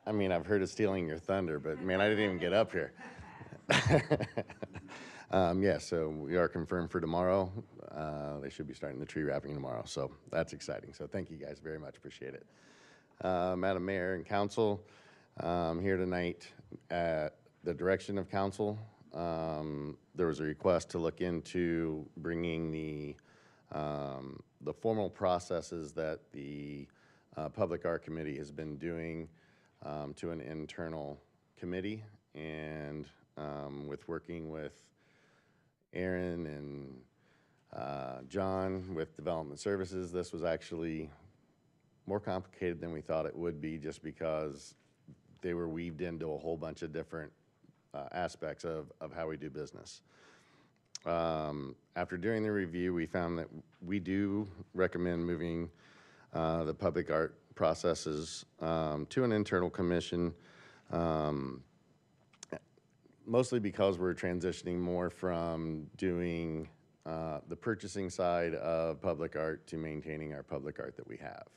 I mean, I've heard of stealing your thunder, but man, I didn't even get up here. Yeah, so we are confirmed for tomorrow. They should be starting the tree wrapping tomorrow, so that's exciting. So thank you guys very much, appreciate it. Madam Mayor and Council, here tonight at the direction of Council. There was a request to look into bringing the formal processes that the Public Art Committee has been doing to an internal committee, and with working with Aaron and John with Development Services, this was actually more complicated than we thought it would be, just because they were weaved into a whole bunch of different aspects of how we do business. After doing the review, we found that we do recommend moving the public art processes to an internal commission, mostly because we're transitioning more from doing the purchasing side of public art to maintaining our public art that we have.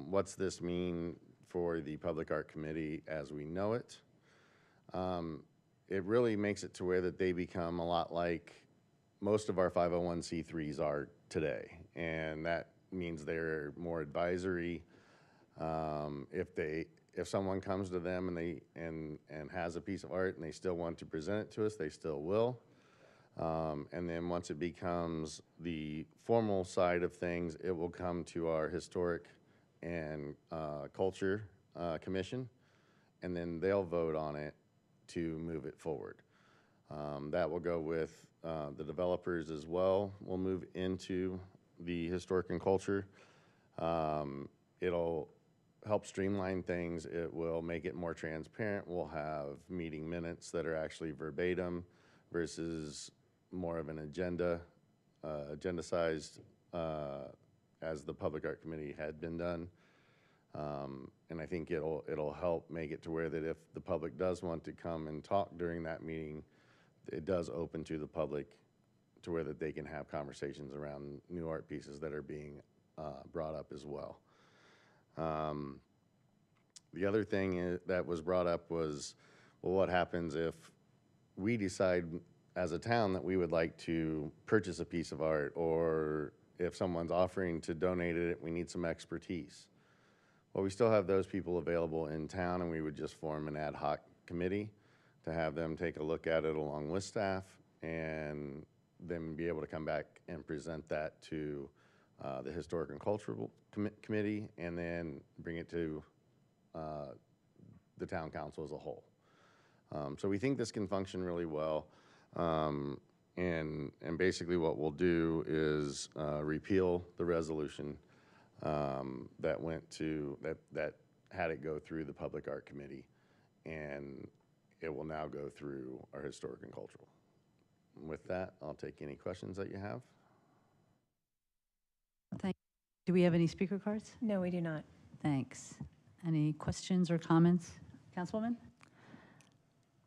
What's this mean for the Public Art Committee as we know it? It really makes it to where that they become a lot like most of our 501c3s are today, and that means they're more advisory. If someone comes to them and has a piece of art and they still want to present it to us, they still will. And then once it becomes the formal side of things, it will come to our Historic and Culture Commission, and then they'll vote on it to move it forward. That will go with the developers as well. We'll move into the Historic and Culture. It'll help streamline things. It will make it more transparent. We'll have meeting minutes that are actually verbatim versus more of an agenda-sized as the Public Art Committee had been done. And I think it'll help make it to where that if the public does want to come and talk during that meeting, it does open to the public to where that they can have conversations around new art pieces that are being brought up as well. The other thing that was brought up was, well, what happens if we decide as a town that we would like to purchase a piece of art, or if someone's offering to donate it, we need some expertise. Well, we still have those people available in town, and we would just form an ad hoc committee to have them take a look at it along with staff, and then be able to come back and present that to the Historic and Cultural Committee, and then bring it to the town council as a whole. So we think this can function really well. And basically what we'll do is repeal the resolution that went to, that had it go through the Public Art Committee, and it will now go through our Historic and Cultural. With that, I'll take any questions that you have. Thank you. Do we have any speaker cards? No, we do not. Thanks. Any questions or comments? Councilwoman?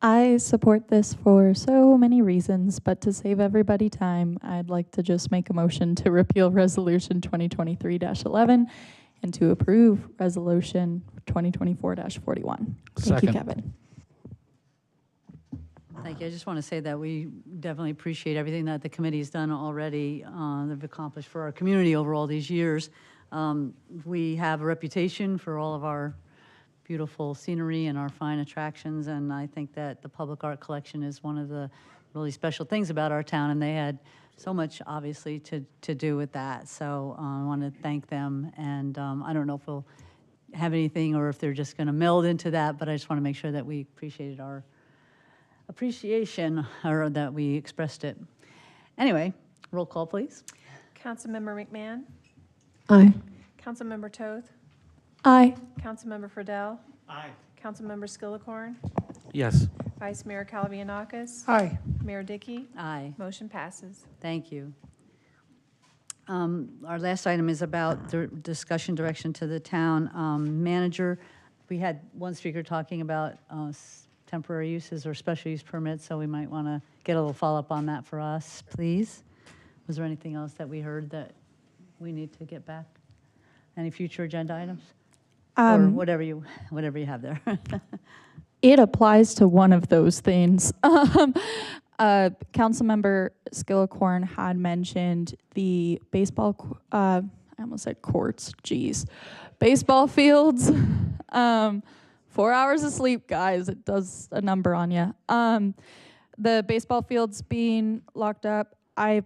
I support this for so many reasons, but to save everybody time, I'd like to just make a motion to repeal Resolution 2023-11 and to approve Resolution 2024-41. Thank you, Kevin. Thank you. I just want to say that we definitely appreciate everything that the committee's done already, they've accomplished for our community over all these years. We have a reputation for all of our beautiful scenery and our fine attractions, and I think that the public art collection is one of the really special things about our town, and they had so much, obviously, to do with that. So I want to thank them, and I don't know if we'll have anything or if they're just going to meld into that, but I just want to make sure that we appreciated our appreciation, or that we expressed it. Anyway, roll call, please. Councilmember McMahon? Aye. Councilmember Toth? Aye. Councilmember Friedel? Aye. Councilmember Skillicorn? Yes. Vice Mayor Calavianakis? Aye. Mayor Dickey? Aye. Motion passes. Thank you. Our last item is about the discussion direction to the town manager. We had one speaker talking about temporary uses or special use permits, so we might want to get a little follow-up on that for us, please. Was there anything else that we heard that we need to get back? Any future agenda items? Or whatever you have there. It applies to one of those things. Councilmember Skillicorn had mentioned the baseball, I almost said courts, geez. Baseball fields, 4 hours of sleep, guys, it does a number on you. The baseball fields being locked up, I've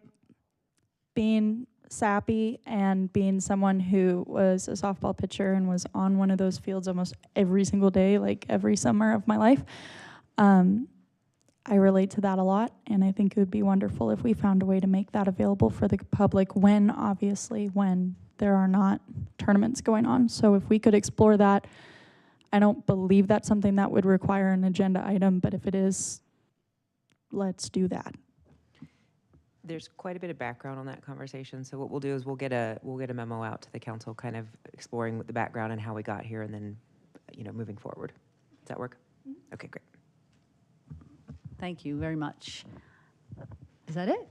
been sappy, and being someone who was a softball pitcher and was on one of those fields almost every single day, like every summer of my life, I relate to that a lot, and I think it would be wonderful if we found a way to make that available for the public when there are not tournaments going on. So if we could explore that, I don't believe that's something that would require an agenda item, but if it is, let's do that. There's quite a bit of background on that conversation, so what we'll do is we'll get a memo out to the council, kind of exploring the background and how we got here, and then, moving forward. Does that work? Okay, great. Thank you very much. Is that it?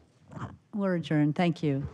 We're adjourned. Thank you.